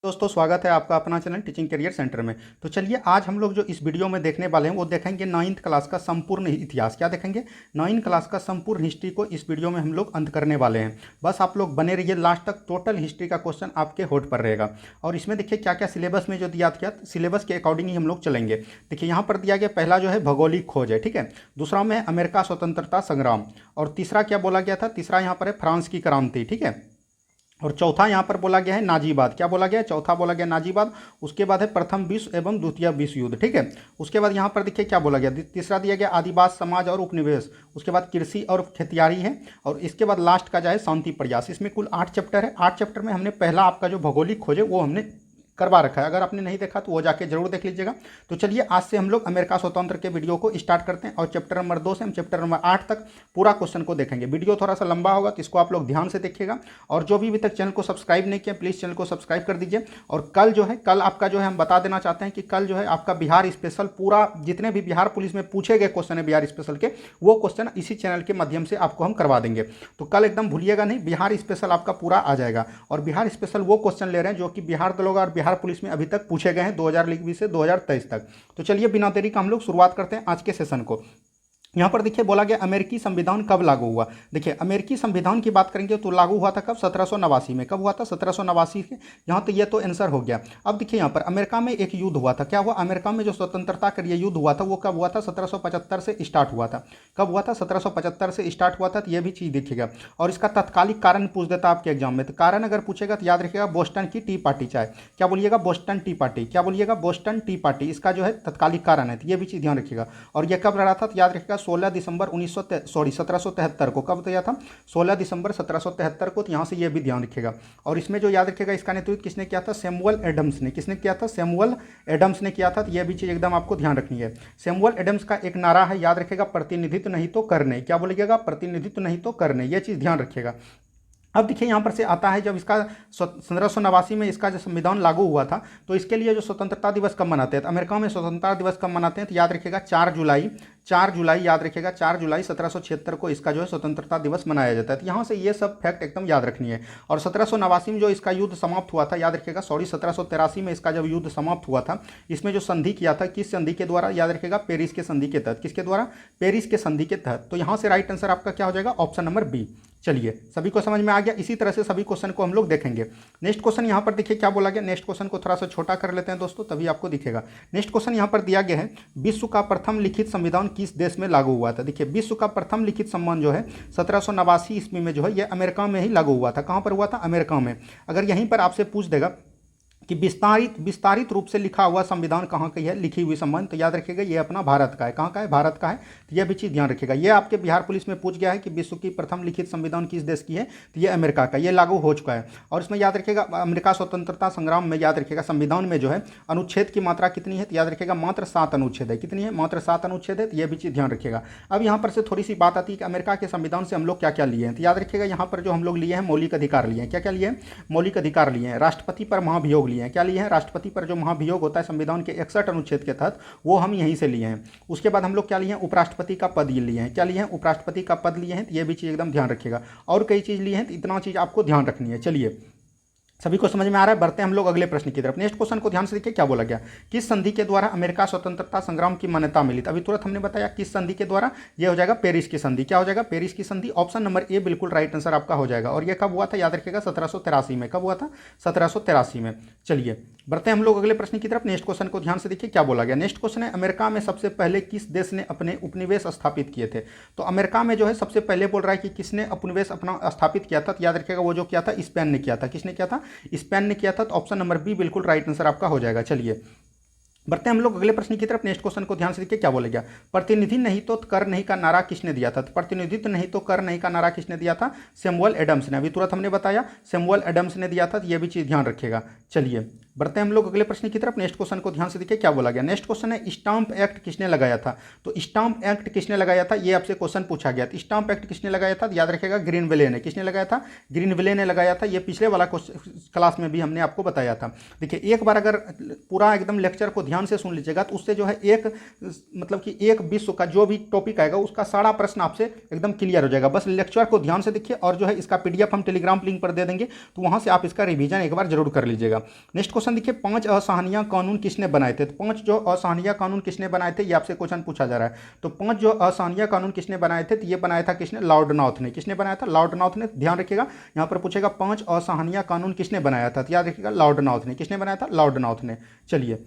दोस्तों स्वागत है आपका अपना चैनल टीचिंग करियर सेंटर में। तो चलिए आज हम लोग जो इस वीडियो में देखने वाले हैं वो देखेंगे 9th क्लास का संपूर्ण इतिहास। क्या देखेंगे? 9th क्लास का संपूर्ण हिस्ट्री को इस वीडियो में हम लोग अंत करने वाले हैं। बस आप लोग बने रहिए लास्ट तक। टोटल हिस्ट्री का क्वेश्चन आपके होड पर रहेगा। और इसमें देखिए क्या क्या सिलेबस में जो दिया था, सिलेबस के अकॉर्डिंग ही हम लोग चलेंगे। देखिए यहाँ पर दिया गया पहला जो है भौगोलिक खोज है, ठीक है। दूसरा में है अमेरिका स्वतंत्रता संग्राम। और तीसरा क्या बोला गया था? तीसरा यहाँ पर है फ्रांस की क्रांति, ठीक है। और चौथा यहाँ पर बोला गया है नाजीबाद। क्या बोला गया है? चौथा बोला गया नाजीबाद। उसके बाद है प्रथम विश्व एवं द्वितीय विश्व युद्ध, ठीक है। उसके बाद यहाँ पर देखिए क्या बोला गया, तीसरा दिया गया आदिवासी समाज और उपनिवेश। उसके बाद कृषि और खेतियारी है। और इसके बाद लास्ट का जो है शांति प्रयास। इसमें कुल 8 चैप्टर है। 8 चैप्टर में हमने पहला आपका जो भौगोलिक खोज है वो हमने करवा रखा है। अगर आपने नहीं देखा तो वो जाके जरूर देख लीजिएगा। तो चलिए आज से हम लोग अमेरिका स्वतंत्र के वीडियो को स्टार्ट करते हैं। और चैप्टर नंबर 2 से हम चैप्टर नंबर 8 तक पूरा क्वेश्चन को देखेंगे। वीडियो थोड़ा सा लंबा होगा तो इसको आप लोग ध्यान से देखिएगा। और जो भी अभी तक चैनल को सब्सक्राइब नहीं किया प्लीज़ चैनल को सब्सक्राइब कर दीजिए। और कल जो है, कल आपका जो है हम बता देना चाहते हैं कि कल जो है आपका बिहार स्पेशल पूरा जितने भी बिहार पुलिस में पूछे गए क्वेश्चन है बिहार स्पेशल के, वो क्वेश्चन इसी चैनल के माध्यम से आपको हम करवा देंगे। तो कल एकदम भूलिएगा नहीं, बिहार स्पेशल आपका पूरा आ जाएगा। और बिहार स्पेशल वो क्वेश्चन ले रहे हैं जो कि बिहार दरोगा और बिहार पुलिस में अभी तक पूछे गए हैं 2020 से 2023 तक। तो चलिए बिना देरी का हम लोग शुरुआत करते हैं आज के सेशन को। यहाँ पर देखिए बोला गया अमेरिकी संविधान कब लागू हुआ। देखिए अमेरिकी संविधान की बात करेंगे तो लागू हुआ था कब? 1789 में। कब हुआ था? 1789 के। यहाँ तो ये तो आंसर हो गया। अब देखिए यहाँ पर अमेरिका में एक युद्ध हुआ था। क्या हुआ? अमेरिका में जो स्वतंत्रता के लिए युद्ध हुआ था वो कब हुआ था? 1775 से स्टार्ट हुआ था। कब हुआ था? 1775 से स्टार्ट हुआ था। तो ये भी चीज़ देखिएगा। और इसका तत्कालिक कारण पूछ देता आपके एग्जाम में। तो कारण अगर पूछेगा तो याद रखिएगा बोस्टन की टी पार्टी चाय। क्या बोलिएगा? Boston T party. क्या बोलिएगा? Boston T party. इसका जो है तत्कालिक कारण है। तो ये भी चीज़ ध्यान रखिएगा। और यह कब लड़ा था? तो याद रखिएगा 16 दिसंबर 1773 को। कब दिया था? 16 दिसंबर 1773 को। तो यहाँ से ये भी ध्यान रखिएगा। और इसमें जो याद रखिएगा इसका नेतृत्व किसने किया था? सैमुअल एडम्स ने। किसने किया था? सैमुअल एडम्स ने किया था। तो ये भी चीज़ एकदम आपको ध्यान रखनी है। सैमुअल एडम्स का एक नारा है, याद रखिएगा, प्रतिनिधित्व नहीं तो करने। क्या बोलिएगा? प्रतिनिधित्व नहीं तो करने। ये चीज़ ध्यान रखिएगा। अब देखिए यहाँ पर से आता है जब इसका 1789 में इसका जो संविधान लागू हुआ था तो इसके लिए जो स्वतंत्रता दिवस कब मनाते हैं? तो अमेरिका में स्वतंत्रता दिवस कब मनाते हैं? तो याद रखिएगा 4 जुलाई याद रखिएगा 4 जुलाई 1776 को इसका जो है स्वतंत्रता दिवस मनाया जाता है। तो यहाँ से ये सब फैक्ट एकदम याद रखनी है। और 1789 में जो इसका युद्ध समाप्त हुआ था, याद रखिएगा 1783 में इसका जब युद्ध समाप्त हुआ था, इसमें जो संधि किया था, किस संधि के द्वारा? याद रखिएगा पेरिस के संधि के तहत। किसके द्वारा? पेरिस के संधि के तहत। तो यहाँ से राइट आंसर आपका क्या हो जाएगा? Option number B. चलिए सभी को समझ में आ गया। इसी तरह से सभी क्वेश्चन को हम लोग देखेंगे। नेक्स्ट क्वेश्चन यहाँ पर देखिए क्या बोला गया। नेक्स्ट क्वेश्चन को थोड़ा सा छोटा कर लेते हैं दोस्तों, तभी आपको दिखेगा। नेक्स्ट क्वेश्चन यहाँ पर दिया गया है विश्व का प्रथम लिखित संविधान किस देश में लागू हुआ था? देखिए विश्व का प्रथम लिखित संविधान जो है 1789 ईस्वी में जो है ये अमेरिका में ही लागू हुआ था। कहाँ पर हुआ था? अमेरिका में। अगर यहीं पर आपसे पूछ देगा कि विस्तारित रूप से लिखा हुआ संविधान कहाँ की है, लिखी हुई संविधान, तो याद रखिएगा ये अपना भारत का है। कहाँ का है? भारत का है। तो यह भी चीज़ ध्यान रखिएगा। ये आपके बिहार पुलिस में पूछ गया है कि विश्व की प्रथम लिखित संविधान किस देश की है, तो ये अमेरिका का, ये लागू हो चुका है। और इसमें याद रखिएगा अमेरिका स्वतंत्रता संग्राम में याद रखिएगा संविधान में जो है अनुच्छेद की मात्रा कितनी है? तो याद रखिएगा मात्र 7 अनुच्छेद है। कितनी है? मात्र 7 अनुच्छेद है। तो यह भी चीज़ ध्यान रखिएगा। अब यहाँ पर से थोड़ी सी बात आती है कि अमेरिका के संविधान से हम लोग क्या क्या लिए हैं। तो याद रखिएगा यहाँ पर जो हम लोग लिए हैं मौलिक अधिकार लिए हैं। क्या क्या लिए हैं? मौलिक अधिकार लिए हैं। राष्ट्रपति पर महाभियोग लिए हैं। क्या लिए हैं? राष्ट्रपति पर जो महाभियोग होता है संविधान के 61 अनुच्छेद के तहत, वो हम यहीं से लिए हैं। उसके बाद हम लोग क्या लिए हैं? उपराष्ट्रपति का पद लिए हैं। क्या लिए हैं? उपराष्ट्रपति का पद लिए हैं। तो ये भी चीज़ एकदम ध्यान रखिएगा। और कई चीज़ लिए हैं, तो इतना चीज़ आपको ध्यान रखनी है। चलिए सभी को समझ में आ रहा है? बढ़ते हैं हम लोग अगले प्रश्न की तरफ। नेक्स्ट क्वेश्चन को ध्यान से देखिए क्या बोला गया। किस संधि के द्वारा अमेरिका स्वतंत्रता संग्राम की मान्यता मिली? अभी तुरंत हमने बताया किस संधि के द्वारा। ये हो जाएगा पेरिस की संधि। क्या हो जाएगा? पेरिस की संधि। ऑप्शन नंबर ए बिल्कुल राइट आंसर आपका हो जाएगा। और ये कब हुआ था? याद रखिएगा 1783 में। कब हुआ था? 1783 में। चलिए बढ़ते हैं हम लोग अगले प्रश्न की तरफ। नेक्स्ट क्वेश्चन को ध्यान से देखिए क्या बोला गया। नेक्स्ट क्वेश्चन है अमेरिका में सबसे पहले किस देश ने अपने उपनिवेश स्थापित किए थे? तो अमेरिका में जो है सबसे पहले बोल रहा है कि किसने उपनिवेश अपना स्थापित किया था। तो याद रखिएगा वो जो किया था स्पेन ने किया था। किसने किया था? स्पेन ने किया था। तो ऑप्शन नंबर बी बिल्कुल राइट आंसर आपका हो जाएगा। चलिए बढ़ते हैं हम लोग अगले प्रश्न की तरफ। नेक्स्ट क्वेश्चन को ध्यान से देखिए क्या बोला गया। प्रतिनिधि नहीं तो कर नहीं का नारा किसने दिया था? तो प्रतिनिधित्व नहीं तो कर नहीं का नारा किसने दिया था? सैमुअल एडम्स ने। अभी तुरंत हमने बताया सैमुअल एडम्स ने दिया था। तो ये भी चीज़ ध्यान रखिएगा। चलिए बढ़ते हैं हम लोग अगले प्रश्न की तरफ। नेक्स्ट क्वेश्चन को ध्यान से देखिए क्या बोला गया। नेक्स्ट क्वेश्चन है स्टाम्प एक्ट किसने लगाया था। तो स्टाम्प एक्ट किसने लगाया था, ये आपसे क्वेश्चन पूछा गया। तो स्टाम्प एक्ट किसने लगाया था, याद रखिएगा ग्रीनविले ने। किसने लगाया था, ग्रीनविले ने लगाया था। ये पिछले वाला क्लास में भी हमने आपको बताया था। देखिए एक बार अगर पूरा एकदम लेक्चर को ध्यान से सुन लीजिएगा तो उससे जो है एक मतलब कि एक विश्व का जो भी टॉपिक आएगा उसका सारा प्रश्न आपसे एकदम क्लियर हो जाएगा। बस लेक्चर को ध्यान से देखिए और जो है इसका पीडीएफ हम टेलीग्राम लिंक पर दे देंगे, तो वहां से आप इसका रिवीजन एक बार जरूर कर लीजिएगा। नेक्स्ट क्वेश्चन देखिए, 5 असहनीय कानून किसने बनाए थे। तो 5 जो असहनीय कानून किसने बनाए थे, ये आपसे क्वेश्चन पूछा जा रहा है। तो 5 जो असहनीय कानून किसने बनाए थे, तो ये बनाया था किसने, लॉर्ड नॉर्थ ने। किसने बनाया था, लॉर्ड नॉर्थ ने। ध्यान रखिएगा यहां पर पूछेगा 5 असहनीय कानून किसने बनाया था, तो याद रखिएगा लॉर्ड नॉर्थ ने। किसने बनाया था, लॉर्ड नॉर्थ ने। चलिए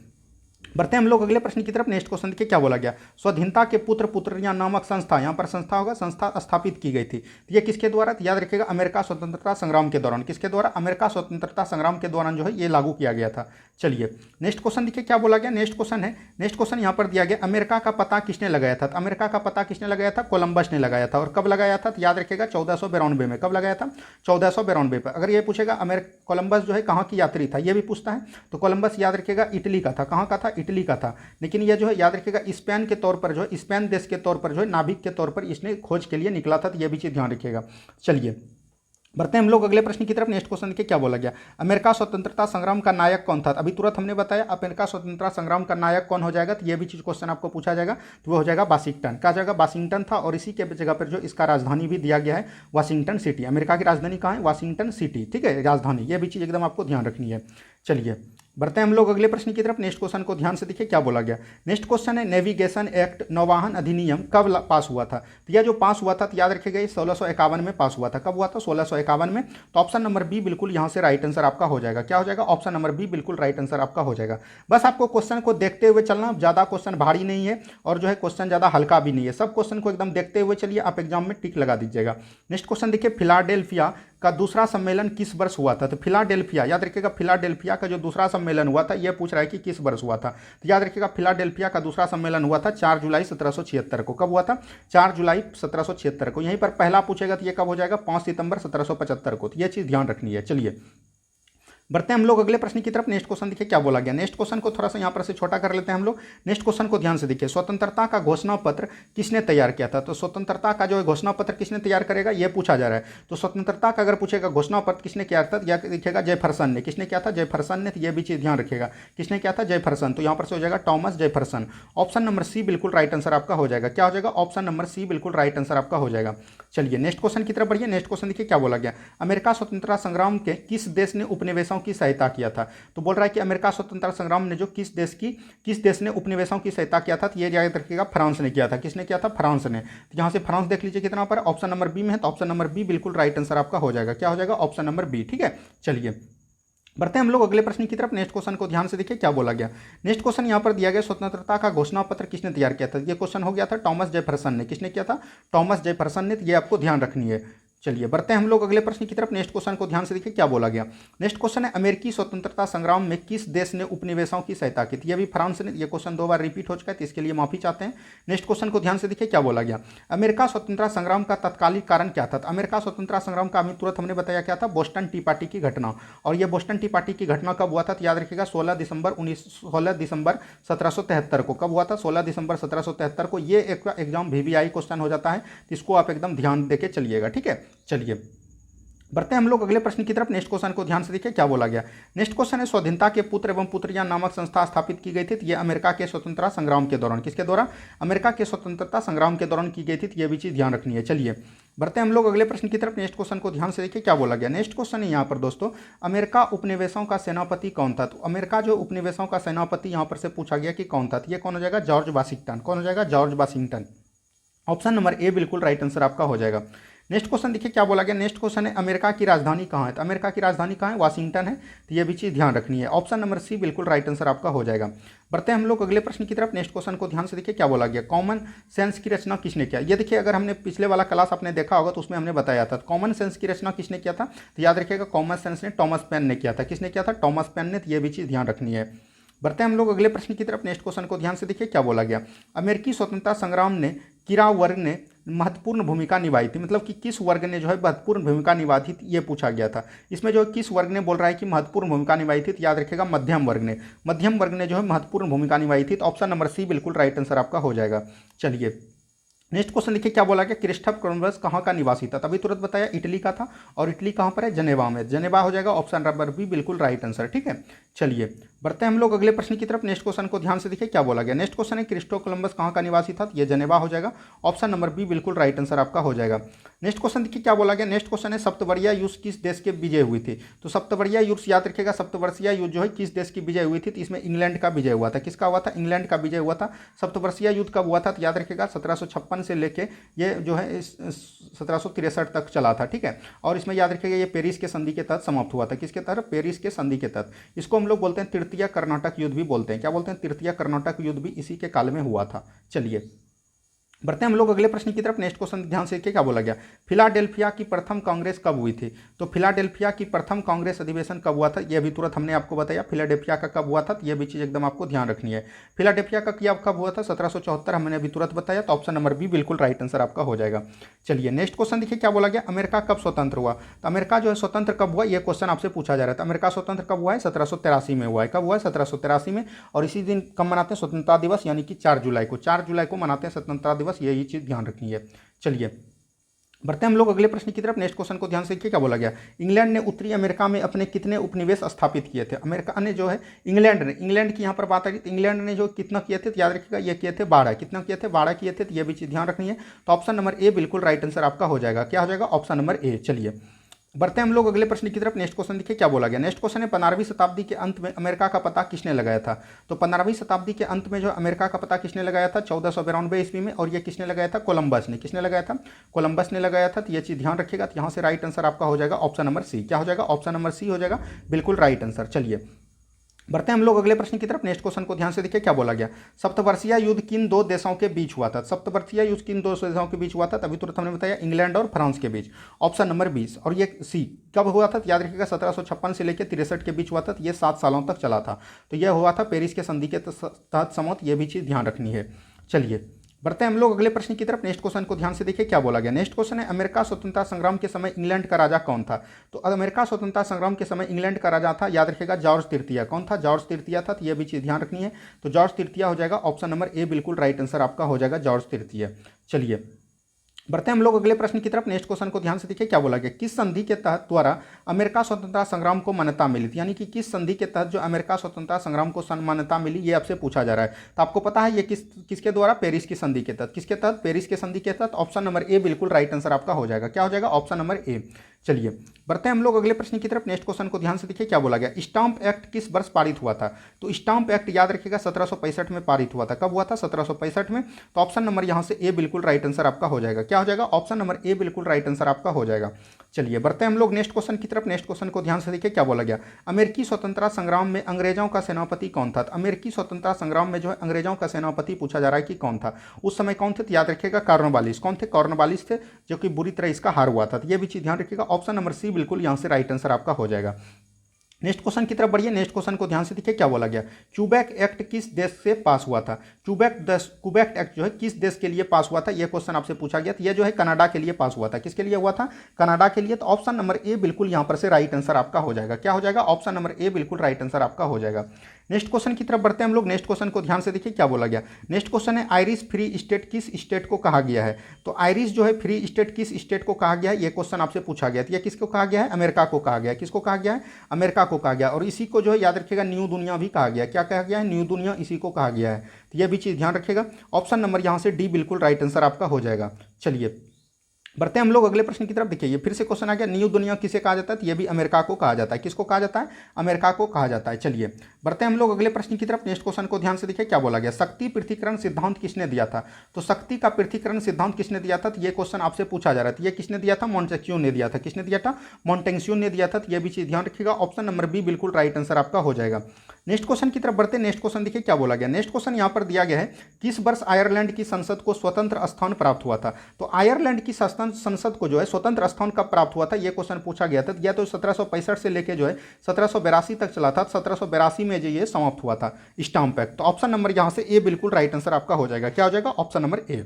बढ़ते हैं हम लोग अगले प्रश्न की तरफ। नेक्स्ट क्वेश्चन देखिए क्या बोला गया। स्वाधीनता के पुत्र पुत्रियां नामक संस्था, यहां पर संस्था होगा, संस्था स्थापित की गई थी। तो ये किसके द्वारा, तो याद रखिएगा अमेरिका स्वतंत्रता संग्राम के दौरान। किसके द्वारा, अमेरिका स्वतंत्रता संग्राम के दौरान जो है ये लागू किया गया था। चलिए नेक्स्ट क्वेश्चन देखिए क्या बोला गया। नेक्स्ट क्वेश्चन है, नेक्स्ट क्वेश्चन यहां पर दिया गया, अमेरिका का पता किसने लगाया था। तो अमेरिका का पता किसने लगाया था, कोलंबस ने लगाया था। और कब लगाया था, तो याद रखिएगा 1492 में। कब लगाया था, 1492 पर। अगर ये पूछेगा कोलंबस जो है कहाँ की यात्री था, ये भी पूछता है। तो कोलंबस याद रखिएगा इटली का था। कहाँ का था, इटली का था। लेकिन यह जो है याद रखिएगा स्पेन के तौर पर जो है, स्पेन देश के तौर पर जो है नाविक के तौर पर इसने खोज के लिए निकला था। तो यह भी चीज़ ध्यान रखिएगा। चलिए बढ़ते हैं हम लोग अगले प्रश्न की तरफ। नेक्स्ट क्वेश्चन देखिए क्या बोला गया, अमेरिका स्वतंत्रता संग्राम का नायक कौन था। अभी तुरंत हमने बताया अमेरिका स्वतंत्रता संग्राम का नायक कौन हो जाएगा, तो यह भी चीज क्वेश्चन आपको पूछा जाएगा। तो वो हो जाएगा वाशिंगटन। क्या जाएगा, वाशिंगटन था। और इसी के जगह पर जो इसका राजधानी भी दिया गया है वाशिंगटन सिटी। अमेरिका की राजधानी कहाँ है, वाशिंगटन सिटी। ठीक है, राजधानी। ये भी चीज़ एकदम आपको ध्यान रखनी है। चलिए बढ़ते हैं हम लोग अगले प्रश्न की तरफ। नेक्स्ट क्वेश्चन को ध्यान से देखिए क्या बोला गया। नेक्स्ट क्वेश्चन है नेविगेशन एक्ट, नौवाहन अधिनियम कब पास हुआ था। तो यह जो पास हुआ था, तो याद रखिएगा ये 1651 में पास हुआ था। कब हुआ था, 1651 में। तो ऑप्शन नंबर बी बिल्कुल यहाँ से राइट आंसर आपका हो जाएगा। क्या हो जाएगा, ऑप्शन नंबर बी बिल्कुल राइट आंसर आपका हो जाएगा। बस आपको क्वेश्चन को देखते हुए चलना, ज़्यादा क्वेश्चन भारी नहीं है और जो है क्वेश्चन ज़्यादा हल्का भी नहीं है। सब क्वेश्चन को एकदम देखते हुए चलिए, आप एग्जाम में टिक लगा दीजिएगा। नेक्स्ट क्वेश्चन देखिए, फिलाडेल्फिया का दूसरा सम्मेलन किस वर्ष हुआ था। तो फिलाडेल्फिया, याद रखिएगा फिलाडेल्फिया का जो दूसरा सम्मेलन हुआ था, यह पूछ रहा है कि किस वर्ष हुआ था। तो याद रखिएगा फिलाडेल्फिया का दूसरा सम्मेलन हुआ था 4 जुलाई 1776 को। कब हुआ था, 4 जुलाई 1776 को। यहीं पर पहला पूछेगा तो ये कब हो जाएगा, 5 सितंबर 1775 को। तो यह चीज़ ध्यान रखनी है। चलिए बढ़ते हैं हम लोग अगले प्रश्न की तरफ। नेक्स्ट क्वेश्चन देखिए क्या बोला गया। नेक्स्ट क्वेश्चन को थोड़ा सा यहाँ पर से छोटा कर लेते हैं हम लोग। नेक्स्ट क्वेश्चन को ध्यान से देखिए, स्वतंत्रता का घोषणा पत्र किसने तैयार किया था। तो स्वतंत्रता का जो घोषणा पत्र किसने तैयार करेगा, यह पूछा जा रहा है। तो स्वतंत्रता का अगर पूछेगा घोषणा पत्र किसने किया था, यह देखिएगा जेफरसन ने। किसने किया था, जेफरसन ने। तो यह भी चीज़ ध्यान रखिएगा, किसने किया था, जेफरसन। तो यहाँ पर से हो जाएगा Thomas Jefferson. Option number C बिल्कुल राइट आंसर आपका हो जाएगा। क्या हो जाएगा, ऑप्शन नंबर सी बिल्कुल राइट आंसर आपका हो जाएगा। चलिए नेक्स्ट क्वेश्चन की तरफ बढ़िए। नेक्स्ट क्वेश्चन देखिए क्या बोला गया, अमेरिका स्वतंत्रता संग्राम के किस देश ने उपनिवेशों की सहायता किया था। तो बोल रहा है कि अमेरिका स्वतंत्रता संग्राम ने जो किस देश ने उपनिवेशों की सहायता किया था। तो ये याद रखिएगा फ्रांस ने किया था। किसने किया था, फ्रांस ने। तो यहाँ से फ्रांस देख लीजिए कितना पर, ऑप्शन नंबर बी में है। तो ऑप्शन नंबर बी बिल्कुल राइट आंसर आपका हो जाएगा। क्या हो जाएगा, ऑप्शन नंबर बी। ठीक है, चलिए बढ़ते हैं हम लोग अगले प्रश्न की तरफ। नेक्स्ट क्वेश्चन को ध्यान से देखिए क्या बोला गया। नेक्स्ट क्वेश्चन यहाँ पर दिया गया, स्वतंत्रता का घोषणा पत्र किसने तैयार किया था। ये क्वेश्चन हो गया था टॉमस जेफरसन ने। किसने किया था, टॉमस जेफरसन ने। तो ये आपको ध्यान रखनी है। चलिए बढ़ते हैं हम लोग अगले प्रश्न की तरफ। नेक्स्ट क्वेश्चन को ध्यान से देखिए क्या बोला गया। नेक्स्ट क्वेश्चन है, अमेरिकी स्वतंत्रता संग्राम में किस देश ने उपनिवेशों की सहायता की थी। ये भी फ्रांस ने। ये क्वेश्चन 2 बार रिपीट हो चुका है, तो इसके लिए माफी चाहते हैं। नेक्स्ट क्वेश्चन को ध्यान से देखिए क्या बोला गया, अमेरिका स्वतंत्रता संग्राम का तत्कालिक कारण क्या था। तो अमेरिका स्वतंत्रता संग्राम का तुरंत हमने बताया क्या था, बोस्टन टी पार्टी की घटना। और यह बोस्टन टी पार्टी की घटना कब हुआ था, तो याद रखिएगा 16 दिसंबर 1773 को। कब हुआ था, 16 दिसंबर 1773 को। ये एक एग्जाम VVI क्वेश्चन हो जाता है, तो इसको आप एकदम ध्यान देके चलिएगा। ठीक है, चलिए बढ़ते हैं हम लोग अगले प्रश्न की तरफ। नेक्स्ट क्वेश्चन को ध्यान से देखिए क्या बोला गया। नेक्स्ट क्वेश्चन है, स्वाधीनता के पुत्र एवं पुत्रियां नामक संस्था स्थापित की गई थी। तो ये अमेरिका के स्वतंत्रता संग्राम के दौरान, किसके दौरान, अमेरिका के स्वतंत्रता संग्राम के दौरान की गई थी। तो ये भी चीज़ ध्यान रखनी है। चलिए बढ़ते हैं हम लोग अगले प्रश्न की तरफ। नेक्स्ट क्वेश्चन को ध्यान से देखिए क्या बोला गया। नेक्स्ट क्वेश्चन है यहाँ पर दोस्तों, अमेरिका उपनिवेशों का सेनापति कौन था। तो अमेरिका जो उपनिवेशों का सेनापति यहाँ पर से पूछा गया कि कौन था। तो ये कौन हो जाएगा, जॉर्ज वाशिंगटन। कौन हो जाएगा, George Washington. Option number A बिल्कुल राइट आंसर आपका हो जाएगा। नेक्स्ट क्वेश्चन देखिए क्या बोला गया। नेक्स्ट क्वेश्चन है, अमेरिका की राजधानी कहाँ है। तो अमेरिका की राजधानी कहाँ है, वाशिंगटन है। तो ये भी चीज़ ध्यान रखनी है। ऑप्शन नंबर सी बिल्कुल राइट आंसर आपका हो जाएगा। बढ़ते हैं हम लोग अगले प्रश्न की तरफ। नेक्स्ट क्वेश्चन को ध्यान से देखिए क्या बोला गया, कॉमन सेंस की रचना किसने किया। ये देखिए अगर हमने पिछले वाला क्लास आपने देखा होगा तो उसमें हमने बताया था कॉमन सेंस की रचना किसने किया था। तो याद रखिएगा कॉमन सेंस ने टॉमस पेन ने किया था। किसने किया था, टॉमस पेन ने। तो ये भी चीज़ ध्यान रखनी है। बढ़ते हैं हम लोग अगले प्रश्न की तरफ। नेक्स्ट क्वेश्चन को ध्यान से देखिए क्या बोला गया, अमेरिकी स्वतंत्रता संग्राम ने किरा वर्ग ने महत्वपूर्ण भूमिका निभाई थी, मतलब कि किस वर्ग ने जो है महत्वपूर्ण भूमिका निभाई थी, ये पूछा गया था। इसमें जो है किस वर्ग ने बोल रहा है कि महत्वपूर्ण भूमिका निभाई थी, तो याद रखिएगा मध्यम वर्ग ने। मध्यम वर्ग ने जो है महत्वपूर्ण भूमिका निभाई थी, तो ऑप्शन नंबर सी बिल्कुल राइट आंसर आपका हो जाएगा। चलिए नेक्स्ट क्वेश्चन देखिए क्या बोला गया, क्रिस्टफ कोलंबस कहाँ का निवासी था, तभी तुरंत बताया इटली का था, और इटली कहाँ पर है, जनेवा में। जनेवा हो जाएगा ऑप्शन नंबर बी बिल्कुल राइट आंसर। ठीक है, चलिए बढ़ते हैं हम लोग अगले प्रश्न की तरफ। नेक्स्ट क्वेश्चन को ध्यान से देखिए क्या बोला गया। नेक्स्ट क्वेश्चन है क्रिस्टो कोलंबस कहाँ का निवासी था, ये जनेवा हो जाएगा, ऑप्शन नंबर बी बिल्कुल राइट आंसर आपका हो जाएगा। नेक्स्ट क्वेश्चन देखिए क्या बोला गया। नेक्स्ट क्वेश्चन है सप्तवर्षीय युद्ध किस देश के विजय हुई थी, तो सप्तवर्षीय युद्ध याद रखिएगा, सप्तवर्षीय युद्ध जो है किस देश की विजय हुई थी, तो इसमें इंग्लैंड का विजय हुआ था। किसका हुआ था, इंग्लैंड का विजय हुआ था। सप्तवर्षीय युद्ध कब हुआ था, तो याद रखिएगा 1756 से लेके ये जो है 1763 तक चला था। ठीक है, और इसमें याद रखिएगा ये पेरिस के संधि के तहत समाप्त हुआ था। किसके तहत, पेरिस के संधि के तहत। इसको हम लोग बोलते हैं तृतीय कर्नाटक युद्ध भी बोलते हैं। क्या बोलते हैं, तृतीय कर्नाटक युद्ध भी इसी के काल में हुआ था। चलिए बढ़ते हैं हम लोग अगले प्रश्न की तरफ। नेक्स्ट क्वेश्चन ध्यान से देखिए क्या बोला गया, फिलाडेल्फिया की प्रथम कांग्रेस कब हुई थी, तो फिलाडेल्फिया की प्रथम कांग्रेस अधिवेशन कब हुआ था, यह भी तुरंत हमने आपको बताया। फिलाडेल्फिया का कब हुआ था, तो यह भी चीज़ एकदम आपको ध्यान रखनी है। फिलाडेल्फिया का क्या कब हुआ था, 1774, हमने अभी तुरंत बताया, तो ऑप्शन नंबर बी बिल्कुल राइट आंसर आपका हो जाएगा। चलिए नेक्स्ट क्वेश्चन देखिए क्या बोला गया, अमेरिका कब स्वतंत्र हुआ, तो अमेरिका जो है स्वतंत्र कब हुआ, यह क्वेश्चन आपसे पूछा जा रहा था। अमेरिका स्वतंत्र कब हुआ है, 1783 में हुआ है। कब हुआ है, 1783 में, और इसी दिन कब मनाते हैं, स्वतंत्रता दिवस, यानी कि 4 जुलाई को। 4 जुलाई को मनाते हैं स्वतंत्रता दिवस, यही चीज़ ध्यान रखनी है। चलिए बढ़ते हैं हम लोग अगले प्रश्न की तरफ। नेक्स्ट क्वेश्चन को ध्यान से देखिए क्या बोला गया, इंग्लैंड ने उत्तरी अमेरिका में अपने कितने उपनिवेश स्थापित किए थे। अमेरिका ने जो है इंग्लैंड की यहाँ पर बात आ रही, तो इंग्लैंड ने जो कितना किए थे, तो याद रखिएगा ये किए थे 12। कितना किए थे, 12 किए थे, तो ये भी चीज़ ध्यान रखनी है। तो ऑप्शन नंबर ए बिल्कुल राइट आंसर आपका हो जाएगा। क्या हो जाएगा, ऑप्शन नंबर ए। चलिए बढ़ते हैं हम लोग अगले प्रश्न की तरफ। नेक्स्ट क्वेश्चन देखिए क्या बोला गया। नेक्स्ट क्वेश्चन है 15वीं शताब्दी के अंत में अमेरिका का पता किसने लगाया था, तो 15वीं शताब्दी के अंत में जो अमेरिका का पता किसने लगाया था, 1492 ईस्वी में, और ये किसने लगाया था, कोलंबस ने। किसने लगाया था, कोलंबस ने लगाया था। तो ये चीज़ ध्यान रखिएगा। तो यहाँ से राइट आंसर आपका हो जाएगा ऑप्शन नंबर सी। क्या हो जाएगा, ऑप्शन नंबर सी हो जाएगा बिल्कुल राइट आंसर। चलिए बढ़ते हैं हम लोग अगले प्रश्न की तरफ। नेक्स्ट क्वेश्चन को ध्यान से देखिए क्या बोला गया, सप्तवर्षीय युद्ध किन दो देशों के बीच हुआ था, सप्तवर्षीय युद्ध किन दो देशों के बीच हुआ था, तभी तुरंत हमने बताया इंग्लैंड और फ्रांस के बीच, ऑप्शन नंबर 20। और ये सी कब हुआ था, याद रखिएगा 1756 से लेकर 63 के बीच हुआ था। तो ये 7 सालों तक चला था। तो यह हुआ था पेरिस के संधि के तहत समाप्त, ये भी चीज़ ध्यान रखनी है। चलिए बढ़ते हैं हम लोग अगले प्रश्न की तरफ। नेक्स्ट क्वेश्चन को ध्यान से देखिए क्या बोला गया। नेक्स्ट क्वेश्चन है अमेरिका स्वतंत्रता संग्राम के समय इंग्लैंड का राजा कौन था, तो अमेरिका स्वतंत्रता संग्राम के समय इंग्लैंड का राजा था, याद रखिएगा जॉर्ज तृतीय। कौन था, जॉर्ज तृतीय था। तो यह भी चीज़ ध्यान रखनी है। तो जॉर्ज तृतीय हो जाएगा, ऑप्शन नंबर ए बिल्कुल राइट आंसर आपका हो जाएगा, जॉर्ज तृतीय। चलिए बढ़ते हैं हम लोग अगले प्रश्न की तरफ। नेक्स्ट क्वेश्चन को ध्यान से देखिए क्या बोला गया, किस संधि के तहत द्वारा अमेरिका स्वतंत्रता संग्राम को मान्यता मिली थी, यानी कि किस संधि के तहत जो अमेरिका स्वतंत्रता संग्राम को मान्यता मिली, ये आपसे पूछा जा रहा है। तो आपको पता है ये किसके द्वारा, पेरिस की संधि के तहत। किसके तहत, पेरिस के संधि के तहत। ऑप्शन नंबर ए बिल्कुल राइट आंसर आपका हो जाएगा। क्या हो जाएगा, ऑप्शन नंबर ए। चलिए बढ़ते हैं हम लोग अगले प्रश्न की तरफ। नेक्स्ट क्वेश्चन को ध्यान से देखिए क्या बोला गया, स्टाम्प एक्ट किस वर्ष पारित हुआ था, तो स्टाम्प एक्ट याद रखिएगा 1765 में पारित हुआ था। कब हुआ था, 1765 में। तो ऑप्शन नंबर यहाँ से ए बिल्कुल राइट आंसर आपका हो जाएगा। क्या हो जाएगा, ऑप्शन नंबर ए बिल्कुल राइट आंसर आपका हो जाएगा। चलिए बढ़ते हैं हम लोग नेक्स्ट क्वेश्चन की तरफ। नेक्स्ट क्वेश्चन को ध्यान से देखिए क्या बोला गया, अमेरिकी स्वतंत्रता संग्राम में अंग्रेजों का सेनापति कौन था, तो अमेरिकी स्वतंत्रता संग्राम में जो है अंग्रेजों का सेनापति पूछा जा रहा है कि कौन था। उस समय कौन थे, तो याद रखिएगा कॉर्नवालिस। कौन थे, कॉर्नवालिस थे, जो कि बुरी तरह इसका हार हुआ था। तो ये भी चीज़ ध्यान रखिएगा, ऑप्शन नंबर सी बिल्कुल यहाँ से राइट आंसर आपका हो जाएगा। नेक्स्ट क्वेश्चन की तरफ बढ़िए। नेक्स्ट क्वेश्चन को ध्यान से देखिए क्या बोला गया, क्यूबेक एक्ट किस देश से पास हुआ था, क्यूबेक एक्ट जो है किस देश के लिए पास हुआ था, यह क्वेश्चन आपसे पूछा गया। तो यह जो है कनाडा के लिए पास हुआ था। किसके लिए हुआ था, कनाडा के लिए। तो ऑप्शन नंबर ए बिल्कुल यहाँ पर से राइट आंसर आपका हो जाएगा। क्या हो जाएगा, ऑप्शन नंबर ए बिल्कुल राइट आंसर आपका हो जाएगा। नेक्स्ट क्वेश्चन की तरफ बढ़ते हैं हम लोग। नेक्स्ट क्वेश्चन को ध्यान से देखिए क्या बोला गया। नेक्स्ट क्वेश्चन है आयरिश फ्री स्टेट किस स्टेट को कहा गया है, तो आयरिश जो है फ्री स्टेट किस स्टेट को कहा गया है, यह क्वेश्चन आपसे पूछा गया। तो यह किसको कहा गया है, अमेरिका को कहा गया है। किसको कहा गया है, अमेरिका को कहा गया। और इसी को जो है याद रखिएगा न्यू दुनिया भी कहा गया है। क्या कहा गया है, न्यू दुनिया, इसी को कहा गया है। तो यह भी चीज़ ध्यान रखिएगा। ऑप्शन नंबर यहाँ से डी बिल्कुल राइट आंसर आपका हो जाएगा। चलिए बढ़ते हैं हम लोग अगले प्रश्न की तरफ। देखिए ये फिर से क्वेश्चन आ गया, न्यू दुनिया किसे कहा जाता है, तो ये भी अमेरिका को कहा जाता है। किसको कहा जाता है, अमेरिका को कहा जाता है। चलिए बढ़ते हैं हम लोग अगले प्रश्न की तरफ। नेक्स्ट क्वेश्चन को ध्यान से देखिए क्या बोला गया, शक्ति पृथक्करण सिद्धांत किसने दिया था, तो शक्ति का पृथक्करण सिद्धांत किसने दिया था, तो ये क्वेश्चन आपसे पूछा जा रहा था। ये किसने दिया था, मॉन्टेस्क्यू ने दिया था। किसने दिया था, मॉन्टेस्क्यू ने दिया था। तो ये भी चीज़ ध्यान रखिएगा, ऑप्शन नंबर बी बिल्कुल राइट आंसर आपका हो जाएगा। नेक्स्ट क्वेश्चन की तरफ बढ़ते हैं। नेक्स्ट क्वेश्चन देखिए क्या बोला गया। नेक्स्ट क्वेश्चन यहाँ पर दिया गया है, किस वर्ष आयरलैंड की संसद को स्वतंत्र स्थान प्राप्त हुआ था, तो आयरलैंड की संसद को जो है स्वतंत्र स्थान कब प्राप्त हुआ था, यह क्वेश्चन पूछा गया था। यह तो 1765 से लेके जो है 1782 तक चला था। 1782 में जो ये समाप्त हुआ था स्टाम्प एक्ट। तो ऑप्शन नंबर यहाँ से ए बिल्कुल राइट आंसर आपका हो जाएगा। क्या हो जाएगा, ऑप्शन नंबर ए।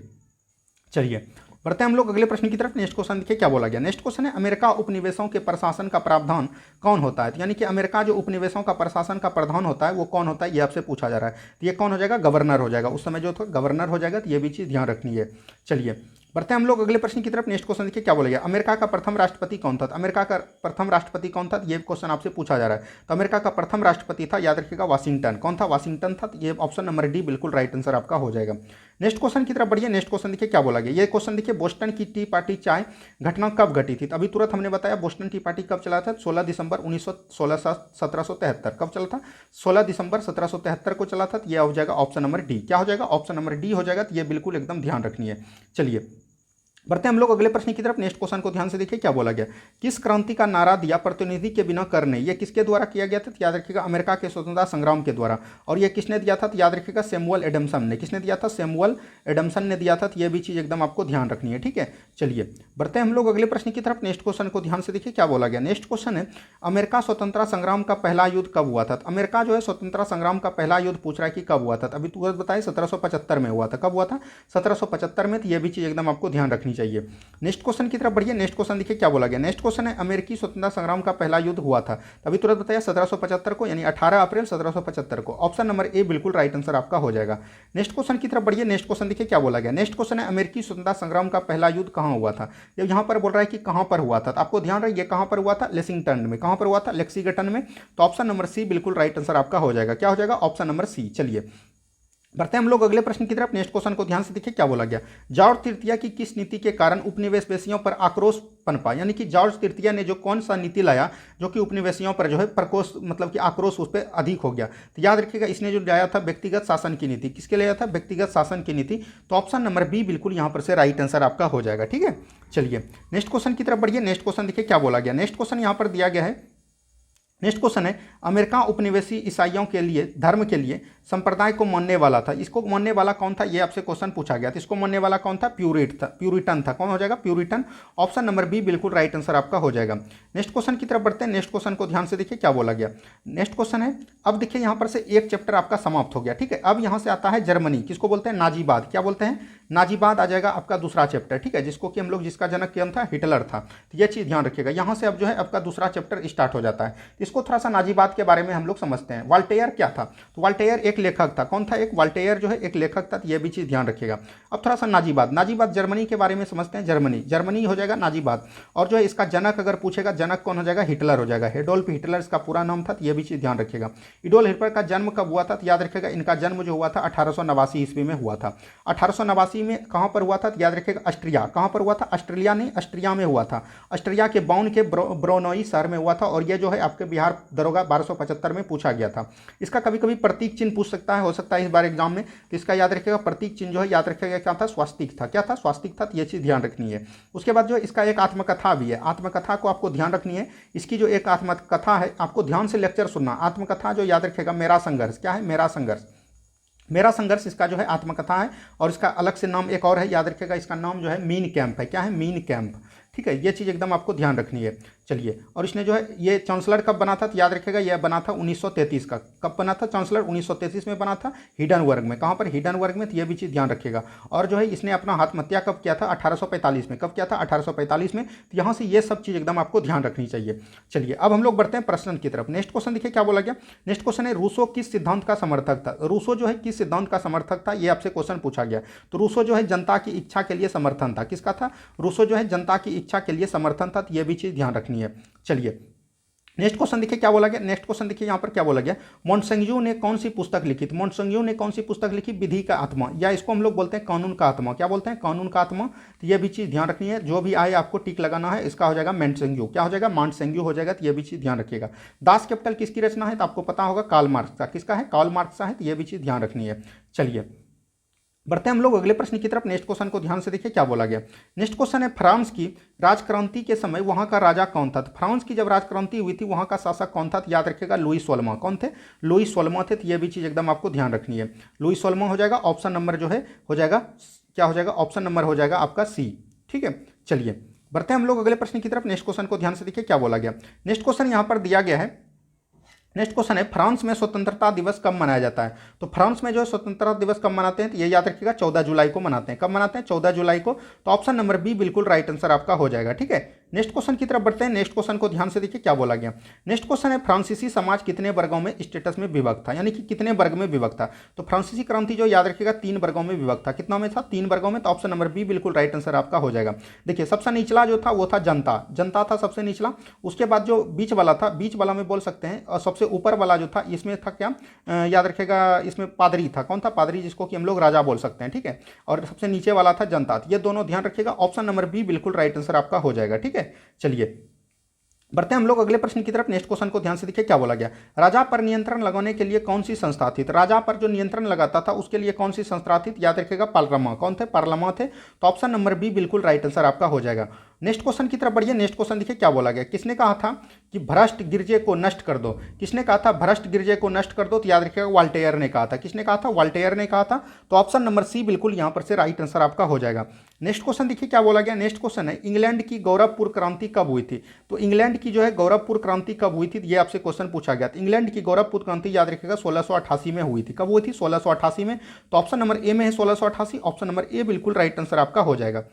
चलिए बढ़ते हैं हम लोग अगले प्रश्न की तरफ। नेक्स्ट क्वेश्चन देखिए क्या बोला गया। नेक्स्ट क्वेश्चन है अमेरिका उपनिवेशों के प्रशासन का प्रावधान कौन होता है। तो यानी कि अमेरिका जो उपनिवेशों का प्रशासन का प्रावधान होता है वो कौन होता है, ये आपसे पूछा जा रहा है। तो ये कौन हो जाएगा, गवर्नर हो जाएगा। उस समय जो था गवर्नर हो जाएगा, तो ये भी चीज़ ध्यान रखनी है। चलिए बढ़ते हैं हम लोग अगले प्रश्न की तरफ। नेक्स्ट क्वेश्चन देखिए क्या बोला गया। अमेरिका का प्रथम राष्ट्रपति कौन था। अमेरिका का प्रथम राष्ट्रपति कौन था, ये क्वेश्चन आपसे पूछा जा रहा है। तो अमेरिका का प्रथम राष्ट्रपति था, याद रखिएगा, वाशिंगटन। कौन था, वाशिंगटन था। तो ये ऑप्शन नंबर डी बिल्कुल राइट आंसर आपका हो जाएगा। नेक्स्ट क्वेश्चन की तरफ बढ़िए। नेक्स्ट क्वेश्चन देखिए क्या बोला गया। ये क्वेश्चन देखिए, बोस्टन की टी पार्टी चाय घटना कब घटी थी। तो अभी तुरंत हमने बताया बोस्टन टी पार्टी कब चला था, 16 दिसंबर 1773। कब चला था, 16 दिसंबर 1773 को चला था। तो ये हो जाएगा ऑप्शन नंबर डी। क्या हो जाएगा, ऑप्शन नंबर डी हो जाएगा। तो ये बिल्कुल एकदम ध्यान रखनी है। चलिए बढ़ते हैं हम लोग अगले प्रश्न की तरफ। नेक्स्ट क्वेश्चन को ध्यान से देखिए क्या बोला गया। किस क्रांति का नारा दिया प्रतिनिधि के बिना कर नहीं। ये किसके द्वारा किया गया था, तो याद रखिएगा अमेरिका के स्वतंत्रता संग्राम के द्वारा। और ये किसने दिया था, तो याद रखिएगा सैमुअल एडम्सन ने। किसने दिया था, सैमुअल एडम्सन ने दिया था। तो ये भी चीज़ एकदम आपको ध्यान रखनी है। ठीक है, चलिए बढ़ते हैं हम लोग अगले प्रश्न की तरफ। नेक्स्ट क्वेश्चन को ध्यान से देखिए क्या बोला गया। नेक्स्ट क्वेश्चन है अमेरिका स्वतंत्रता संग्राम का पहला युद्ध कब हुआ था। तो अमेरिका जो है स्वतंत्रता संग्राम का पहला युद्ध पूछ रहा है कि कब हुआ था। तो अभी तुरंत बताइए 1775 में हुआ था। कब हुआ था, 1775 में। तो ये भी चीज़ एकदम आपको ध्यान रखनी चाहिए। नेक्स्ट क्वेश्चन की तरफ बढ़िए। नेक्स्ट क्वेश्चन देखिए क्या बोला गया। नेक्स्ट क्वेश्चन है अमेरिकी स्वतंत्रता संग्राम का पहला युद्ध हुआ था। अभी तुरंत बताया 1775 को, यानी 18 अप्रैल 1775 को। ऑप्शन नंबर ए बिल्कुल राइट आंसर आपका हो जाएगा। नेक्स्ट क्वेश्चन की तरफ बढ़िए। नेक्स्ट क्वेश्चन देखिए क्या बोला गया। नेक्स्ट क्वेश्चन है अमेरिकी स्वतंत्रता संग्राम का पहला युद्ध कहां हुआ था। जब यहां पर बोल रहा है कि कहां पर हुआ था, तो आपको ध्यान रहे कहां पर हुआ था, लेक्सिंगटन में। कहां पर हुआ था, लेक्सिंगटन में। तो ऑप्शन नंबर सी बिल्कुल राइट आंसर आपका हो जाएगा। क्या हो जाएगा, ऑप्शन नंबर सी। चलिए बढ़ते हैं हम लोग अगले प्रश्न की तरफ। नेक्स्ट क्वेश्चन को ध्यान से देखिए क्या बोला गया। जॉर्ज तृतीया की किस नीति के कारण उपनिवेशवासियों पर आक्रोश पनपा। यानी कि जॉर्ज तृतीया ने जो कौन सा नीति लाया जो कि उपनिवेशियों पर जो है प्रकोष्ठ मतलब कि आक्रोश उस पर अधिक हो गया। तो याद रखिएगा इसने जो लाया था व्यक्तिगत शासन की नीति। किसके लिया था, व्यक्तिगत शासन की नीति। तो ऑप्शन नंबर बी बिल्कुल यहाँ पर से राइट आंसर आपका हो जाएगा। ठीक है, चलिए नेक्स्ट क्वेश्चन की तरफ बढ़िए। नेक्स्ट क्वेश्चन देखिए क्या बोला गया। नेक्स्ट क्वेश्चन यहाँ पर दिया गया है। नेक्स्ट क्वेश्चन है अमेरिका उपनिवेशी ईसाइयों के लिए धर्म के लिए संप्रदाय को मानने वाला था। इसको मानने वाला कौन था, ये आपसे क्वेश्चन पूछा गया था। इसको मानने वाला कौन था, प्यूरिटन था। कौन हो जाएगा, प्यूरिटन। ऑप्शन नंबर बी बिल्कुल राइट आंसर आपका हो जाएगा। नेक्स्ट क्वेश्चन की तरफ बढ़ते हैं। नेक्स्ट क्वेश्चन को ध्यान से देखिए क्या बोला गया। नेक्स्ट क्वेश्चन है, अब देखिए यहाँ पर से एक चैप्टर आपका समाप्त हो गया। ठीक है, अब यहाँ से आता है जर्मनी। किसको बोलते हैं, नाजीबाद। क्या बोलते हैं, नाजीबाद आ जाएगा आपका दूसरा चैप्टर। ठीक है, जिसको कि हम लोग जिसका जनक कौन था, हिटलर था। तो ये चीज़ ध्यान रखिएगा। यहाँ से अब जो है आपका दूसरा चैप्टर स्टार्ट हो जाता है। इसको थोड़ा सा नाजीबाद के बारे में हम लोग समझते हैं। वाल्टेयर क्या था, तो वाल्टेयर एक लेखक था। कौन था, एक वाल्टेयर जो है एक लेखक था। तो ये भी चीज़ ध्यान रखिएगा। अब थोड़ा सा नाजीबाद जर्मनी के बारे में समझते हैं। जर्मनी हो जाएगा नाजीबाद। और जो है इसका जनक अगर पूछेगा, जनक कौन हो जाएगा, हिटलर हो जाएगा। एडोल्फ हिटलर इसका पूरा नाम था। तो ये भी चीज़ ध्यान रखिएगा। एडोल्फ हिटलर का जन्म कब हुआ था, तो याद रखिएगा इनका जन्म जो हुआ था 1889 ईस्वी में हुआ था। 1889 में कहाँ पर हुआ था, तो याद रखिएगा ऑस्ट्रिया। कहाँ पर हुआ था, ऑस्ट्रेलिया नहीं, ऑस्ट्रिया में हुआ था। ऑस्ट्रिया के बाउन के ब्रोनोई शहर में हुआ था। और ये जो है आपके बिहार दरोगा 1275 में पूछा गया था। इसका कभी कभी प्रतीक चिन्ह पूछ सकता है, हो सकता है इस बार एग्जाम में। तो इसका याद रखिएगा प्रतीक चिन्ह जो है याद रखिएगा क्या था, स्वास्तिक था। क्या था, स्वास्तिक था। तो ये चीज़ ध्यान रखनी है। उसके बाद जो इसका एक आत्मकथा भी है। आत्मकथा को आपको ध्यान रखनी है। इसकी जो एक आत्मकथा है आपको ध्यान से लेक्चर सुनना। आत्मकथा जो याद रखिएगा मेरा संघर्ष। क्या है, मेरा संघर्ष। मेरा संघर्ष इसका जो है आत्मकथा है। और इसका अलग से नाम एक और है, याद रखिएगा इसका नाम जो है मीन कैंप है। क्या है, मीन कैंप। ठीक है, ये चीज़ एकदम आपको ध्यान रखनी है। चलिए, और इसने जो है ये चांसलर कब बना था, तो याद रखिएगा यह बना था 1933 का। कब बना था चांसलर, 1933 में बना था, हिडनबर्ग में। कहाँ पर, हिडनबर्ग में। तो ये भी चीज़ ध्यान रखिएगा। और जो है इसने अपना आत्महत्या कब किया था, 1845 में। कब किया था, 1845 में। तो यहाँ से ये सब चीज़ एकदम आपको ध्यान रखनी चाहिए। चलिए अब हम लोग बढ़ते हैं प्रश्न की तरफ। नेक्स्ट क्वेश्चन देखिए क्या बोला गया। नेक्स्ट क्वेश्चन है रूसो किस सिद्धांत का समर्थक था। रूसो जो है किस सिद्धांत का समर्थक था, ये आपसे क्वेश्चन पूछा गया। तो रूसो जो है जनता की इच्छा के लिए समर्थन था। किसका था, रूसो जो है जनता की इच्छा के लिए समर्थन था। तो ये भी चीज़ ध्यान रखनी है। चलिए नेक्स्ट क्वेश्चन देखिए क्या बोला गया। नेक्स्ट क्वेश्चन देखिए यहाँ पर क्या बोला गया। मोंटेस्क्यू ने कौन सी पुस्तक लिखी। तो मोंटेस्क्यू ने कौन सी पुस्तक लिखी, विधि का आत्मा, या इसको हम लोग बोलते हैं कानून का आत्मा। क्या बोलते हैं, कानून का आत्मा। तो ये भी चीज़ ध्यान रखनी है। जो भी आए आपको टिक लगाना है। इसका हो जाएगा मोंटेस्क्यू। क्या हो जाएगा, मोंटेस्क्यू हो जाएगा। तो ये भी चीज़ ध्यान रखिएगा। दास कैपिटल किसकी रचना है, तो आपको पता होगा कार्ल मार्क्स का। किसका है, कार्ल मार्क्स का है। तो ये भी चीज़ ध्यान रखनी है। चलिए बढ़ते हैं हम लोग अगले प्रश्न की तरफ। नेक्स्ट क्वेश्चन को ध्यान से देखिए क्या बोला गया। नेक्स्ट क्वेश्चन है फ्रांस की राजक्रांति के समय वहां का राजा कौन था। तो फ्रांस की जब राजक्रांति हुई थी वहां का शासक कौन था, तो याद रखिएगा लुई 16। कौन थे, लुई 16 थे। तो ये भी चीज़ एकदम आपको ध्यान रखनी है। लुई 16 हो जाएगा। ऑप्शन नंबर जो है हो जाएगा, क्या हो जाएगा, ऑप्शन नंबर हो जाएगा आपका सी। ठीक है, चलिए बढ़ते हैं हम लोग अगले प्रश्न की तरफ। नेक्स्ट क्वेश्चन को ध्यान से देखिए क्या बोला गया। नेक्स्ट क्वेश्चन यहाँ पर दिया गया है नेक्स्ट क्वेश्चन है फ्रांस में स्वतंत्रता दिवस कब मनाया जाता है। तो फ्रांस में जो है स्वतंत्रता दिवस कब मनाते हैं, तो ये याद रखिएगा 14 जुलाई को मनाते हैं। कब मनाते हैं, 14 जुलाई को। तो ऑप्शन नंबर बी बिल्कुल राइट आंसर आपका हो जाएगा। ठीक है, नेक्स्ट क्वेश्चन की तरफ बढ़ते हैं। नेक्स्ट क्वेश्चन को ध्यान से देखिए क्या बोला गया। नेक्स्ट क्वेश्चन है फ्रांसीसी समाज कितने वर्गों में स्टेटस में विभक्त था, यानी कि कितने वर्ग में विभक्त था। तो फ्रांसीसी क्रांति जो याद रखिएगा 3 वर्गों में विभक्त था। कितना में था, 3 वर्गों में। तो ऑप्शन नंबर बी बिल्कुल राइट आंसर आपका हो जाएगा। देखिए सबसे निचला जो था वो था जनता, जनता था सबसे निचला। उसके बाद जो बीच वाला था, बीच वाला में बोल सकते हैं। और सबसे ऊपर वाला जो था इसमें था क्या, याद रखिएगा इसमें पादरी था। कौन था, पादरी, जिसको कि हम लोग राजा बोल सकते हैं। ठीक है, और सबसे नीचे वाला था जनता। ये दोनों ध्यान रखिएगा। ऑप्शन नंबर बी बिल्कुल राइट आंसर आपका हो जाएगा। ठीक है, चलिए बढ़ते हैं हम लोग अगले प्रश्न की तरफ। नेक्स्ट क्वेश्चन को ध्यान से देखिए क्या बोला गया। राजा पर नियंत्रण लगाने के लिए कौन सी संस्था थी। राजा पर जो नियंत्रण लगाता था उसके लिए कौन सी संस्था थी, याद रखिएगा पार्लमा। कौन थे, पार्लमा थे। तो ऑप्शन नंबर बी बिल्कुल राइट आंसर आपका हो जाएगा। नेक्स्ट क्वेश्चन की तरफ बढ़िए। नेक्स्ट क्वेश्चन देखिए क्या बोला गया। किसने कहा था कि भ्रष्ट गिरजे को नष्ट कर दो। किसने कहा था भ्रष्ट गिरजे को नष्ट कर दो, तो याद रखिएगा वाल्टेयर ने कहा था। किसने कहा था, वाल्टेयर ने कहा था। तो ऑप्शन नंबर सी बिल्कुल यहां पर से राइट आंसर आपका हो जाएगा। नेक्स्ट क्वेश्चन देखिए क्या बोला गया। नेक्स्ट क्वेश्चन है इंग्लैंड की गौरवपुर क्रांति कब हुई थी। तो इंग्लैंड की जो है गौरवपुर क्रांति कब हुई थी, ये आपसे क्वेश्चन पूछा गया। तो इंग्लैंड की गौरवपुर क्रांति याद रखिएगा 1688 में हुई थी। कब हुई थी, 1688 में। तो ऑप्शन नंबर ए में है 1688। ऑप्शन नंबर ए बिल्कुल राइट आंसर आपका हो जाएगा।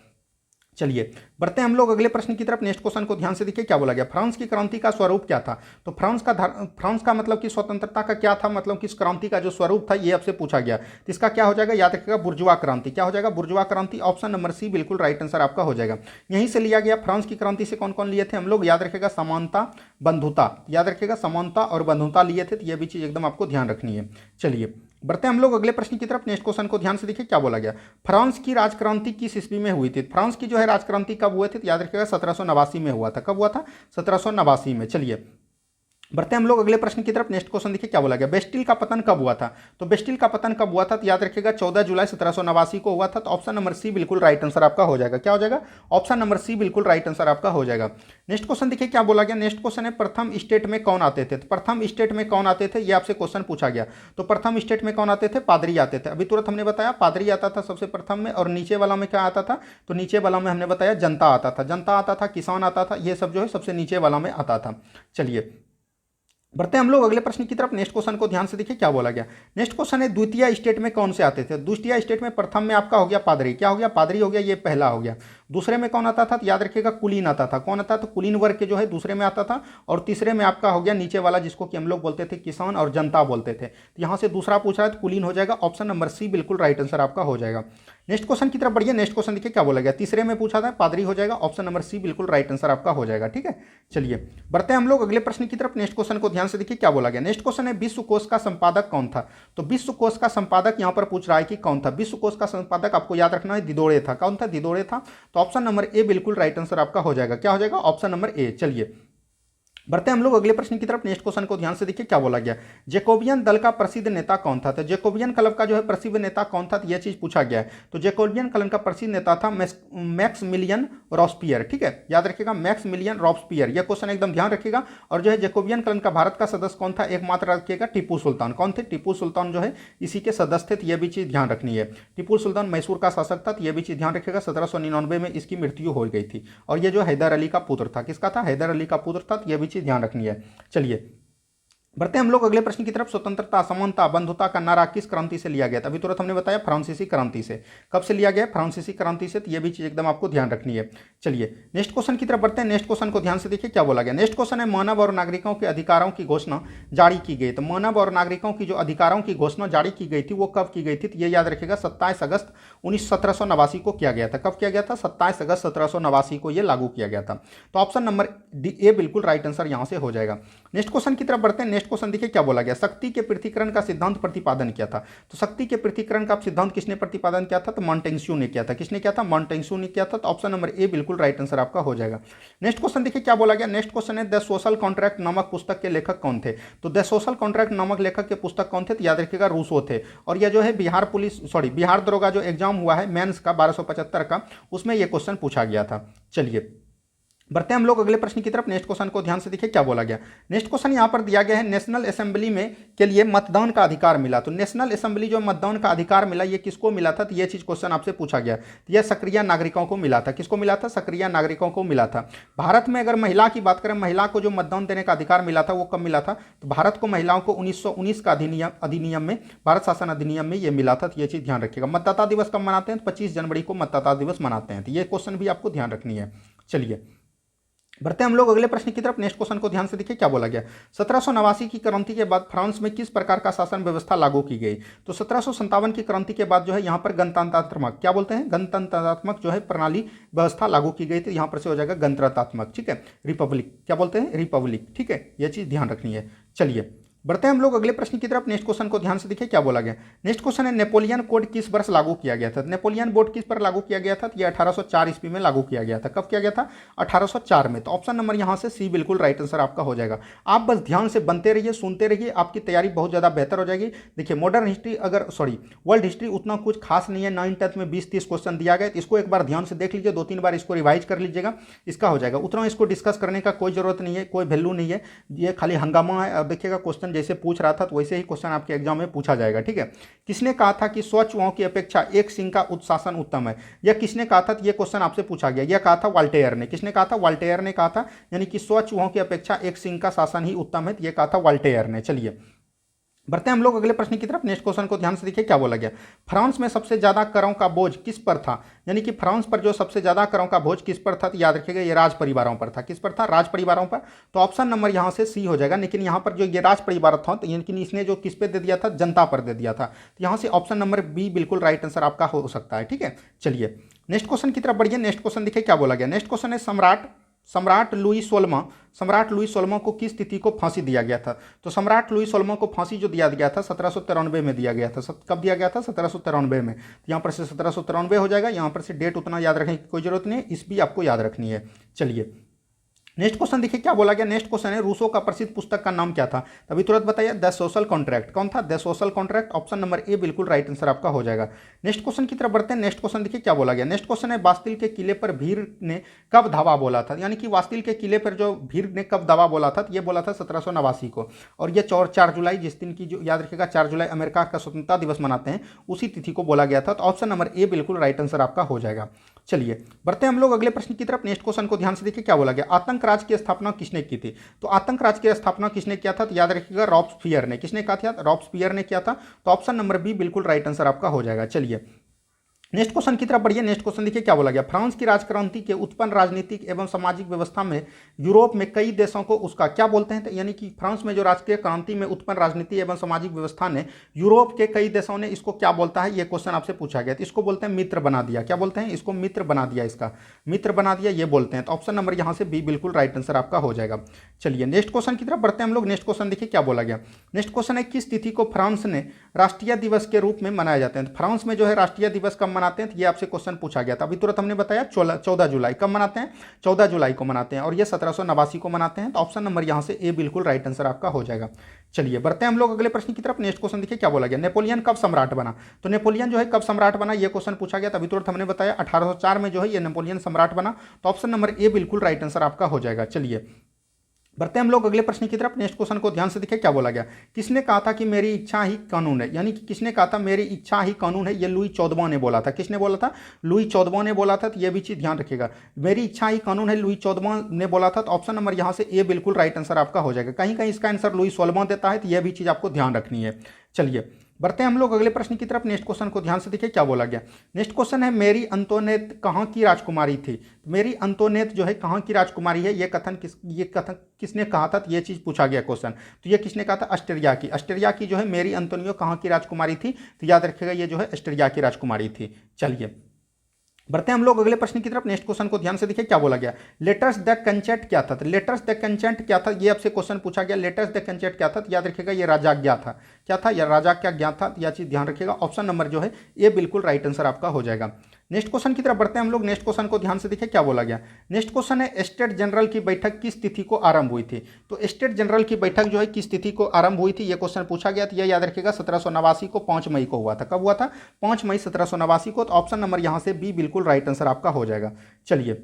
चलिए बढ़ते हैं हम लोग अगले प्रश्न की तरफ। नेक्स्ट क्वेश्चन को ध्यान से देखिए क्या बोला गया। फ्रांस की क्रांति का स्वरूप क्या था। तो फ्रांस का मतलब कि स्वतंत्रता का क्या था, मतलब कि इस क्रांति का जो स्वरूप था ये आपसे पूछा गया। तो इसका क्या हो जाएगा, याद रखिएगा बुर्जुआ क्रांति। क्या हो जाएगा, बुर्जुआ क्रांति। ऑप्शन नंबर सी बिल्कुल राइट आंसर आपका हो जाएगा। यहीं से लिया गया। फ्रांस की क्रांति से कौन कौन लिए थे हम लोग, याद रखिएगा समानता, बंधुता। याद रखिएगा समानता और बंधुता लिए थे। तो ये भी चीज एकदम आपको ध्यान रखनी है। चलिए बढ़ते हैं हम लोग अगले प्रश्न की तरफ। नेक्स्ट क्वेश्चन को ध्यान से देखिए क्या बोला गया। फ्रांस की राजक्रांति किस ईस्वी में हुई थी। फ्रांस की जो है राजक्रांति कब हुए थे, तो याद रखिएगा 1789 में हुआ था। कब हुआ था, 1789 में। चलिए बढ़ते हैं हम लोग अगले प्रश्न की तरफ। नेक्स्ट क्वेश्चन देखिए क्या बोला गया। बेस्टिल का पतन कब हुआ था। तो बेस्टिल का पतन कब हुआ था, तो याद रखिएगा 14 जुलाई 1789 को हुआ था। तो ऑप्शन नंबर सी बिल्कुल राइट आंसर आपका हो जाएगा। क्या हो जाएगा, ऑप्शन नंबर सी बिल्कुल राइट आंसर आपका हो जाएगा। नेक्स्ट क्वेश्चन देखिए क्या बोला गया। नेक्स्ट क्वेश्चन है प्रथम स्टेट में कौन आते थे। तो प्रथम स्टेट में कौन आते थे, ये आपसे क्वेश्चन पूछा गया। तो प्रथम स्टेट में कौन आते थे, पादरी आते थे। अभी तुरंत हमने बताया पादरी आता था सबसे प्रथम में। और नीचे वाला में क्या आता था, तो नीचे वाला में हमने बताया जनता आता था। जनता आता था, किसान आता था, ये सब जो है सबसे नीचे वाला में आता था। चलिए बढ़ते हैं हम लोग अगले प्रश्न की तरफ। नेक्स्ट क्वेश्चन को ध्यान से देखिए क्या बोला गया। नेक्स्ट क्वेश्चन है द्वितीय स्टेट में कौन से आते थे। द्वितीय स्टेट में प्रथम में आपका हो गया पादरी। क्या हो गया, पादरी हो गया, ये पहला हो गया। दूसरे में कौन आता था, तो याद रखिएगा कुलीन आता था। कौन आता था, तो कुलीन वर्ग के जो है दूसरे में आता था। और तीसरे में आपका हो गया नीचे वाला, जिसको कि हम लोग बोलते थे किसान और जनता बोलते थे। तो यहाँ से दूसरा पूछ रहा है तो कुलीन हो जाएगा। ऑप्शन नंबर सी बिल्कुल राइट आंसर आपका हो जाएगा। नेक्स्ट क्वेश्चन की तरफ बढ़िए। नेक्स्ट क्वेश्चन देखिए क्या बोला गया। तीसरे में पूछा था पादरी हो जाएगा। ऑप्शन नंबर सी बिल्कुल राइट आंसर आपका हो जाएगा। ठीक है, चलिए बढ़ते हैं हम लोग अगले प्रश्न की तरफ। नेक्स्ट क्वेश्चन को ध्यान से देखिए क्या बोला गया। नेक्स्ट क्वेश्चन है विश्व कोश का संपादक कौन था। तो विश्व कोश का संपादक यहाँ पर पूछ रहा है कि कौन था। विश्व कोश का संपादक आपको याद रखना है दिदोड़े था। कौन था, दिदोड़े था। तो ऑप्शन नंबर ए बिल्कुल राइट आंसर आपका हो जाएगा। क्या हो जाएगा, ऑप्शन नंबर ए। चलिए बढ़ते हैं हम लोग अगले प्रश्न की तरफ। नेक्स्ट क्वेश्चन को ध्यान से देखिए क्या बोला गया। जैकोबियन दल का प्रसिद्ध नेता कौन था। तो जैकोबियन क्लब का जो है प्रसिद्ध नेता कौन था, तो यह चीज पूछा गया है। तो जैकोबियन क्लब का प्रसिद्ध नेता था मैक्समिलियन रॉब्सपियर। ठीक है, याद रखिएगा मैक्समिलियन रॉब्सपियर। यह क्वेश्चन एकदम ध्यान रखिएगा। और जो है जैकोबियन क्लब का भारत का सदस्य कौन था, एकमात्र रखिएगा टीपू सुल्तान। कौन थे, टीपू सुल्तान जो है इसी के सदस्य थे। यह भी चीज ध्यान रखनी है। टीपू सुल्तान मैसूर का शासक था। यह भी चीज ध्यान रखिएगा। 1799 में इसकी मृत्यु हो गई थी। और यह जो हैदर अली का पुत्र था। किसका था, हैदर अली का पुत्र था। यह भी चीज ध्यान रखनी है। चलिए बढ़ते हैं हम लोग अगले प्रश्न की तरफ। स्वतंत्रता, समानता, बंधुता का नारा किस क्रांति से लिया गया था। अभी तुरंत हमने बताया फ्रांसीसी क्रांति से। कब से लिया गया, फ्रांसीसी क्रांति से। तो ये भी चीज एकदम आपको ध्यान रखनी है। चलिए नेक्स्ट क्वेश्चन की तरफ बढ़ते हैं। नेक्स्ट क्वेश्चन को ध्यान से देखिए क्या बोला गया। नेक्स्ट क्वेश्चन है मानव और नागरिकों के अधिकारों की घोषणा जारी की गई। तो मानव और नागरिकों की जो अधिकारों की घोषणा जारी की गई थी वो कब की गई थी, तो ये याद रखिएगा 27 अगस्त 1789 को किया गया था। कब किया गया था, 27 अगस्त 1789 को ये लागू किया गया था। तो ऑप्शन नंबर ए बिल्कुल राइट आंसर यहां से हो जाएगा। नेक्स्ट क्वेश्चन की तरफ बढ़ते हैं। नेक्स्ट क्वेश्चन देखिए क्या बोला गया। शक्ति के पृथक्करण का सिद्धांत प्रतिपादन किया था। तो शक्ति के पृथक्करण का सिद्धांत किसने प्रतिपादन किया था, तो मॉन्टेस्क्यू ने किया था। किसने किया था, मॉन्टेस्क्यू ने किया था। तो ऑप्शन नंबर ए बिल्कुल राइट आंसर आपका हो जाएगा। नेक्स्ट क्वेश्चन देखिए क्या बोला गया। नेक्स्ट क्वेश्चन है द सोशल कॉन्ट्रैक्ट नामक पुस्तक के लेखक कौन थे। तो द सोशल कॉन्ट्रैक्ट नामक लेखक के पुस्तक कौन थे, तो याद रखिएगा रूसो थे। और यह जो है बिहार दरोगा जो एग्जाम हुआ है मेंस का 1275 का, उसमें यह क्वेश्चन पूछा गया था। चलिए बढ़ते हैं हम लोग अगले प्रश्न की तरफ। नेक्स्ट क्वेश्चन को ध्यान से देखिए क्या बोला गया। नेक्स्ट क्वेश्चन यहाँ पर दिया गया है, नेशनल असेंबली में के लिए मतदान का अधिकार मिला। तो नेशनल असेंबली जो मतदान का अधिकार मिला, ये किसको मिला था? तो ये चीज क्वेश्चन आपसे पूछा गया। तो यह सक्रिय नागरिकों को मिला था। किसको मिला था? सक्रिय नागरिकों को मिला था। भारत में अगर महिला की बात करें, महिला को जो मतदान देने का अधिकार मिला था वो कब मिला था? तो भारत को महिलाओं को 1919 का अधिनियम में, भारत शासन अधिनियम में ये मिला था। तो ये चीज ध्यान रखिएगा। मतदाता दिवस कब मनाते हैं? तो 25 जनवरी को मतदाता दिवस मनाते हैं। तो ये क्वेश्चन भी आपको ध्यान रखनी है। चलिए बढ़ते हैं हम लोग अगले प्रश्न की तरफ। नेक्स्ट क्वेश्चन को ध्यान से देखिए क्या बोला गया। 1789 की क्रांति के बाद फ्रांस में किस प्रकार का शासन व्यवस्था लागू की गई? तो 1757 की क्रांति के बाद जो है यहाँ पर गणतंत्रात्मक, क्या बोलते हैं, गणतंत्रात्मक जो है प्रणाली व्यवस्था लागू की गई थी। यहाँ पर से हो जाएगा गणतंत्रात्मक, ठीक है, रिपब्लिक, क्या बोलते हैं, रिपब्लिक, ठीक है, यह चीज ध्यान रखनी है। चलिए बढ़ते हैं हम लोग अगले प्रश्न की तरफ। नेक्स्ट क्वेश्चन को ध्यान से देखिए क्या बोला गया। नेक्स्ट क्वेश्चन है, नेपोलियन कोड किस वर्ष लागू किया गया था? नेपोलियन बोर्ड किस पर लागू किया गया था? तो ये 1804 ईस्वी में लागू किया गया था। कब किया गया था? 1804 में। तो ऑप्शन नंबर यहाँ से सी बिल्कुल राइट आंसर आपका हो जाएगा। आप बस ध्यान से बनते रहिए, सुनते रहिए, आपकी तैयारी बहुत ज़्यादा बेहतर हो जाएगी। देखिए मॉडर्न हिस्ट्री वर्ल्ड हिस्ट्री उतना कुछ खास नहीं है। 9th में 20-30 क्वेश्चन दिया गया, तो इसको एक बार ध्यान से देख लीजिए, 2-3 बार इसको रिवाइज कर लीजिएगा, इसका हो जाएगा। उतना इसको डिस्कस करने का कोई जरूरत नहीं है, कोई वैल्यू नहीं है, ये खाली हंगामा है। अब देखिएगा क्वेश्चन जैसे पूछ रहा था वैसे ही क्वेश्चन आपके एग्जाम में पूछा जाएगा, ठीक है। किसने कहा था कि स्वच्छ चूहों की अपेक्षा एक सिंह का उत्शासन उत्तम है? यह किसने कहा था? ये क्वेश्चन आपसे पूछा गया। यह कहा था वॉल्टेयर ने। किसने कहा था? वॉल्टेयर ने कहा था, यानी कि स्वच्छ चूहों की अपेक्षा एक सिंह का शासन ही उत्तम है, यह कहा था वॉल्टेयर ने। चलिए बढ़ते हैं हम लोग अगले प्रश्न की तरफ। नेक्स्ट क्वेश्चन को ध्यान से देखिए क्या बोला गया। फ्रांस में सबसे ज्यादा करों का बोझ किस पर था? यानी कि फ्रांस पर जो सबसे ज्यादा करों का बोझ किस पर था? तो याद रखिएगा ये राज परिवारों पर था। किस पर था? राज परिवारों पर। तो ऑप्शन नंबर यहाँ से सी हो जाएगा। लेकिन यहाँ पर जो ये राज परिवार था, तो यानी इसने जो किस पे दे दिया था? जनता पर दे दिया था। तो यहाँ से ऑप्शन नंबर बी बिल्कुल राइट आंसर आपका हो सकता है, ठीक है। चलिए नेक्स्ट क्वेश्चन की तरफ बढ़िए। नेक्स्ट क्वेश्चन देखिए क्या बोला गया। नेक्स्ट क्वेश्चन है, सम्राट लुई 16वां को किस तिथि को फांसी दिया गया था? तो सम्राट लुई 16वां को फांसी जो दिया गया था 1793 में दिया गया था। कब दिया गया था? 1793 में। तो यहाँ पर से 1793 हो जाएगा। यहाँ पर से डेट उतना याद रखने की कोई जरूरत नहीं है, इस भी आपको याद रखनी है। चलिए नेक्स्ट क्वेश्चन देखिए क्या बोला गया। नेक्स्ट क्वेश्चन है, रूसो का प्रसिद्ध पुस्तक का नाम क्या था? अभी तुरंत बताइए। The social contract. कौन था? The social contract. Option number A बिल्कुल राइट आंसर आपका हो जाएगा। नेक्स्ट क्वेश्चन की तरफ बढ़ते हैं। नेक्स्ट क्वेश्चन देखिए क्या बोला गया। नेक्स्ट क्वेश्चन है, बास्तिल के किले पर भीड़ ने कब धावा बोला था? यानी कि बास्तिल के किले पर जो भीड़ ने कब धावा बोला था? तो ये बोला था 1789 को। और ये 4 जुलाई, जिस दिन की जो याद रखिएगा 4 जुलाई अमेरिका का स्वतंत्रता दिवस मनाते हैं, उसी तिथि को बोला गया था। तो ऑप्शन नंबर ए बिल्कुल राइट आंसर आपका हो जाएगा। चलिए बढ़ते हैं हम लोग अगले प्रश्न की तरफ। नेक्स्ट क्वेश्चन को ध्यान से देखिए क्या बोला गया। आतंक राज की स्थापना किसने की थी? तो आतंक राज की स्थापना किसने किया था? तो याद रखिएगा रॉबस्पियर ने। किसने कहा था? रॉबस्पियर ने किया था। तो ऑप्शन नंबर बी बिल्कुल राइट आंसर आपका हो जाएगा। चलिए नेक्स्ट क्वेश्चन की तरफ बढ़िए। नेक्स्ट क्वेश्चन देखिए क्या बोला गया। फ्रांस की राजक्रांति के उत्पन्न राजनीतिक एवं सामाजिक व्यवस्था में यूरोप में कई देशों को उसका क्या बोलते हैं? तो यानी कि फ्रांस में जो राजकीय क्रांति में उत्पन्न राजनीति एवं सामाजिक व्यवस्था ने यूरोप के कई देशों ने इसको क्या बोलता है? ये क्वेश्चन आपसे पूछा गया। तो इसको बोलते हैं मित्र बना दिया। क्या बोलते हैं? इसको मित्र बना दिया, इसका मित्र बना दिया ये बोलते हैं। तो ऑप्शन नंबर यहाँ से बी बिल्कुल राइट आंसर आपका हो जाएगा। चलिए नेक्स्ट क्वेश्चन की तरफ बढ़ते हैं हम लोग। नेक्स्ट क्वेश्चन देखिए क्या बोला गया। नेक्स्ट क्वेश्चन है, किस तिथि को फ्रांस ने राष्ट्रीय दिवस के रूप में मनाए जाते हैं? तो फ्रांस में जो है राष्ट्रीय दिवस कब मनाते हैं? तो ये आपसे क्वेश्चन पूछा गया था। अभी तुरंत हमने बताया 14 जुलाई। कब मनाते हैं? 14 जुलाई को मनाते हैं। और ये 1789 को मनाते हैं। तो ऑप्शन नंबर यहाँ से ए बिल्कुल राइट आंसर आपका हो जाएगा। चलिए बढ़ते हैं हम लोग अगले प्रश्न की तरफ। नेक्स्ट क्वेश्चन देखिए क्या बोला गया। नेपोलियन कब सम्राट बना? तो नेपोलियन जो है कब सम्राट बना, ये क्वेश्चन पूछा गया था। अभी तुरंत हमने बताया 1804 में जो है ये नेपोलियन सम्राट बना। तो ऑप्शन नंबर ए बिल्कुल राइट आंसर आपका हो जाएगा। चलिए बढ़ते हैं हम लोग अगले प्रश्न की तरफ। नेक्स्ट क्वेश्चन को ध्यान से देखिए क्या बोला गया। किसने कहा था कि मेरी इच्छा ही कानून है? यानी कि किसने कहा था मेरी इच्छा ही कानून है? ये लुई 14वां ने बोला था। किसने बोला था? लुई 14वां ने बोला था। तो ये भी चीज ध्यान रखिएगा, मेरी इच्छा ही कानून है, लुई 14वां ने बोला था। तो ऑप्शन नंबर यहाँ से ए बिल्कुल राइट आंसर आपका हो जाएगा। कहीं कहीं इसका आंसर लुई 16वां देता है, तो यह भी चीज आपको ध्यान रखनी है। चलिए बढ़ते हैं हम लोग अगले प्रश्न की तरफ। नेक्स्ट क्वेश्चन को ध्यान से देखिए क्या बोला गया। नेक्स्ट क्वेश्चन है, मेरी अंतोनेत कहाँ की राजकुमारी थी? मेरी अंतोनेत जो है कहाँ की राजकुमारी है? ये कथन किसने कहा था? तो ये चीज पूछा गया क्वेश्चन। तो ये किसने कहा था? ऑस्ट्रिया की। ऑस्ट्रिया की जो है मेरी अंतोनियो कहाँ की राजकुमारी थी? तो याद रखिएगा ये जो है ऑस्ट्रिया की राजकुमारी थी। चलिए बढ़ते हैं हम लोग अगले प्रश्न की तरफ। नेक्स्ट क्वेश्चन को ध्यान से देखिए क्या बोला गया। लेटर्स द कंचेंट क्या था? तो लेटर्स द कंचेंट क्या था? ये आपसे क्वेश्चन पूछा गया। लेटर्स द कंचेंट क्या था? तो याद रखिएगा ये राजाज्ञा था। क्या था? यह राजाज्ञा ज्ञा था। यह चीज ध्यान रखिएगा। ऑप्शन नंबर जो है ये बिल्कुल राइट आंसर आपका हो जाएगा। नेक्स्ट क्वेश्चन की तरफ बढ़ते हैं हम लोग। नेक्स्ट क्वेश्चन को ध्यान से देखिए क्या बोला गया। नेक्स्ट क्वेश्चन है, स्टेट जनरल की बैठक किस तिथि को आरंभ हुई थी? तो स्टेट जनरल की बैठक जो है किस तिथि को आरंभ हुई थी, ये क्वेश्चन पूछा गया। तो ये याद रखिएगा 1789 को 5 मई को हुआ था। कब हुआ था? 5 मई 1789 को। तो ऑप्शन नंबर यहाँ से बी बिल्कुल राइट आंसर आपका हो जाएगा। चलिए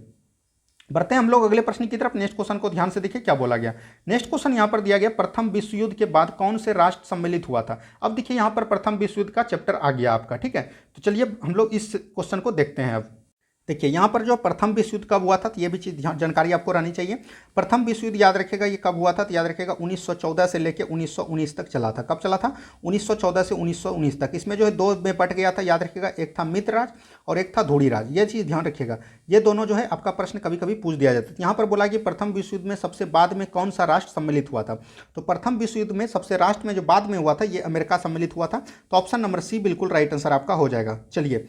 बढ़ते हैं हम लोग अगले प्रश्न की तरफ। नेक्स्ट क्वेश्चन को ध्यान से देखिए क्या बोला गया। नेक्स्ट क्वेश्चन यहाँ पर दिया गया, प्रथम विश्व युद्ध के बाद कौन से राष्ट्र सम्मिलित हुआ था। अब देखिए यहाँ पर प्रथम विश्व युद्ध का चैप्टर आ गया आपका, ठीक है। तो चलिए हम लोग इस क्वेश्चन को देखते हैं। अब देखिए यहाँ पर जो प्रथम विश्व युद्ध कब हुआ था, तो ये भी चीज़ जानकारी आपको रहनी चाहिए। प्रथम विश्व युद्ध याद रखेगा ये कब हुआ था, तो याद रखेगा 1914 से लेकर 1919 तक चला था। कब चला था, 1914 से 1919 तक। इसमें जो है दो में बट गया था, याद रखेगा, एक था मित्र राज और एक था धूड़ी राज। ये चीज़ ध्यान रखिएगा, ये दोनों जो है आपका प्रश्न कभी कभी पूछ दिया जाता है। यहाँ पर बोला कि प्रथम विश्व युद्ध में सबसे बाद में कौन सा राष्ट्र सम्मिलित हुआ था। तो प्रथम विश्व युद्ध में सबसे राष्ट्र में जो बाद में हुआ था ये अमेरिका सम्मिलित हुआ था। तो ऑप्शन नंबर सी बिल्कुल राइट आंसर आपका हो जाएगा। चलिए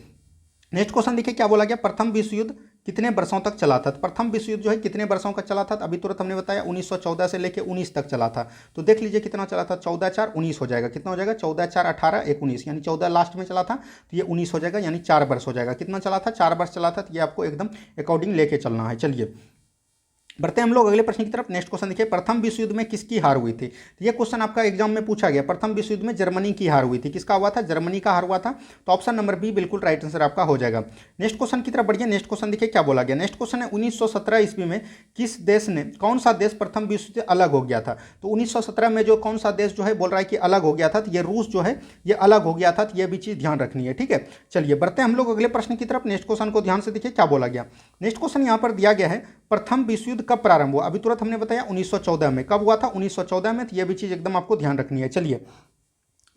नेक्स्ट क्वेश्चन देखिए क्या बोला गया, प्रथम विश्व युद्ध कितने वर्षों तक चला था। तो प्रथम विश्व युद्ध जो है कितने वर्षों का चला था, तो अभी तुरंत हमने बताया 1914 से लेकर 19 तक चला था। तो देख लीजिए कितना चला था, 14 4 19 हो जाएगा। कितना हो जाएगा, 14 4 18 19, यानी 14 लास्ट में चला था तो ये 19 हो जाएगा, यानी 4 वर्ष हो जाएगा। कितना चला था, 4 वर्ष चला था। तो ये आपको एकदम अकॉर्डिंग लेके चलना है। चलिए बढ़ते हैं हम लोग अगले प्रश्न की तरफ। नेक्स्ट क्वेश्चन देखिए, प्रथम विश्व युद्ध में किसकी हार हुई थी। तो ये क्वेश्चन आपका एग्जाम में पूछा गया। प्रथम विश्व युद्ध में जर्मनी की हार हुई थी। किसका हुआ था, जर्मनी का हार हुआ था। तो ऑप्शन नंबर बी बिल्कुल राइट आंसर आपका हो जाएगा। नेक्स्ट क्वेश्चन की तरफ बढ़िए। नेक्स्ट क्वेश्चन देखिए क्या बोला गया। नेक्स्ट क्वेश्चन है 1917 ईस्वी में किस देश ने, कौन सा देश प्रथम विश्व से अलग हो गया था। तो 1917 में जो कौन सा देश जो है बोल रहा है कि अलग हो गया था, तो ये रूस जो है ये अलग हो गया था। तो ये भी चीज़ ध्यान रखनी है, ठीक है। चलिए बढ़ते हैं हम लोग अगले प्रश्न की तरफ। नेक्स्ट क्वेश्चन को ध्यान से देखिए क्या बोला गया। नेक्स्ट क्वेश्चन यहाँ पर दिया गया है, प्रथम विश्व युद्ध कब प्रारंभ हुआ। अभी तुरंत हमने बताया 1914 में। कब हुआ था, 1914 में। तो ये भी चीज़ एकदम आपको ध्यान रखनी है। चलिए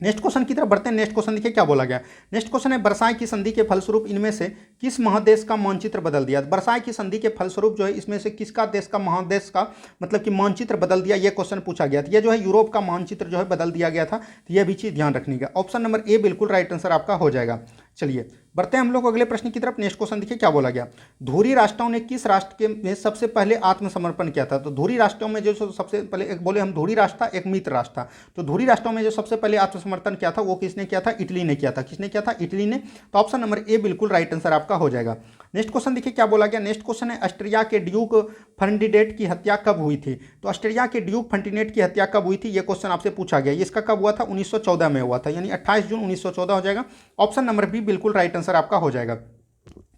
नेक्स्ट क्वेश्चन की तरफ बढ़ते हैं। नेक्स्ट क्वेश्चन देखिए क्या बोला गया। नेक्स्ट क्वेश्चन है, वर्साई की संधि के फलस्वरूप इनमें से किस महादेश का मानचित्र बदल दिया। वर्साई की संधि के फलस्वरूप जो है इसमें से किसका देश का महादेश का मतलब कि मानचित्र बदल दिया, ये क्वेश्चन पूछा गया था। ये जो है यूरोप का मानचित्र जो है बदल दिया गया था। तो ये भी चीज़ ध्यान रखनी है। ऑप्शन नंबर ए बिल्कुल राइट आंसर आपका हो जाएगा। चलिए बढ़ते हैं हम लोग अगले प्रश्न की तरफ। नेक्स्ट क्वेश्चन देखिए क्या बोला गया। धुरी राष्ट्रों ने किस राष्ट्र के में सबसे पहले आत्मसमर्पण किया था। तो धुरी राष्ट्रों में जो सबसे पहले, एक बोले हम धुरी राष्ट्र था, एक मित्र राष्ट्र था। तो धुरी राष्ट्रों में जो सबसे पहले आत्मसमर्पण किया था वो किसने किया था, इटली ने किया था। किसने किया था, इटली ने। तो ऑप्शन नंबर ए बिल्कुल राइट आंसर आपका हो जाएगा। नेक्स्ट क्वेश्चन देखिए क्या बोला गया। नेक्स्ट क्वेश्चन है, ऑस्ट्रिया के ड्यूक फर्डिनेंड की हत्या कब हुई थी। तो ऑस्ट्रिया के ड्यूक फर्डिनेंड की हत्या कब हुई थी, ये क्वेश्चन आपसे पूछा गया। इसका कब हुआ था, 1914 में हुआ था, यानी 28 जून 1914 हो जाएगा। ऑप्शन नंबर बी बिल्कुल राइट आंसर आपका हो जाएगा।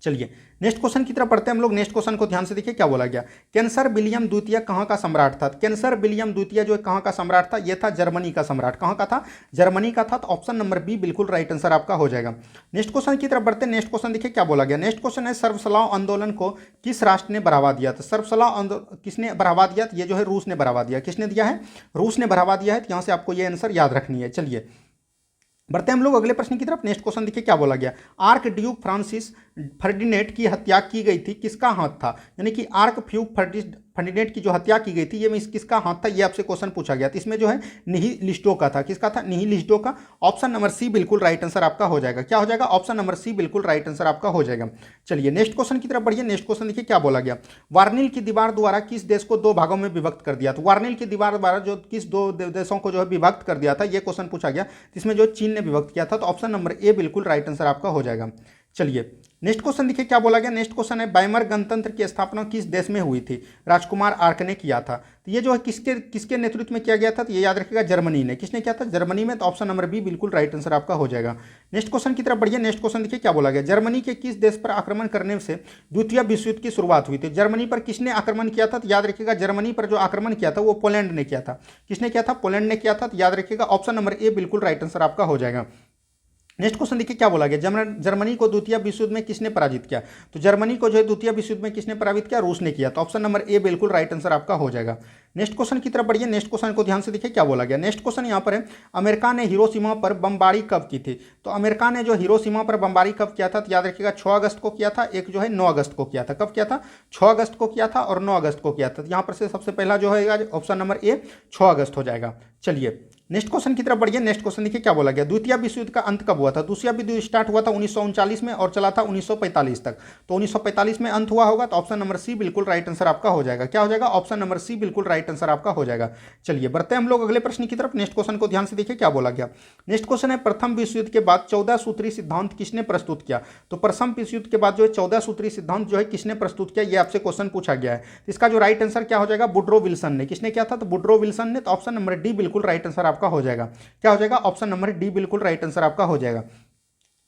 चलिए नेक्स्ट क्वेश्चन की तरफ पढ़ते हैं हम लोग। नेक्स्ट क्वेश्चन को ध्यान से देखिए क्या बोला गया। कैंसर विलियम द्वितीय कहाँ का सम्राट था। कैंसर विलियम द्वितीय जो कहाँ का सम्राट था, ये था जर्मनी का सम्राट। कहाँ का था, जर्मनी का था। तो ऑप्शन नंबर बी बिल्कुल राइट आंसर आपका हो जाएगा। नेक्स्ट क्वेश्चन की तरफ बढ़ते हैं। नेक्स्ट क्वेश्चन देखिए क्या बोला गया। नेक्स्ट क्वेश्चन है, सर्वसलाह आंदोलन को किस राष्ट्र ने बढ़ावा दिया। तो सर्वसलाह आंदोलन किसने बढ़ावा दिया, ये जो है रूस ने बढ़ावा दिया। किसने दिया है, रूस ने बढ़ावा दिया है। तो यहाँ से आपको ये आंसर याद रखनी है। चलिए बढ़ते हैं हम लोग अगले प्रश्न की तरफ। नेक्स्ट क्वेश्चन देखिए क्या बोला गया। आर्क ड्यूक फ्रांसिस फर्डिनेंड की हत्या की गई थी, किसका हाथ था। यानी कि आर्क फ्यूक फर्डिनेंड की जो हत्या की गई थी ये किसका हाथ था, ये आपसे क्वेश्चन पूछा गया। तो इसमें जो है निहिलिस्टो का था। किसका था, निहिलिस्टो का। ऑप्शन नंबर सी बिल्कुल राइट आंसर आपका हो जाएगा। क्या हो जाएगा, ऑप्शन नंबर सी बिल्कुल राइट आंसर आपका हो जाएगा। चलिए नेक्स्ट क्वेश्चन की तरफ बढ़िए। नेक्स्ट क्वेश्चन देखिए क्या बोला गया। वार्निल की दीवार द्वारा किस देश को दो भागों में विभक्त कर दिया। तो वार्निल की दीवार द्वारा जो किस दो देशों को जो है विभक्त कर दिया था, ये क्वेश्चन पूछा गया। इसमें जो चीन ने विभक्त किया था। तो ऑप्शन नंबर ए बिल्कुल राइट आंसर आपका हो जाएगा। चलिए नेक्स्ट क्वेश्चन देखिए क्या बोला गया। नेक्स्ट क्वेश्चन है, बाइमर गणतंत्र की स्थापना किस देश में हुई थी। राजकुमार आर्क ने किया था। तो ये जो है किसके नेतृत्व में किया गया था, तो ये याद रखिएगा जर्मनी ने। किसने किया था, जर्मनी में। तो ऑप्शन नंबर बी बिल्कुल राइट आंसर आपका हो जाएगा। नेक्स्ट क्वेश्चन की तरफ बढ़िए। नेक्स्ट क्वेश्चन देखिए क्या बोला गया। जर्मनी के किस देश पर आक्रमण करने से द्वितीय विश्व युद्ध की शुरुआत हुई थी। जर्मनी पर किसने आक्रमण किया था, तो याद रखिएगा जर्मनी पर जो आक्रमण किया था वो पोलैंड ने किया था। किसने किया था, पोलैंड ने किया था। तो याद रखिएगा ऑप्शन नंबर ए बिल्कुल राइट आंसर आपका हो जाएगा। नेक्स्ट क्वेश्चन देखिए क्या बोला गया। जर्मनी को द्वितीय विश्व युद्ध में किसने पराजित किया। तो जर्मनी को जो है द्वितीय विश्व युद्ध में किसने पराजित किया, रूस ने किया। तो ऑप्शन नंबर ए बिल्कुल राइट आंसर आपका हो जाएगा। नेक्स्ट क्वेश्चन की तरफ बढ़िए। नेक्स्ट क्वेश्चन को ध्यान से देखिए क्या बोला गया। नेक्स्ट क्वेश्चन यहाँ पर है, अमेरिका ने हिरोशिमा पर बमबारी कब की थी। तो अमेरिका ने जो हिरोशिमा पर बमबारी कब किया था, तो याद रखिएगा 6 अगस्त को किया था। एक जो है 9 अगस्त को किया था। कब किया था, 6 अगस्त को किया था और 9 अगस्त को किया था। तो यहाँ पर से सबसे पहला जो है ऑप्शन नंबर ए 6 अगस्त हो जाएगा। चलिए नेक्स्ट क्वेश्चन की तरफ बढ़िए। नेक्स्ट क्वेश्चन देखिए क्या बोला गया। द्वितीय विश्व युद्ध का अंत कब हुआ था। दूसरा विश्व युद्ध स्टार्ट हुआ था 1939 में और चला था 1945 तक। तो 1945 में अंत हुआ होगा। तो ऑप्शन नंबर सी बिल्कुल राइट आंसर आपका हो जाएगा। क्या हो जाएगा, ऑप्शन नंबर सी बिल्कुल राइट आंसर आपका हो जाएगा। चलिए बढ़ते हैं हम लोग अगले प्रश्न की तरफ। नेक्स्ट क्वेश्चन को ध्यान से देखिए क्या बोला गया। नेक्स्ट क्वेश्चन है, प्रथम विश्व युद्ध के बाद 14 सूत्री सिद्धांत किसने प्रस्तुत किया। तो प्रथम विश्व युद्ध के बाद जो है 14 सूत्री सिद्धांत जो है किसने प्रस्तुत किया, ये आपसे क्वेश्चन पूछा गया है। इसका जो राइट आंसर क्या हो जाएगा, वुड्रो विल्सन ने। किसने किया था, तो वुड्रो विल्सन ने। तो ऑप्शन नंबर डी बिल्कुल राइट आंसर आपका हो जाएगा। क्या हो जाएगा, ऑप्शन नंबर डी बिल्कुल राइट आंसर आपका हो जाएगा।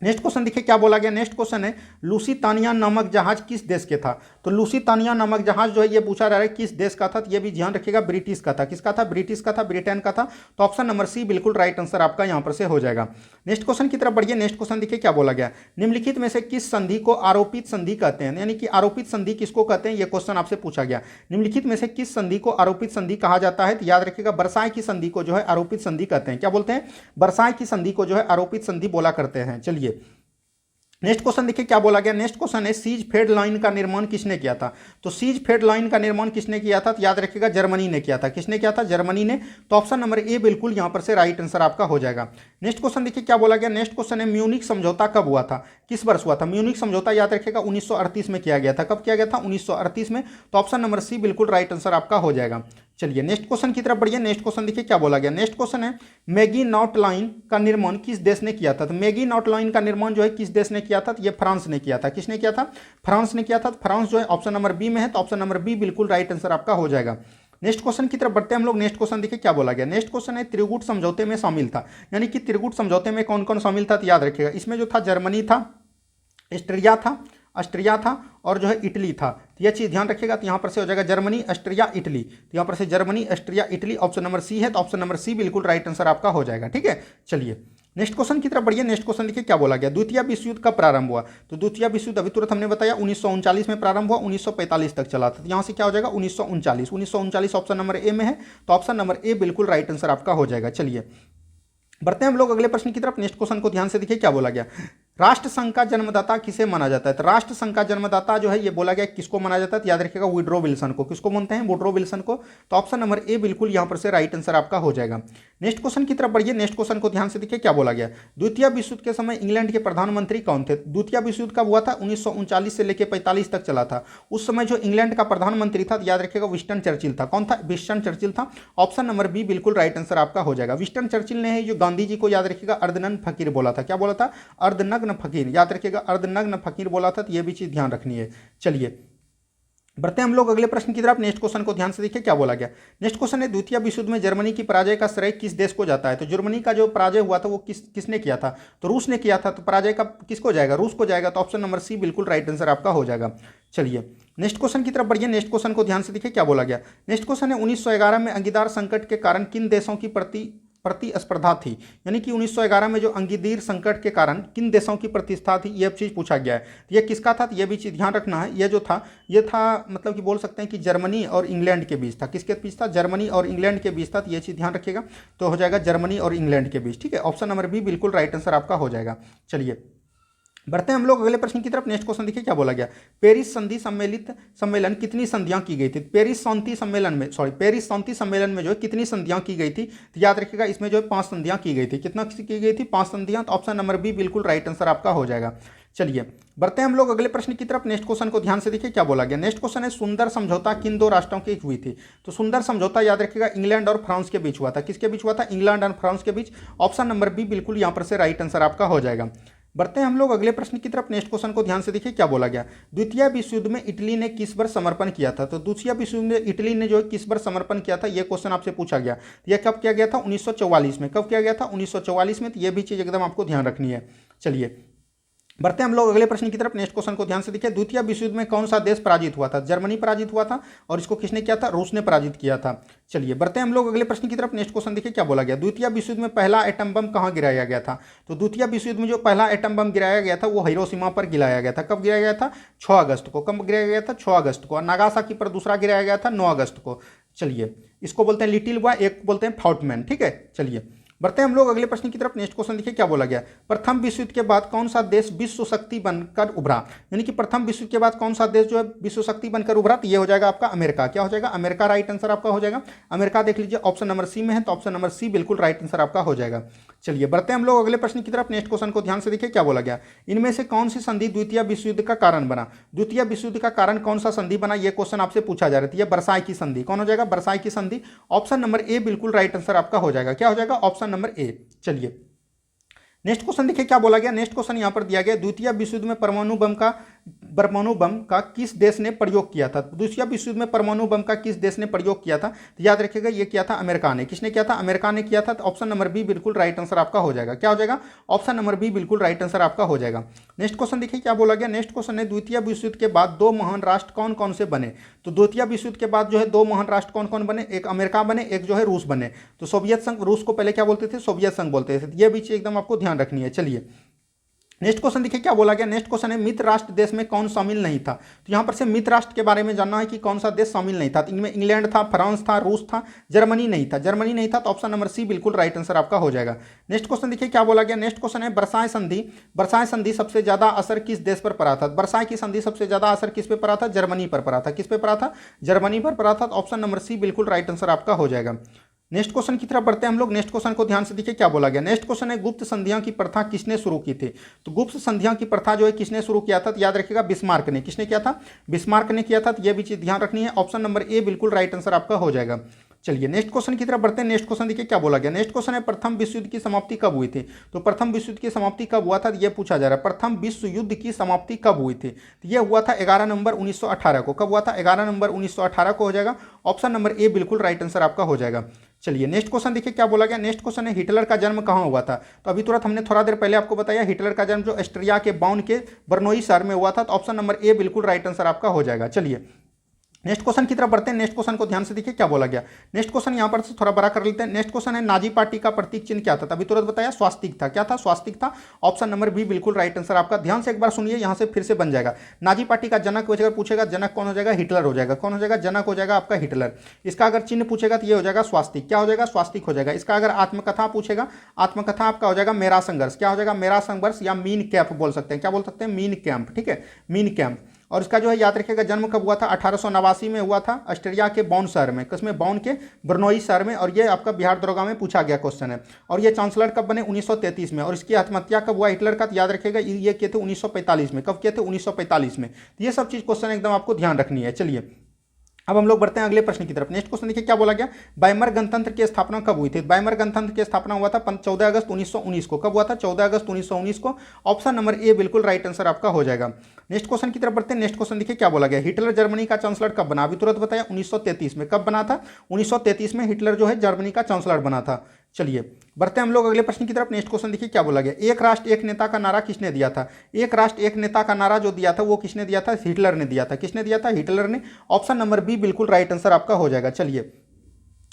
नेक्स्ट क्वेश्चन देखिए क्या बोला गया। नेक्स्ट क्वेश्चन है लुसितानिया नामक जहाज किस देश के था। तो लुसितानिया नामक जहाज जो है ये पूछा जा रहा है किस देश का था, तो ये भी ध्यान रखिएगा ब्रिटिश का था। किसका था? ब्रिटिश का था, ब्रिटेन का था। तो ऑप्शन नंबर सी बिल्कुल राइट आंसर आपका यहाँ पर से हो जाएगा। नेक्स्ट क्वेश्चन की तरफ बढ़िए। नेक्स्ट क्वेश्चन देखिए क्या बोला गया। निम्नलिखित में से किस संधि को आरोपित संधि कहते हैं, यानी कि आरोपित संधि किसको कहते हैं, ये क्वेश्चन आपसे पूछा गया। निम्नलिखित में से किस संधि को आरोपित संधि कहा जाता है, तो याद रखिएगा वर्साई की संधि को जो है आरोपित संधि कहते हैं। क्या बोलते हैं? वर्साई की संधि को जो है आरोपित संधि बोला करते हैं। चलिए नेक्स्ट क्वेश्चन देखिए क्या बोला गया। नेक्स्ट क्वेश्चन है सीज फेड लाइन का निर्माण किसने किया था। तो सीज फेड लाइन का निर्माण किसने किया था, तो याद रखिएगा जर्मनी ने किया था। किसने किया था? जर्मनी ने। तो ऑप्शन नंबर ए बिल्कुल यहां पर से राइट आंसर आपका हो जाएगा। नेक्स्ट क्वेश्चन देखिए क्या बोला गया। नेक्स्ट क्वेश्चन है म्यूनिक समझौता कब हुआ था, किस वर्ष हुआ था। म्यूनिक समझौता याद रखिएगा 1938 में किया गया था। कब किया गया था? 1938 में। तो ऑप्शन नंबर सी बिल्कुल राइट आंसर आपका हो जाएगा। चलिए नेक्स्ट क्वेश्चन की तरफ बढ़िए। नेक्स्ट क्वेश्चन देखिए क्या बोला गया। नेक्स्ट क्वेश्चन है मैगी नॉट लाइन का निर्माण किस देश ने किया था। तो मैगी नॉट लाइन का निर्माण जो है किस देश ने किया था, तो ये फ्रांस ने किया था। किसने किया था? फ्रांस ने किया था। तो फ्रांस जो है ऑप्शन नंबर बी में है। तो ऑप्शन नंबर बी बिल्कुल राइट आंसर आपका हो जाएगा। नेक्स्ट क्वेश्चन की तरफ बढ़ते हैं हम लोग। नेक्स्ट क्वेश्चन देखिए क्या बोला गया। नेक्स्ट क्वेश्चन है त्रिगुट समझौते में शामिल था, यानी कि त्रिगुट समझौते में कौन कौन शामिल था, तो याद रखिएगा इसमें जो था जर्मनी था, ऑस्ट्रिया था और जो है इटली था। तो यह चीज़ ध्यान रखिएगा। तो यहाँ पर से हो जाएगा जर्मनी, ऑस्ट्रिया, इटली। तो यहाँ पर से Germany, Austria, Italy option number C है। तो ऑप्शन नंबर सी बिल्कुल राइट आंसर आपका हो जाएगा। ठीक है, चलिए नेक्स्ट क्वेश्चन की तरफ बढ़िए। नेक्स्ट क्वेश्चन देखिए क्या बोला गया। द्वितीय विश्व युद्ध कब प्रारंभ हुआ। तो द्वितीय विश्व युद्ध अभी तुरंत हमने बताया 1939 में प्रारंभ हुआ, 1945 तक चला था। तो यहाँ से क्या हो जाएगा 1939 ऑप्शन नंबर ए में है। तो ऑप्शन नंबर ए बिल्कुल राइट आंसर आपका हो जाएगा। चलिए बढ़ते हैं हम लोग अगले प्रश्न की तरफ। नेक्स्ट क्वेश्चन को ध्यान से देखिए क्या बोला गया। राष्ट्र संघ का जन्मदाता किसे माना जाता है। तो राष्ट्र संघ का जन्मदाता जो है ये बोला गया किसको माना जाता है, तो याद रखिएगा वुड्रो विल्सन को। किसको बोलते हैं? वुड्रो विल्सन को। तो ऑप्शन नंबर ए बिल्कुल यहां पर से राइट आंसर आपका हो जाएगा। नेक्स्ट क्वेश्चन की तरफ बढ़िए। नेक्स्ट क्वेश्चन को ध्यान से देखिए क्या बोला गया। द्वितीय विश्व युद्ध के समय इंग्लैंड के प्रधानमंत्री कौन थे। द्वितीय विश्व युद्ध कब हुआ था? 1939 से लेकर 45 तक चला था। उस समय जो इंग्लैंड का प्रधानमंत्री था, याद रखिएगा विंस्टन चर्चिल था। कौन था? विंस्टन चर्चिल था। ऑप्शन नंबर बी बिल्कुल राइट आंसर आपका हो जाएगा। विंस्टन चर्चिल ने जो गांधी जी को याद रखिएगा अर्धनग्न फकीर बोला था। क्या बोला था? अर्धनग्न फकीर। याद रखिएगा अर्धनग्न फकीर बोला था। तो यह भी चीज ध्यान रखनी है। चलिए बढ़ते हैं हम लोग अगले प्रश्न की तरफ। नेक्स्ट क्वेश्चन को ध्यान से देखिए क्या बोला गया। नेक्स्ट क्वेश्चन है द्वितीय विश्व युद्ध में जर्मनी की पराजय का श्रेय किस देश को जाता है। तो जर्मनी का जो पराजय हुआ था वो किसने किया था, तो रूस ने किया था। तो पराजय का किसको जाएगा? रूस को जाएगा। तो ऑप्शन नंबर सी बिल्कुल राइट आंसर आपका हो जाएगा। चलिए नेक्स्ट क्वेश्चन की तरफ बढ़िए। नेक्स्ट क्वेश्चन को ध्यान से देखिए क्या बोला गया। नेक्स्ट क्वेश्चन है 1911 में अंगीदार संकट के कारण किन देशों की प्रतिस्पर्धा थी, यानी कि 1911 में जो अंगीदार संकट के कारण किन देशों की प्रतिस्पर्धा थी, यह चीज़ पूछा गया है। तो यह किसका था, तो यह भी चीज़ ध्यान रखना है। यह जो था यह था मतलब कि बोल सकते हैं कि जर्मनी और इंग्लैंड के बीच था। किसके बीच था? जर्मनी और इंग्लैंड के बीच था। तो यह चीज़ ध्यान रखिएगा। तो हो जाएगा जर्मनी और इंग्लैंड के बीच। ठीक है, ऑप्शन नंबर बी बिल्कुल राइट आंसर आपका हो जाएगा। चलिए बढ़ते हैं हम लोग अगले प्रश्न की तरफ। नेक्स्ट क्वेश्चन देखिए क्या बोला गया। पेरिस संधि सम्मेलन कितनी संधियां की गई थी। पेरिस शांति सम्मेलन में जो है कितनी संधियां की गई थी, तो याद रखिएगा इसमें जो है 5 संधियां की गई थी। कितना की गई थी? 5 संधियां। तो ऑप्शन नंबर बी बिल्कुल राइट आंसर आपका हो जाएगा। चलिए बढ़ते हैं हम लोग अगले प्रश्न की तरफ। नेक्स्ट क्वेश्चन को ध्यान से देखिए क्या बोला गया। नेक्स्ट क्वेश्चन है सुंदर समझौता किन 2 राष्ट्रों की हुई थी। तो सुंदर समझौता याद रखिएगा इंग्लैंड और फ्रांस के बीच हुआ था। किसके बीच हुआ था? इंग्लैंड और फ्रांस के बीच। ऑप्शन नंबर बी बिल्कुल यहां पर से राइट आंसर आपका हो जाएगा। बढ़ते हैं हम लोग अगले प्रश्न की तरफ। नेक्स्ट क्वेश्चन को ध्यान से देखिए क्या बोला गया। द्वितीय विश्व युद्ध में इटली ने किस वर्ष समर्पण किया था। तो द्वितीय विश्व युद्ध में इटली ने जो किस वर्ष समर्पण किया था, यह क्वेश्चन आपसे पूछा गया। यह कब किया गया था? 1944 में। कब किया गया था? 1944 में। तो यह भी चीज एकदम आपको ध्यान रखनी है। चलिए बढ़ते हैं हम लोग अगले प्रश्न की तरफ। नेक्स्ट क्वेश्चन को ध्यान से देखिए। द्वितीय विश्व युद्ध में कौन सा देश पराजित हुआ था। जर्मनी पराजित हुआ था। और इसको किसने किया था? रूस ने पराजित किया था। चलिए बढ़ते हैं हम लोग अगले प्रश्न की तरफ। नेक्स्ट क्वेश्चन देखिए क्या बोला गया। द्वितीय विश्व युद्ध में पहला एटम बम कहाँ गिराया गया था। तो द्वितीय विश्व युद्ध में जो पहला एटम बम गिराया गया था वो हिरोशिमा पर गिराया गया था। कब गिराया गया था? 6 अगस्त को। कब गिराया गया था? 6 अगस्त को। और नागासाकी पर दूसरा गिराया गया था 9 अगस्त को। चलिए इसको बोलते हैं लिटिल बॉय, एक बोलते हैं फाउटमैन। ठीक है, चलिए बढ़ते हैं हम लोग अगले प्रश्न की तरफ। नेक्स्ट क्वेश्चन देखिए क्या बोला गया। प्रथम विश्व युद्ध के बाद कौन सा देश विश्व शक्ति बनकर उभरा, यानी कि प्रथम विश्व युद्ध के बाद कौन सा देश जो है विश्व शक्ति बनकर उभरा, तो ये हो जाएगा आपका अमेरिका। क्या हो जाएगा? अमेरिका राइट आंसर आपका हो जाएगा। अमेरिका देख लीजिए ऑप्शन नंबर सी में है। तो ऑप्शन नंबर सी बिल्कुल राइट आंसर आपका हो जाएगा। चलिए बढ़ते हैं हम लोग अगले प्रश्न की तरफ। नेक्स्ट क्वेश्चन को ध्यान से देखिए क्या बोला गया। इनमें से कौन सी संधि द्वितीय विश्व युद्ध का कारण बना। द्वितीय विश्व युद्ध का कारण कौन सा संधि बना, यह क्वेश्चन आपसे पूछा जा रहा है। वर्साई की संधि। कौन हो जाएगा? वर्साई की संधि। ऑप्शन नंबर ए बिल्कुल राइट आंसर आपका हो जाएगा। क्या हो जाएगा? Option number A. चलिए नेक्स्ट क्वेश्चन देखिए क्या बोला गया। नेक्स्ट क्वेश्चन यहां पर दिया गया। द्वितीय विश्व युद्ध में परमाणु बम का परमाणु बम का किस देश ने प्रयोग किया था? दूसरा विश्व युद्ध में परमाणु बम का किस देश ने प्रयोग किया था? तो याद रखिएगा ये किया था अमेरिका ने। किसने किया था? अमेरिका ने किया था। तो ऑप्शन नंबर बी बिल्कुल राइट आंसर आपका हो जाएगा। क्या हो जाएगा? ऑप्शन नंबर बी बिल्कुल राइट आंसर आपका हो जाएगा। नेक्स्ट क्वेश्चन देखिए क्या बोला गया। नेक्स्ट क्वेश्चन है द्वितीय विश्व युद्ध के बाद दो महान राष्ट्र कौन कौन से बने? तो द्वितीय विश्व युद्ध के बाद जो है दो महान राष्ट्र कौन कौन बने? एक अमेरिका बने, एक जो है रूस बने। तो सोवियत संघ, रूस को पहले क्या बोलते थे? सोवियत संघ बोलते थे। ये भी चीज एकदम आपको ध्यान रखनी है। चलिए नेक्स्ट क्वेश्चन देखिए क्या बोला गया। नेक्स्ट क्वेश्चन है मित्र राष्ट्र देश में कौन शामिल नहीं था? तो यहाँ पर से मित्र राष्ट्र के बारे में जानना है कि कौन सा देश शामिल नहीं था। तो इनमें इंग्लैंड था, फ्रांस था, रूस था, जर्मनी नहीं था। जर्मनी नहीं था तो ऑप्शन नंबर सी बिल्कुल राइट आंसर आपका हो जाएगा। नेक्स्ट क्वेश्चन देखिए क्या बोला गया। नेक्स्ट क्वेश्चन है वर्साय संधि। वर्साय संधि सबसे ज्यादा असर किस देश पर पड़ा था? वर्साय की संधि सबसे ज्यादा असर किस पे पड़ा था? जर्मनी पर पड़ा था। किस पे पड़ा था? जर्मनी पर पड़ा था। तो ऑप्शन नंबर सी बिल्कुल राइट आंसर आपका हो जाएगा। नेक्स्ट क्वेश्चन की तरफ बढ़ते हैं हम लोग। नेक्स्ट क्वेश्चन को ध्यान से देखिए क्या बोला गया। नेक्स्ट क्वेश्चन है गुप्त संधियां की प्रथा किसने शुरू की थी? तो गुप्त संधियां की प्रथा जो है किसने शुरू किया था? तो याद रखिएगा बिस्मार्क ने। किसने किया था? बिस्मार्क ने किया था। तो यह भी चीज ध्यान रखनी है। ऑप्शन नंबर ए बिल्कुल राइट आंसर आपका हो जाएगा। चलिए नेक्स्ट क्वेश्चन की तरफ बढ़ते हैं। नेक्स्ट क्वेश्चन देखिए क्या बोला गया। नेक्स्ट क्वेश्चन है प्रथम विश्व युद्ध की समाप्ति कब हुई थी? तो प्रथम विश्व युद्ध की समाप्ति कब हुआ था? ये पूछा जा रहा है प्रथम विश्व युद्ध की समाप्ति कब हुई थी? तो ये हुआ था 11 नवंबर 1918 को। कब हुआ था? 11 नवंबर 1918 को हो जाएगा। ऑप्शन नंबर ए बिल्कुल राइट आंसर आपका हो जाएगा। चलिए नेक्स्ट क्वेश्चन देखिए क्या बोला गया। नेक्स्ट क्वेश्चन है हिटलर का जन्म कहाँ हुआ था? तो अभी तुरंत हमने थोड़ा देर पहले आपको बताया हिटलर का जन्म जो ऑस्ट्रिया के बाउन के बर्नोई शहर में हुआ था। तो ऑप्शन नंबर ए बिल्कुल राइट आंसर आपका हो जाएगा। चलिए नेक्स्ट क्वेश्चन की तरफ बढ़ते हैं। नेक्स्ट क्वेश्चन को ध्यान से देखिए क्या बोला गया। नेक्स्ट क्वेश्चन यहां पर से थोड़ा बड़ा कर लेते हैं। नेक्स्ट क्वेश्चन है नाजी पार्टी का प्रतीक चिन्ह क्या था? अभी तुरंत बताया स्वास्तिक था। क्या था? स्वास्तिक था। ऑप्शन नंबर बी बिल्कुल राइट आंसर आपका। ध्यान से एक बार सुनिए, यहां से फिर से बन जाएगा। नाजी पार्टी का जनक अगर पूछेगा, जनक कौन हो जाएगा? हिटलर हो जाएगा। कौन हो जाएगा? जनक हो जाएगा आपका हिटलर। इसका अगर चिन्ह पूछेगा तो ये हो जाएगा स्वास्तिक। क्या हो जाएगा? स्वास्तिक हो जाएगा। इसका अगर आत्मकथा पूछेगा, आत्मकथा आपका हो जाएगा मेरा संघर्ष। क्या हो जाएगा? मेरा संघर्ष या मीन कैंप बोल सकते हैं। क्या बोल सकते हैं? Mean camp. ठीक है, मीन कैंप। और इसका जो है याद रखिएगा जन्म कब हुआ था? 1889 में हुआ था ऑस्ट्रिया के बाउन शहर में। किसमें? बाउन के बर्नोई शहर में। और ये आपका बिहार दरोगा में पूछा गया क्वेश्चन है। और ये चांसलर कब बने? 1933 में। और इसकी आत्महत्या कब हुआ हिटलर का? तो याद रखिएगा ये किए थे 1945 में। कब किए थे? 1945 में। तो ये सब चीज क्वेश्चन एकदम आपको ध्यान रखनी है। चलिए अब हम लोग बढ़ते हैं अगले प्रश्न की तरफ। नेक्स्ट क्वेश्चन देखिए क्या बोला गया। वाइमर गणतंत्र की स्थापना कब हुई थी? वाइमर गणतंत्र की स्थापना हुआ था 14 अगस्त 1919 को। कब हुआ था? 14 अगस्त 1919 को। ऑप्शन नंबर ए बिल्कुल राइट आंसर आपका हो जाएगा। नेक्स्ट क्वेश्चन की तरफ बढ़ते हैं। नेक्स्ट क्वेश्चन देखिए क्या बोला गया। हिटलर जर्मनी का चांसलर कब बना? अभी तुरंत बताया 1933 में। कब बना था? 1933 में हिटलर जो है जर्मनी का चांसलर बना था। चलिए बढ़ते हैं हम लोग अगले प्रश्न की तरफ। नेक्स्ट क्वेश्चन देखिए क्या बोला गया। एक राष्ट्र एक नेता का नारा किसने दिया था? एक राष्ट्र एक नेता का नारा जो दिया था वो किसने दिया था? हिटलर ने दिया था। किसने दिया था? हिटलर ने। ऑप्शन नंबर बी बिल्कुल राइट आंसर आपका हो जाएगा। चलिए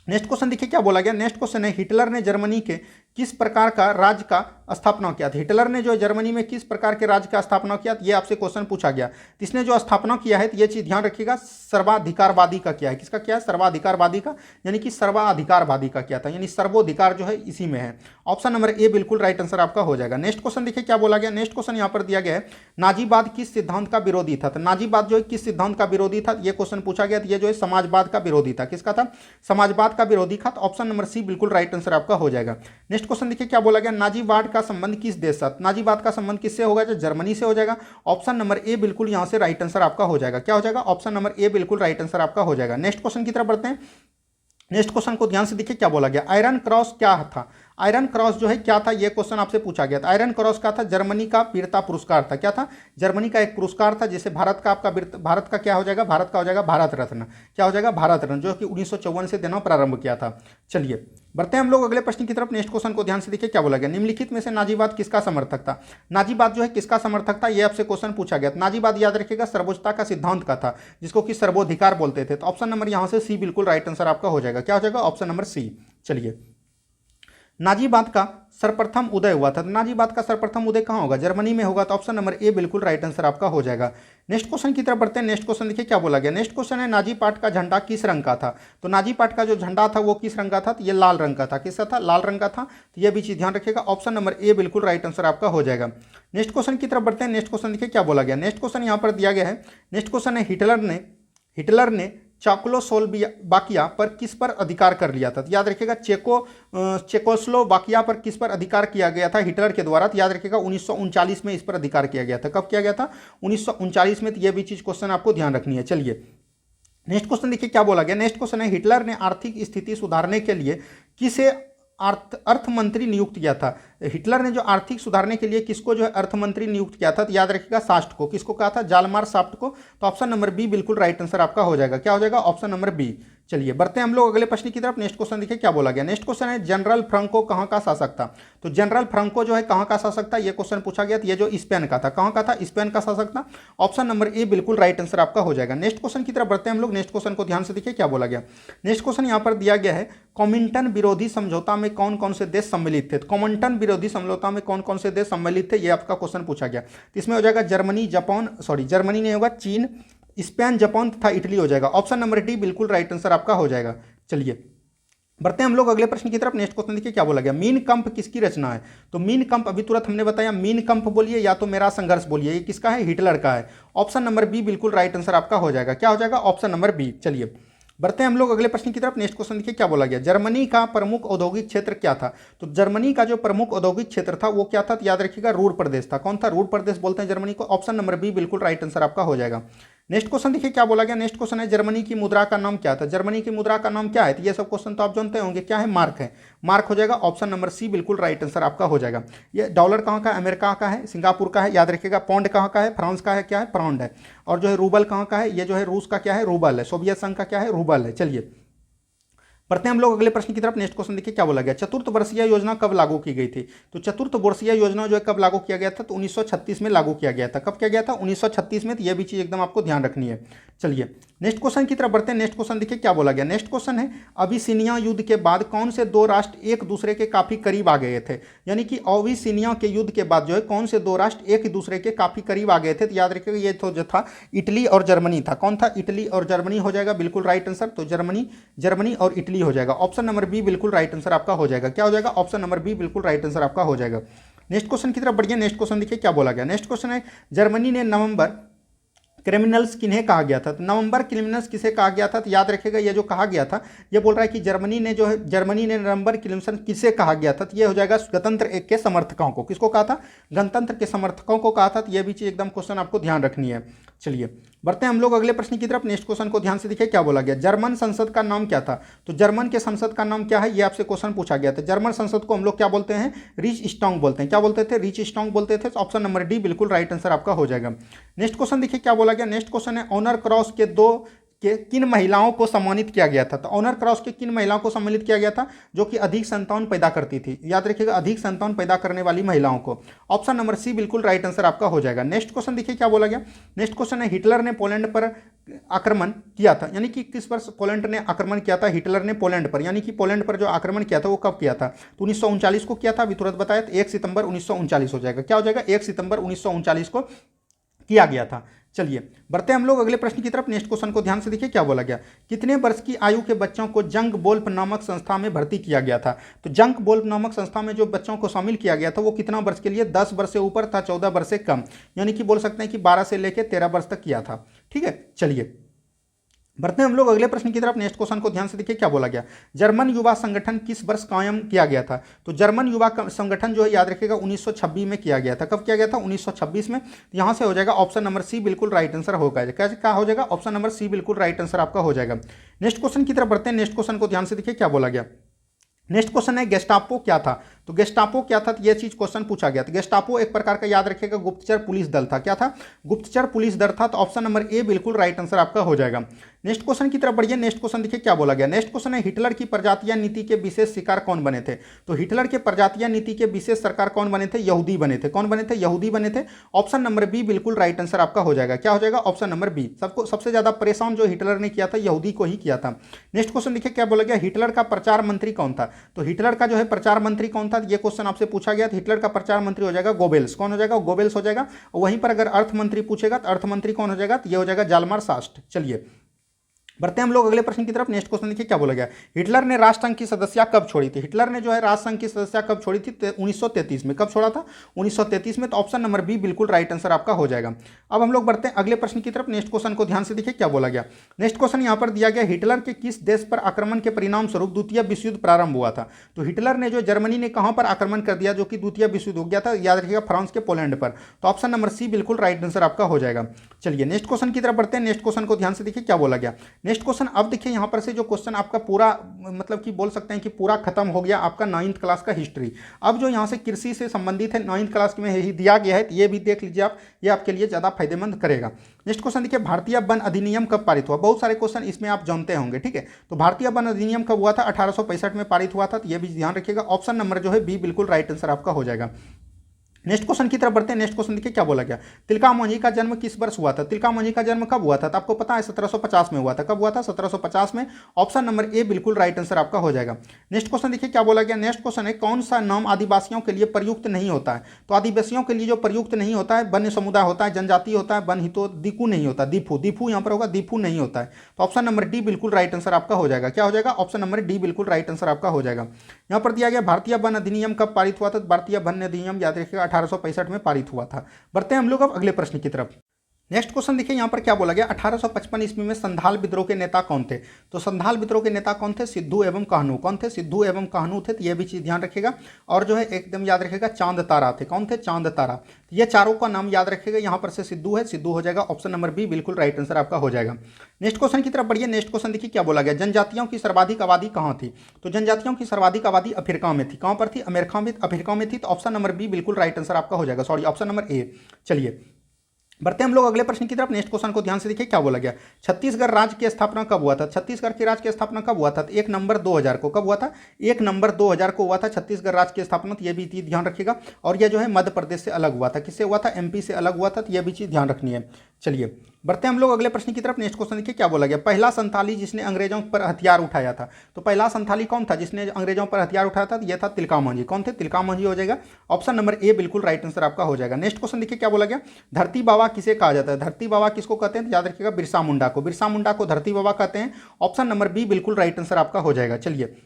नेक्स्ट क्वेश्चन देखिए क्या बोला गया। नेक्स्ट क्वेश्चन है हिटलर ने जर्मनी के किस प्रकार का राज्य का स्थापना किया था? हिटलर ने जो जर्मनी में किस प्रकार के राज्य का स्थापना किया? ये आपसे क्वेश्चन पूछा गया। तो इसने जो स्थापना किया है तो ये चीज ध्यान रखिएगा सर्वाधिकारवादी का किया है। किसका किया है? सर्वाधिकारवादी का, यानी कि सर्वाधिकारवादी का किया था। यानी सर्वोधिकार जो है इसी में है। ऑप्शन नंबर ए बिल्कुल राइट आंसर आपका हो जाएगा। नेक्स्ट क्वेश्चन देखिए क्या बोला गया। नेक्स्ट क्वेश्चन यहाँ पर दिया गया है नाजीवाद किस सिद्धांत का विरोधी था? तो नाजीवाद जो है किस सिद्धांत का विरोधी था ये क्वेश्चन पूछा गया। तो ये जो है समाजवाद का विरोधी था। किसका था? समाजवाद का विरोधी था। तो ऑप्शन नंबर सी बिल्कुल राइट आंसर आपका हो जाएगा। नेक्स्ट क्वेश्चन देखिए क्या बोला गया। नाजीवाद का संबंध किस देश से? नाजीवाद का संबंध किससे होगा? जो जर्मनी से हो जाएगा। ऑप्शन नंबर ए बिल्कुल यहां से राइट आंसर आपका हो जाएगा। क्या हो जाएगा? ऑप्शन नंबर ए बिल्कुल राइट आंसर आपका हो जाएगा। नेक्स्ट क्वेश्चन की तरफ बढ़ते हैं। नेक्स्ट क्वेश्चन को ध्यान से देखिए क्या बोला गया। आयरन क्रॉस क्या था? आयरन क्रॉस जो है क्या था? यह क्वेश्चन आपसे पूछा गया था। आयरन क्रॉस क्या था? जर्मनी का वीरता पुरस्कार था। क्या था? जर्मनी का एक पुरस्कार था जिसे भारत का आपका भारत का क्या हो जाएगा? भारत का हो जाएगा भारत रत्न। क्या हो जाएगा? भारत रत्न, जो कि 1954 से देना प्रारंभ किया था। चलिए बढ़ते हैं हम लोग अगले प्रश्न की तरफ। नेक्स्ट क्वेश्चन को ध्यान से देखिए क्या बोला गया। निम्नलिखित में से नाजीवाद किसका समर्थक था? नाजीवाद जो है किसका समर्थक था? यह आपसे क्वेश्चन पूछा गया। नाजीवाद याद रखिएगा सर्वोच्चता का सिद्धांत का था, जिसको कि सर्वोधिकार बोलते थे। तो ऑप्शन नंबर यहां से सी बिल्कुल राइट आंसर आपका हो जाएगा। क्या हो जाएगा? Option number C. चलिए नाजीवाद का सर्वप्रथम उदय हुआ था। नाजीवाद का सर्वप्रथम उदय कहाँ होगा? जर्मनी में होगा। तो ऑप्शन नंबर ए बिल्कुल राइट आंसर आपका हो जाएगा। नेक्स्ट क्वेश्चन की तरफ बढ़ते हैं। नेक्स्ट क्वेश्चन देखिए क्या बोला गया। नेक्स्ट क्वेश्चन है नाजी पार्टी का झंडा किस रंग का था? तो नाजी पार्टी का जो झंडा था वो किस रंग का था? तो ये लाल रंग का था। किसका था? लाल रंग का था। तो ये भी चीज ध्यान रखिएगा। ऑप्शन नंबर ए बिल्कुल राइट आंसर आपका हो जाएगा। नेक्स्ट क्वेश्चन की तरफ बढ़ते हैं। नेक्स्ट क्वेश्चन देखिए क्या बोला गया। नेक्स्ट क्वेश्चन यहाँ पर दिया गया है। नेक्स्ट क्वेश्चन है हिटलर ने चेकोस्लोवाकिया पर किस पर अधिकार कर लिया था? तो याद रखिएगा चेकोस्लोवाकिया पर किस पर अधिकार किया गया था हिटलर के द्वारा? तो याद रखिएगा 1939 में इस पर अधिकार किया गया था। कब किया गया था? 1939 में। तो यह भी चीज क्वेश्चन आपको ध्यान रखनी है। चलिए नेक्स्ट क्वेश्चन देखिए क्या बोला गया। नेक्स्ट क्वेश्चन है हिटलर ने आर्थिक स्थिति सुधारने के लिए किसे अर्थ मंत्री नियुक्त किया था। हिटलर ने जो आर्थिक सुधारने के लिए किसको जो है अर्थ मंत्री नियुक्त किया था, तो याद रखिएगा साफ्ट को। किसको कहा था? जालमार साफ्ट को। तो ऑप्शन नंबर बी बिल्कुल राइट आंसर आपका हो जाएगा। क्या हो जाएगा? Option number B. चलिए बढ़ते हैं हम लोग अगले प्रश्न की तरफ। नेक्स्ट क्वेश्चन देखिए क्या बोला गया। नेक्स्ट क्वेश्चन है जनरल फ्रांको कहाँ का शासक था। तो जनरल फ्रांको जो है कहाँ का शासक था, ये क्वेश्चन पूछा गया। तो ये जो स्पेन का था, कहाँ का था? स्पेन का शासक था। ऑप्शन नंबर ए बिल्कुल राइट आंसर आपका हो जाएगा। नेक्स्ट क्वेश्चन की तरफ बढ़ते हैं हम लोग। नेक्स्ट क्वेश्चन को ध्यान से देखिए क्या बोला गया। नेक्स्ट क्वेश्चन यहाँ पर दिया गया है, कॉमिंटन विरोधी समझौता में कौन कौन से देश सम्मिलित थे। कॉमिंटन विरोधी समझौता में कौन कौन से देश सम्मिलित थे, ये आपका क्वेश्चन पूछा गया। तो इसमें हो जाएगा जर्मनी, जर्मनी नहीं होगा, चीन, स्पेन, जापान तथा इटली हो जाएगा। ऑप्शन नंबर डी बिल्कुल राइट आंसर आपका हो जाएगा। चलिए बढ़ते हैं हम लोग अगले प्रश्न की तरफ। नेक्स्ट क्वेश्चन देखिए क्या बोला गया। मीन कंप किसकी रचना है। तो मीन कंप अभी तुरंत हमने बताया, मीन कंप बोलिए या तो मेरा संघर्ष बोलिए, ये किसका है? हिटलर का है। ऑप्शन नंबर बी बिल्कुल राइट आंसर आपका हो जाएगा। क्या हो जाएगा? Option number B. चलिए बढ़ते हैं हम लोग अगले प्रश्न की तरफ। नेक्स्ट क्वेश्चन देखिए क्या बोला गया। जर्मनी का प्रमुख औद्योगिक क्षेत्र क्या था। तो जर्मनी का जो प्रमुख औद्योगिक क्षेत्र था वो क्या था? तो याद रखिएगा रूर प्रदेश था। कौन था? रूर प्रदेश बोलते हैं जर्मनी को। ऑप्शन नंबर बी बिल्कुल राइट आंसर आपका हो जाएगा। नेक्स्ट क्वेश्चन देखिए क्या बोला गया। नेक्स्ट क्वेश्चन है जर्मनी की मुद्रा का नाम क्या था। जर्मनी की मुद्रा का नाम क्या है? तो ये सब क्वेश्चन तो आप जानते होंगे, क्या है? मार्क है। मार्क हो जाएगा। ऑप्शन नंबर सी बिल्कुल राइट आंसर आपका हो जाएगा। ये डॉलर कहाँ का है? अमेरिका का है, सिंगापुर का है, याद रखिएगा। पौंड कहाँ का है? फ्रांस का है, क्या है? पाउंड है। और जो है रूबल कहाँ का है? ये जो है रूस का क्या है? रूबल है। सोवियत संघ का क्या है? रूबल है। चलिए बढ़ते हैं हम लोग अगले प्रश्न की तरफ। नेक्स्ट क्वेश्चन देखिए क्या बोला गया। चतुर्थ वर्षीय योजना कब लागू की गई थी। तो चतुर्थ वर्षीय योजना जो है कब लागू किया गया था? तो 1936 में लागू किया गया था। कब किया गया था? 1936 में। तो यह भी चीज़ एकदम आपको ध्यान रखनी है। चलिए नेक्स्ट क्वेश्चन की तरफ बढ़ते हैं। नेक्स्ट क्वेश्चन देखिए क्या बोला गया। नेक्स्ट क्वेश्चन है, अबिसिनिया युद्ध के बाद कौन से दो राष्ट्र एक दूसरे के काफी करीब आ गए थे। यानी कि अबिसिनिया के युद्ध के बाद जो है कौन से दो राष्ट्र एक दूसरे के काफी करीब आ गए थे। तो याद रखिएगा ये तो जो था इटली और जर्मनी था। कौन था? इटली और जर्मनी हो जाएगा बिल्कुल राइट आंसर। तो जर्मनी और इटली हो जाएगा। ऑप्शन नंबर बी बिल्कुल राइट आंसर आपका हो जाएगा। क्या हो जाएगा? ऑप्शन नंबर बी बिल्कुल राइट आंसर आपका हो जाएगा। नेक्स्ट क्वेश्चन की तरफ बढ़िए। नेक्स्ट क्वेश्चन देखिए क्या बोला गया। नेक्स्ट क्वेश्चन है, जर्मनी ने नवंबर क्रिमिनल्स किन्हें कहा गया था। तो नवंबर क्रिमिनल्स किसे कहा गया था? तो याद रखिएगा ये जो कहा गया था, ये बोल रहा है कि जर्मनी ने नवंबर क्रिमिनल्स किसे कहा गया था। तो ये हो जाएगा गणतंत्र एक के समर्थकों को। किसको कहा था? गणतंत्र के समर्थकों को कहा था। तो ये भी चीज एकदम क्वेश्चन आपको ध्यान रखनी है। चलिए बढ़ते हैं हम लोग अगले प्रश्न की तरफ। नेक्स्ट क्वेश्चन को ध्यान से देखिए क्या बोला गया। जर्मन संसद का नाम क्या था। तो जर्मन के संसद का नाम क्या है, ये आपसे क्वेश्चन पूछा गया था। जर्मन संसद को हम लोग क्या बोलते हैं? रिच स्टॉन्ग बोलते हैं। क्या बोलते थे? रिच स्टॉन्ग बोलते थे। तो ऑप्शन नंबर डी बिल्कुल राइट आंसर आपका हो जाएगा। नेक्स्ट क्वेश्चन देखिए क्या बोला गया। नेक्स्ट क्वेश्चन है, ऑनर क्रॉस के किन महिलाओं को सम्मानित किया गया था। तो ऑनर क्रॉस के किन महिलाओं को सम्मानित किया गया था? जो कि अधिक संतान पैदा करती थी। याद रखिएगा अधिक संतान पैदा करने वाली महिलाओं को। ऑप्शन नंबर सी बिल्कुल राइट आंसर आपका हो जाएगा। नेक्स्ट क्वेश्चन देखिए क्या बोला गया। नेक्स्ट क्वेश्चन है, हिटलर ने पोलैंड पर आक्रमण किया था। यानी कि किस वर्ष पोलैंड ने आक्रमण किया था? हिटलर ने पोलैंड पर, यानी कि पोलैंड पर जो आक्रमण किया था वो कब किया था? तो 1939 को किया था। अभी तुरंत बताया, तो 1 सितंबर 1939 हो जाएगा। क्या हो जाएगा? 1 सितंबर 1939 को किया गया था। चलिए बढ़ते हैं हम लोग अगले प्रश्न की तरफ। नेक्स्ट क्वेश्चन को ध्यान से देखिए क्या बोला गया। कितने वर्ष की आयु के बच्चों को जंग वोल्फ नामक संस्था में भर्ती किया गया था। तो जंग वोल्फ नामक संस्था में जो बच्चों को शामिल किया गया था वो कितना वर्ष के लिए? 10 वर्ष से ऊपर था, 14 वर्ष से कम। यानी कि बोल सकते हैं कि 12 से लेकर 13 वर्ष तक किया था। ठीक है चलिए बढ़ते हैं हम लोग अगले प्रश्न की तरफ। नेक्स्ट क्वेश्चन को ध्यान से देखिए क्या बोला गया। जर्मन युवा संगठन किस वर्ष कायम किया गया था। तो जर्मन युवा संगठन जो है याद रखिएगा 1926 में किया गया था। कब किया गया था? 1926 में। यहां से हो जाएगा ऑप्शन नंबर सी बिल्कुल राइट आंसर होगा। कैसे क्या हो जाएगा? ऑप्शन नंबर सी बिल्कुल राइट आंसर आपका हो जाएगा। नेक्स्ट क्वेश्चन की तरफ बढ़ते हैं। नेक्स्ट क्वेश्चन को ध्यान से देखिए क्या बोला गया। नेक्स्ट क्वेश्चन है, गेस्टापो क्या था। तो गेस्टापो क्या था? यह चीज क्वेश्चन पूछा गया था। गेस्टापो एक प्रकार का याद रखिएगा गुप्तचर पुलिस दल था। क्या था? गुप्तचर पुलिस दल था। तो ऑप्शन नंबर ए बिल्कुल राइट आंसर आपका हो जाएगा। नेक्स्ट क्वेश्चन की तरफ बढ़िए। नेक्स्ट क्वेश्चन देखिए क्या बोला गया। नेक्स्ट क्वेश्चन है, हिटलर की प्रजातियां नीति के विशेष शिकार कौन बने थे। तो हिटलर के प्रजातियां नीति के विशेष सरकार कौन बने थे? यहूदी बने थे। कौन बने थे? यहूदी बने थे। ऑप्शन नंबर बी बिल्कुल राइट आंसर आपका हो जाएगा। क्या हो जाएगा? Option number B. सबसे ज्यादा परेशान जो हिटलर ने किया था यहूदी को ही किया था। नेक्स्ट क्वेश्चन देखिए क्या बोला गया। हिटलर का प्रचार मंत्री कौन था। तो हिटलर का जो है प्रचार मंत्री कौन था, ये क्वेश्चन आपसे पूछा गया। तो हिटलर का प्रचार मंत्री हो जाएगा गोबेल्स। कौन हो जाएगा? गोबेल्स हो जाएगा। वहीं पर अगर अर्थ मंत्री पूछेगा तो अर्थ मंत्री कौन हो जाएगा? तो ये हो जाएगा जालमार सास्ट। चलिए बढ़ते हैं हम लोग अगले प्रश्न की तरफ। नेक्स्ट क्वेश्चन देखिए क्या बोला गया। हिटलर ने राष्ट्रसंघ की सदस्यता कब छोड़ी थी। हिटलर ने जो है राष्ट्रसंघ की सदस्यता कब छोड़ी थी? 1933 में। कब छोड़ा था? 1933 में। तो ऑप्शन नंबर बी बिल्कुल राइट आंसर आपका हो जाएगा। अब हम लोग बढ़ते हैं अगले प्रश्न की तरफ। नेक्स्ट क्वेश्चन को ध्यान से देखिए क्या बोला गया। नेक्स्ट क्वेश्चन यहाँ पर दिया गया, हिटलर के किस देश पर आक्रमण के परिणाम स्वरूप द्वितीय विश्व युद्ध प्रारंभ हुआ था। तो हिटलर ने जो जर्मनी ने कहां पर आक्रमण कर दिया जो कि द्वितीय विश्व युद्ध हो गया था? याद रखिएगा फ्रांस के पोलैंड पर। तो ऑप्शन नंबर सी बिल्कुल राइट आंसर आपका हो जाएगा। चलिए नेक्स्ट क्वेश्चन की तरफ बढ़ते हैं। नेक्स्ट क्वेश्चन को ध्यान से देखिए क्या बोला गया। नेक्स्ट क्वेश्चन अब देखिए यहाँ पर से जो क्वेश्चन आपका पूरा मतलब कि बोल सकते हैं कि पूरा खत्म हो गया आपका 9th क्लास का हिस्ट्री। अब जो यहाँ से कृषि से संबंधित है 9th क्लास में ही दिया गया है, तो ये भी देख लीजिए आप, ये आपके लिए ज़्यादा फायदेमंद करेगा। नेक्स्ट क्वेश्चन देखिए, भारतीय वन अधिनियम कब पारित हुआ? बहुत सारे क्वेश्चन इसमें आप जानते होंगे, ठीक है। तो भारतीय वन अधिनियम कब हुआ था? 1865 में पारित हुआ था, तो ये भी ध्यान रखिएगा। ऑप्शन नंबर जो है बी बिल्कुल राइट आंसर आपका हो जाएगा। नेक्स्ट क्वेश्चन की तरफ बढ़ते हैं। नेक्स्ट क्वेश्चन देखिए क्या बोला गया, तिलकामांझी का जन्म किस वर्ष हुआ था? तिलकामांझी का जन्म कब हुआ था? तो आपको पता है 1750 में हुआ था। कब हुआ था? 1750 में। ऑप्शन नंबर ए बिल्कुल राइट आंसर आपका हो जाएगा। नेक्स्ट क्वेश्चन देखिए क्या बोला गया। नेक्स्ट क्वेश्चन है, कौन सा नाम आदिवासियों के लिए प्रयुक्त नहीं होता है? तो आदिवासियों के लिए जो प्रयुक्त नहीं होता है, वन्य समुदाय होता है, जनजाति होता है, वन हितो दिकू नहीं होता, दीफू, दीफू यहाँ पर होगा, दीफू नहीं होता है। तो ऑप्शन नंबर डी बिल्कुल राइट आंसर आपका हो जाएगा। क्या हो जाएगा? ऑप्शन नंबर डी बिल्कुल राइट आंसर आपका हो जाएगा। यहाँ पर दिया गया भारतीय वन अधिनियम कब पारित हुआ था? भारतीय वन अधिनियम याद रखिएगा 1865 में पारित हुआ था। बढ़ते हैं हम लोग अब अगले प्रश्न की तरफ। नेक्स्ट क्वेश्चन देखिए यहाँ पर क्या बोला गया, 1855 ईस्वी में संथाल विद्रोह के नेता कौन थे? तो संथाल विद्रोह के नेता कौन थे? सिद्धू एवं कान्हू। कौन थे? सिद्धू एवं कान्हू थे, तो ये भी चीज ध्यान रखिएगा। और जो है एकदम याद रखिएगा चांद तारा थे। कौन थे? चांद तारा। तो ये चारों का नाम याद रखिएगा। यहाँ पर से सिद्धू है, सिद्धू हो जाएगा। ऑप्शन नंबर बी बिल्कुल राइट आंसर आपका हो जाएगा। नेक्स्ट क्वेश्चन की तरफ बढ़िए। नेक्स्ट क्वेश्चन देखिए क्या बोला गया, जनजातियों की सर्वाधिक आबादी कहाँ थी? तो जनजातियों की सर्वाधिक आबादी अफ्रीका में थी। कहाँ पर थी? अमेरिका में, अफ्रीका में थी। तो ऑप्शन नंबर बी बिल्कुल राइट आंसर आपका हो जाएगा। Sorry, option number A. चलिए बढ़ते हैं हम लोग अगले प्रश्न की तरफ। नेक्स्ट क्वेश्चन को ध्यान से देखिए क्या बोला गया, छत्तीसगढ़ राज्य की स्थापना कब हुआ था? छत्तीसगढ़ के राज्य की स्थापना कब हुआ था? तो 1 नवंबर 2000 को। कब हुआ था? 1 नवंबर 2000 को हुआ था छत्तीसगढ़ राज्य की स्थापना। तो ये भी चीज ध्यान रखिएगा। और यह जो है मध्य प्रदेश से अलग हुआ था। किससे हुआ था? एमपी से अलग हुआ था। तो यह भी चीज ध्यान रखनी है। चलिए बढ़ते हैं हम लोग अगले प्रश्न की तरफ। नेक्स्ट क्वेश्चन देखिए क्या बोला गया, पहला संथाली जिसने अंग्रेजों पर हथियार उठाया था? तो पहला संथाली कौन था जिसने अंग्रेजों पर हथियार उठाया था? तो यह था तिलकामांझी। कौन थे? तिलकामांझी हो जाएगा। ऑप्शन नंबर ए बिल्कुल राइट आंसर आपका हो जाएगा। नेक्स्ट क्वेश्चन देखिए क्या बोला गया, धरती बाबा किसे कहा जाता है? धरती बाबा किसको कहते हैं? याद रखिएगा बिरसा मुंडा को। बिरसा मुंडा को धरती बाबा कहते हैं। ऑप्शन नंबर बी बिल्कुल राइट आंसर आपका हो जाएगा। चलिए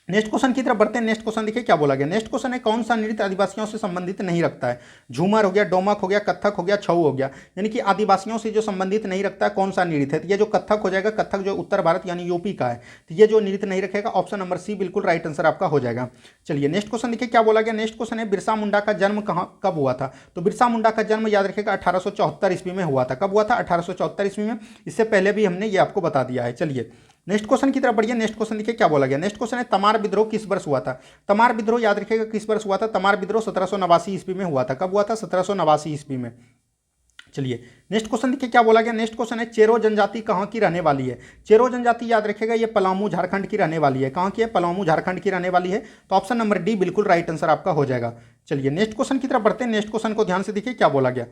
नेक्स्ट क्वेश्चन की तरफ बढ़ते हैं। नेक्स्ट क्वेश्चन देखिए क्या बोला गया। नेक्स्ट क्वेश्चन है, कौन सा नृत्य आदिवासियों से संबंधित नहीं रखता है? झूमर हो गया, डोमक हो गया, कत्थक हो गया, छऊ हो गया। यानी कि आदिवासियों से जो संबंधित नहीं रखता है कौन सा नृत्य है? तो ये जो कत्थक हो जाएगा। कत्थक जो उत्तर भारत यानी यूपी का है, तो ये जो नृत्य नहीं रखेगा ऑप्शन नंबर सी बिल्कुल राइट आंसर आपका हो जाएगा। चलिए नेक्स्ट क्वेश्चन देखिए क्या बोला गया। नेक्स्ट क्वेश्चन है, बिरसा मुंडा का जन्म कहाँ कब हुआ था? तो बिरसा मुंडा का जन्म याद रखिएगा 1874 ईस्वी में हुआ था। कब हुआ था? 1874 ईस्वी में। इससे पहले भी हमने ये आपको बता दिया है। चलिए नेक्स्ट क्वेश्चन की तरफ बढ़िए। नेक्स्ट क्वेश्चन देखिए क्या बोला गया। नेक्स्ट क्वेश्चन है, तमार विद्रोह किस वर्ष हुआ था? तमार विद्रोह याद रखिएगा किस वर्ष हुआ था? तमार विद्रोह 1789 ईस्वी में हुआ था। कब हुआ था? 1789 ईस्वी में। चलिए नेक्स्ट क्वेश्चन देखिए क्या बोला गया। नेक्स्ट क्वेश्चन है, चेरो जनजाति कहाँ की रहने वाली है? चेरो जनजाति याद रखिएगा ये पलामू झारखंड की रहने वाली है। कहाँ की है? पलामू झारखंड की रहने वाली है। तो ऑप्शन नंबर डी बिल्कुल राइट आंसर आपका हो जाएगा। चलिए नेक्स्ट क्वेश्चन की तरफ बढ़ते हैं। नेक्स्ट क्वेश्चन को ध्यान से देखिए क्या बोला गया।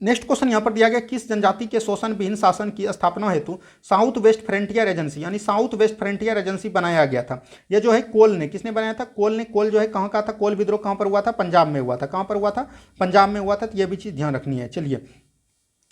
नेक्स्ट क्वेश्चन यहाँ पर दिया गया, किस जनजाति के शोषण विहीन शासन की स्थापना हेतु साउथ वेस्ट फ्रंटियर एजेंसी यानी साउथ वेस्ट फ्रंटियर एजेंसी बनाया गया था? यह जो है कोल ने, किसने बनाया था? कोल ने। कोल जो है कहाँ का था? कोल विद्रोह कहाँ पर हुआ था? पंजाब में हुआ था। कहाँ पर हुआ था? पंजाब में हुआ था। तो यह भी चीज़ ध्यान रखनी है। चलिए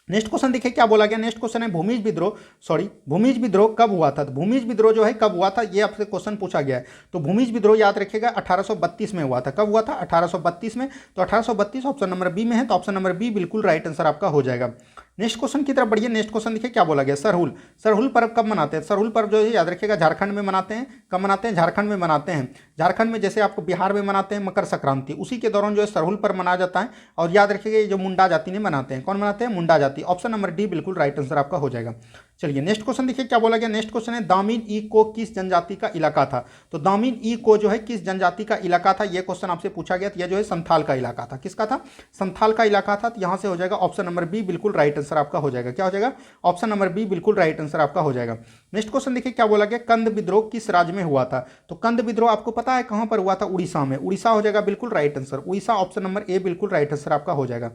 नेक्स्ट क्वेश्चन देखिए क्या बोला गया। नेक्स्ट क्वेश्चन है, भूमिज विद्रोह कब हुआ था? तो भूमिज विद्रोह जो है कब हुआ था, ये आपसे क्वेश्चन पूछा गया है। तो भूमिज विद्रोह याद रखिएगा 1832 में हुआ था। कब हुआ था? 1832 में। तो 1832 ऑप्शन नंबर बी में है। तो ऑप्शन नंबर बी बिल्कुल राइट आंसर आपका हो जाएगा। नेक्स्ट क्वेश्चन की तरफ बढ़िए। नेक्स्ट क्वेश्चन देखिए क्या बोला गया, सरहुल पर्व कब मनाते हैं? सरहुल पर्व जो है याद रखिएगा झारखंड में मनाते हैं। कब मनाते हैं? झारखंड में मनाते हैं। झारखंड में जैसे आपको बिहार में मनाते हैं मकर संक्रांति, उसी के दौरान जो है सरहुल पर्व मनाया जाता है। और याद रखिएगा ये जो मुंडा जाति ने मनाते हैं। कौन मनाते हैं? मुंडा जाति। ऑप्शन नंबर डी बिल्कुल राइट आंसर आपका हो जाएगा। चलिए नेक्स्ट क्वेश्चन देखिए क्या बोला गया। नेक्स्ट क्वेश्चन है, दामिन ई को किस जनजाति का इलाका था? तो दामिन ई को जो है किस जनजाति का इलाका था, यह क्वेश्चन आपसे पूछा गया। यह जो है संथाल का इलाका था। किसका था? संथाल का इलाका था। तो यहां से हो जाएगा ऑप्शन नंबर बी बिल्कुल राइट आंसर आपका हो जाएगा। क्या हो जाएगा? ऑप्शन नंबर बी बिल्कुल राइट आंसर आपका हो जाएगा। नेक्स्ट क्वेश्चन देखिए क्या बोला गया, कंद विद्रोह किस राज्य में हुआ था? तो कंद विद्रोह आपको पता है कहां पर हुआ था? उड़ीसा में। उड़ीसा हो जाएगा बिल्कुल right answer. Orissa option number A बिल्कुल राइट आंसर आपका हो जाएगा।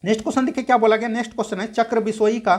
नेक्स्ट क्वेश्चन देखिए क्या बोला गया। नेक्स्ट क्वेश्चन है, चक्र बिसोई का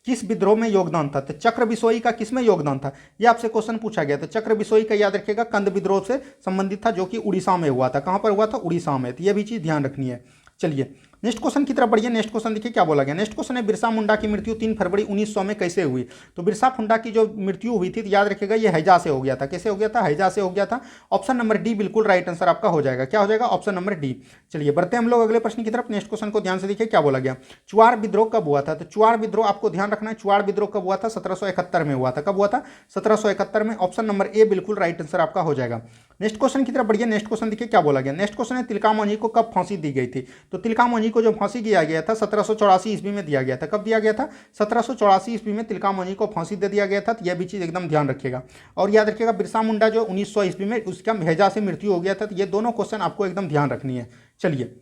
किस विद्रोह में योगदान था? तो चक्र बिसोई का किस में योगदान था, यह आपसे क्वेश्चन पूछा गया। तो चक्र बिसोई का याद रखिएगा कंद विद्रोह से संबंधित था, जो कि उड़ीसा में हुआ था। कहां पर हुआ था? उड़ीसा में। तो यह भी चीज ध्यान रखनी है। चलिए नेक्स्ट क्वेश्चन की तरफ बढ़िए। नेक्स्ट क्वेश्चन देखिए क्या बोला गया। नेक्स्ट क्वेश्चन है, बिरसा मुंडा की मृत्यु 3 फरवरी 1900 में कैसे हुई? तो बिरसा मुंडा की जो मृत्यु हुई थी, तो याद रखिएगा ये हैजा से हो गया था। कैसे हो गया था? हैजा से हो गया था। ऑप्शन नंबर डी बिल्कुल राइट आंसर आपका हो जाएगा। क्या हो जाएगा? Option number D. चलिए बढ़ते हैं हम लोग अगले प्रश्न की तरफ। नेक्स्ट क्वेश्चन को ध्यान से देखिए क्या बोला गया, चुआर विद्रोह कब हुआ था? तो चुआर विद्रोह आपको ध्यान रखना है, चुआर विद्रोह कब हुआ था? 1771 में हुआ था। कब हुआ था? 1771 में। ऑप्शन नंबर ए बिल्कुल राइट आंसर आपका हो जाएगा। नेक्स्ट क्वेश्चन की तरफ बढ़िए। नेक्स्ट क्वेश्चन देखिए क्या बोला गया। नेक्स्ट क्वेश्चन है, तिलकामांझी को कब फांसी दी गई थी? तो तिलकामांझी मुनि को जो फांसी दिया गया था 1784 ईस्वी में दिया गया था। कब दिया गया था? 1784 ईस्वी में तिलका मुनि को फांसी दे दिया गया था। तो यह भी चीज़ एकदम ध्यान रखिएगा। और याद रखिएगा बिरसा मुंडा जो 1900 ईस्वी में उसका हैजा से मृत्यु हो गया था। तो ये दोनों क्वेश्चन आपको एकदम ध्यान रखनी है। चलिए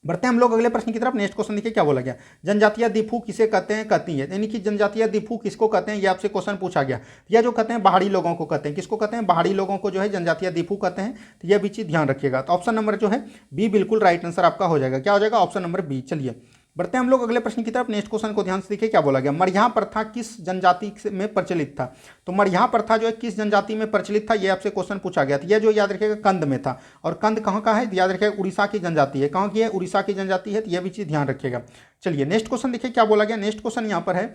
बढ़ते हैं हम लोग अगले प्रश्न की तरफ। नेक्स्ट क्वेश्चन देखिए क्या बोला गया, जनजातीय द्वीपू किसे कहते हैं, कहती है, यानी कि जनजातीय द्वीपू किसको कहते हैं, ये आपसे क्वेश्चन पूछा गया। यह जो कहते हैं पहाड़ी लोगों को कहते हैं, किसको कहते हैं, पहाड़ी लोगों को जो है जनजातीय द्वीपू कहते हैं। तो यह भी चीज ध्यान रखिएगा। तो ऑप्शन नंबर जो है बी बिल्कुल राइट आंसर आपका हो जाएगा। क्या हो जाएगा? Option number B. चलिए बढ़ते हैं हम लोग अगले प्रश्न की तरफ। नेक्स्ट क्वेश्चन को ध्यान से देखिए क्या बोला गया, मरहिया प्रथा किस जनजाति में प्रचलित था। तो मरहिया प्रथा जो है किस जनजाति में प्रचलित था, ये आपसे क्वेश्चन पूछा गया था। यह जो याद रखिएगा कंद में था। और कंद कहाँ का है? याद रखिएगा उड़ीसा की जनजाति है। कहाँ की है? उड़ीसा की जनजाति है। तो यह भी चीज ध्यान रखिएगा। चलिए नेक्स्ट क्वेश्चन देखिए क्या बोला गया। नेक्स्ट क्वेश्चन यहाँ पर है,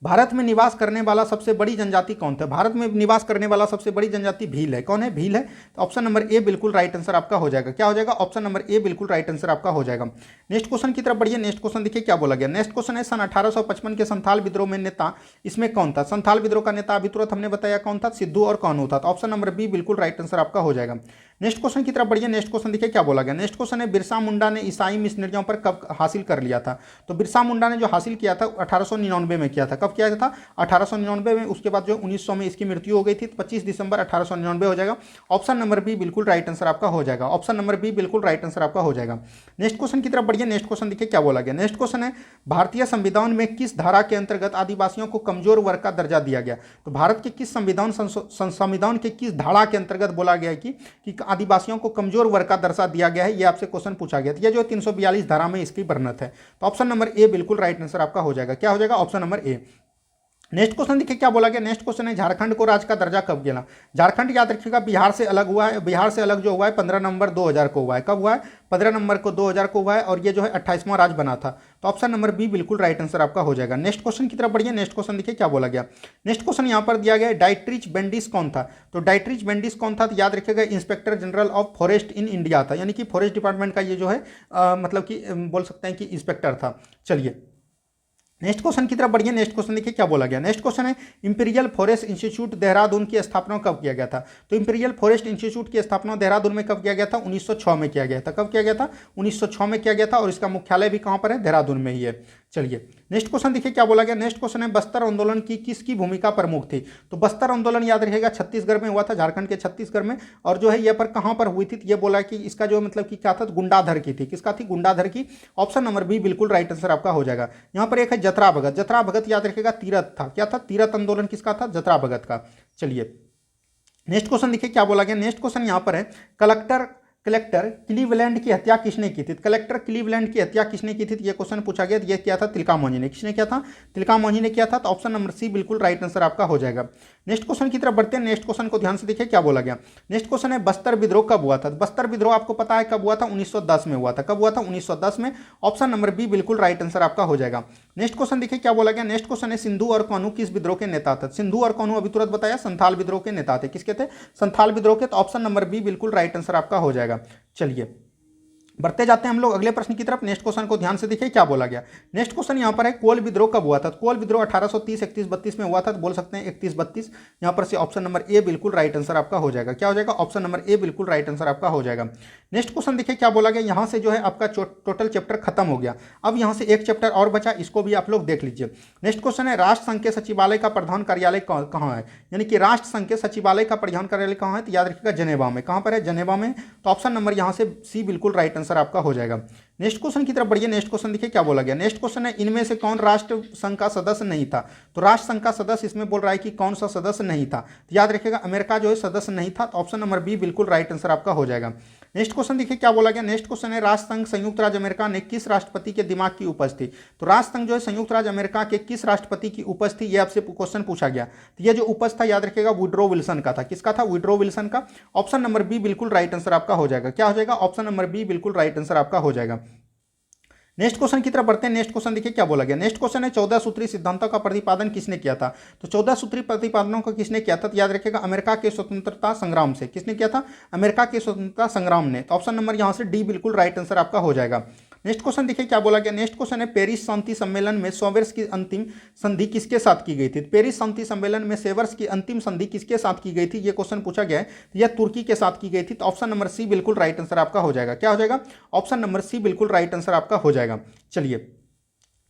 भारत में निवास करने वाला सबसे बड़ी जनजाति कौन था। भारत में निवास करने वाला सबसे बड़ी जनजाति भील है। कौन है? भील है। तो ऑप्शन नंबर ए बिल्कुल राइट आंसर आपका हो जाएगा। क्या हो जाएगा? ऑप्शन नंबर ए बिल्कुल राइट आंसर आपका हो जाएगा। नेक्स्ट क्वेश्चन की तरफ बढ़िए। नेक्स्ट क्वेश्चन देखिए क्या बोला गया। नेक्स्ट क्वेश्चन है, सन 1855 के संथाल विद्रोह में नेता इसमें कौन था। संथाल विद्रोह का नेता अभी तुरंत हमने बताया कौन था, सिद्धू और कान्हू था। तो ऑप्शन नंबर बी बिल्कुल राइट आंसर आपका हो जाएगा। नेक्स्ट क्वेश्चन की तरफ बढ़िए। नेक्स्ट क्वेश्चन देखिए क्या बोला गया। नेक्स्ट क्वेश्चन है, बिरसा मुंडा ने ईसाई मिशनरियों पर कब हासिल कर लिया था। तो बिरसा मुंडा ने जो हासिल किया था 1899 में किया था। कब किया था? 1899 में। उसके बाद जो 1900 में इसकी मृत्यु हो गई थी। 25 दिसंबर 1899 हो जाएगा। ऑप्शन नंबर बी बिल्कुल राइट आंसर आपका हो जाएगा। ऑप्शन नंबर बी बिल्कुल राइट आंसर आपका हो जाएगा। नेक्स्ट क्वेश्चन की तरफ बढ़िए। नेक्स्ट क्वेश्चन देखिए क्या बोला गया। नेक्स्ट क्वेश्चन है, भारतीय संविधान में किस धारा के अंतर्गत आदिवासियों को कमजोर वर्ग का दर्जा दिया गया। तो भारत के किस संविधान के किस धारा के अंतर्गत बोला गया है कि आदिवासियों को कमजोर वर्ग का दर्जा दिया गया है। ये आपसे क्वेश्चन पूछा गया। ये जो 342 धारा में इसकी वर्णित है। तो ऑप्शन नंबर ए बिल्कुल राइट आंसर आपका हो जाएगा। क्या हो जाएगा? Option number A. Next question देखिए क्या बोला गया। नेक्स्ट क्वेश्चन है, झारखंड को राज्य का दर्जा कब मिला। झारखंड याद रखिएगा बिहार से अलग हुआ है। बिहार से अलग जो हुआ है 15 नवंबर 2000 को हुआ है। कब हुआ है? 15 नवंबर को 2000 को हुआ है। और ये जो है 28वां राज्य बना था। तो ऑप्शन नंबर बी बिल्कुल राइट आंसर आपका हो जाएगा। नेक्स्ट क्वेश्चन की तरफ बढ़िए। नेक्स्ट क्वेश्चन देखिए क्या बोला गया। नेक्स्ट क्वेश्चन यहाँ पर दिया गया, डाइट्रिच बेंडिस कौन था। तो डाइट्रिच बेंडिस कौन था? तो याद रखिएगा inspector general of forest in India था। यानी कि फॉरेस्ट डिपार्टमेंट का ये जो है मतलब कि बोल सकते हैं कि इंस्पेक्टर था। चलिए नेक्स्ट क्वेश्चन की तरफ बढ़िए। नेक्स्ट क्वेश्चन देखिए क्या बोला गया। नेक्स्ट क्वेश्चन है, इंपीरियल फॉरेस्ट इंस्टीट्यूट देहरादून की स्थापना कब किया गया था। तो इंपीरियल फॉरेस्ट इंस्टीट्यूट की स्थापना देहरादून में कब किया गया था? 1906 में किया गया था। कब किया गया था? 1906 में किया गया था। और इसका मुख्यालय भी कहाँ पर है? देहरादून में ही है। चलिए नेक्स्ट क्वेश्चन देखिए क्या बोला गया। नेक्स्ट क्वेश्चन है, बस्तर आंदोलन की किसकी भूमिका प्रमुख थी। तो बस्तर आंदोलन याद रखिएगा छत्तीसगढ़ में हुआ था, झारखंड के छत्तीसगढ़ में। और जो है ये पर कहाँ पर हुई थी, तो ये बोला कि इसका जो मतलब कि क्या था, गुंडाधर की थी। किसका थी? गुंडाधर की। ऑप्शन नंबर बी बिल्कुल राइट आंसर आपका हो जाएगा। यहाँ पर एक है जतरा भगत। जतरा भगत याद रखिएगा तीरथ था। क्या था? तीरथ आंदोलन किसका था? जतरा भगत का। चलिए नेक्स्ट क्वेश्चन देखिए क्या बोला गया। नेक्स्ट क्वेश्चन यहाँ पर है, कलेक्टर क्लीवलैंड की हत्या किसने की थी। कलेक्टर क्लीवलैंड की हत्या किसने की थी? ये क्वेश्चन पूछा गया। ये किया था तिलका मांझी ने। किसने किया था? तिलका मांझी ने किया था। तो ऑप्शन नंबर सी बिल्कुल राइट आंसर आपका हो जाएगा। नेक्स्ट क्वेश्चन की तरफ बढ़ते हैं। नेक्स्ट क्वेश्चन को ध्यान से देखिए क्या बोला गया। नेक्स्ट क्वेश्चन है, बस्तर विद्रोह कब हुआ था। बस्तर विद्रोह आपको पता है कब हुआ था? 1910 में हुआ था। कब हुआ था? 1910 में। ऑप्शन नंबर बी बिल्कुल राइट आंसर आपका हो जाएगा। नेक्स्ट क्वेश्चन देखिए क्या बोला गया। नेक्स्ट क्वेश्चन है, सिंधु और कान्हू किस विद्रोह के नेता थे। सिंधु और कान्हू अभी तुरंत बताया संथाल विद्रोह के नेता थे। किसके थे? संथाल विद्रोह के। तो ऑप्शन नंबर बी बिल्कुल राइट आंसर आपका हो जाएगा। चलिए बढ़ते जाते हैं हम लोग अगले प्रश्न की तरफ। नेक्स्ट क्वेश्चन को ध्यान से देखिए क्या बोला गया। नेक्स्ट क्वेश्चन यहाँ पर है, कोल विद्रोह कब हुआ था। कोल विद्रोह 1830 31-32 में हुआ था। तो बोल सकते हैं 31-32। यहाँ पर से ऑप्शन नंबर ए बिल्कुल राइट आंसर आपका हो जाएगा। क्या हो जाएगा? ऑप्शन नंबर ए बिल्कुल राइट आंसर आपका हो जाएगा। नेक्स्ट क्वेश्चन देखिए क्या बोला गया। यहाँ से जो है आपका टोटल चैप्टर खत्म हो गया। अब यहाँ से एक चैप्टर और बचा, इसको भी आप लोग देख लीजिए। नेक्स्ट क्वेश्चन है, राष्ट्र संघ के सचिवालय का प्रधान कार्यालय कहाँ है। यानी कि राष्ट्र संघ के सचिवालय का प्रधान कार्यालय कहाँ है? तो याद रखिएगा जनेवा में। कहाँ पर है? जनेवा में। तो ऑप्शन नंबर यहाँ से सी बिल्कुल राइट आंसर आपका हो जाएगा। नेक्स्ट क्वेश्चन की तरफ बढ़िए। नेक्स्ट क्वेश्चन देखिए क्या बोला गया। नेक्स्ट क्वेश्चन है, इनमें से कौन राष्ट्र संघ का सदस्य नहीं था। तो राष्ट्र संघ का सदस्य इसमें बोल रहा है कि कौन सा सदस्य नहीं था। तो याद रखिएगा अमेरिका जो है सदस्य नहीं था। तो ऑप्शन नंबर बी बिल्कुल राइट आंसर आपका हो जाएगा। नेक्स्ट क्वेश्चन देखिए क्या बोला गया। नेक्स्ट क्वेश्चन है, राष्ट्र संघ संयुक्त राज्य अमेरिका ने किस राष्ट्रपति के दिमाग की उपज थी। तो राष्ट्र संघ जो है संयुक्त राज्य अमेरिका के किस राष्ट्रपति की उपज थी, यह आपसे क्वेश्चन पूछा गया। तो यह जो उपज था याद रखिएगा वुड्रो विल्सन का था। किसका था? वुड्रो विल्सन का। ऑप्शन नंबर बी बिल्कुल राइट आंसर आपका हो जाएगा। क्या हो जाएगा? ऑप्शन नंबर बी बिल्कुल राइट आंसर आपका हो जाएगा। नेक्स्ट क्वेश्चन की तरफ बढ़ते हैं। नेक्स्ट क्वेश्चन देखिए क्या बोला गया। नेक्स्ट क्वेश्चन है, 14 सूत्री सिद्धांतों का प्रतिपादन किसने किया था। तो 14 सूत्री प्रतिपादनों को किसने किया था? तो याद रखिएगा अमेरिका के स्वतंत्रता संग्राम से। किसने किया था? अमेरिका के स्वतंत्रता संग्राम ने। तो ऑप्शन नंबर यहाँ से डी बिल्कुल राइट आंसर आपका हो जाएगा। नेक्स्ट क्वेश्चन देखिए क्या बोला गया। नेक्स्ट क्वेश्चन है पेरिस शांति सम्मेलन में सेवर्स की अंतिम संधि किसके साथ की गई थी। पेरिस शांति सम्मेलन में सेवर्स की अंतिम संधि किसके साथ की गई थी, ये क्वेश्चन पूछा गया है। तो यह तुर्की के साथ की गई थी। तो ऑप्शन नंबर सी बिल्कुल राइट आंसर आपका हो जाएगा। क्या हो जाएगा, ऑप्शन नंबर सी बिल्कुल राइट आंसर आपका हो जाएगा। चलिए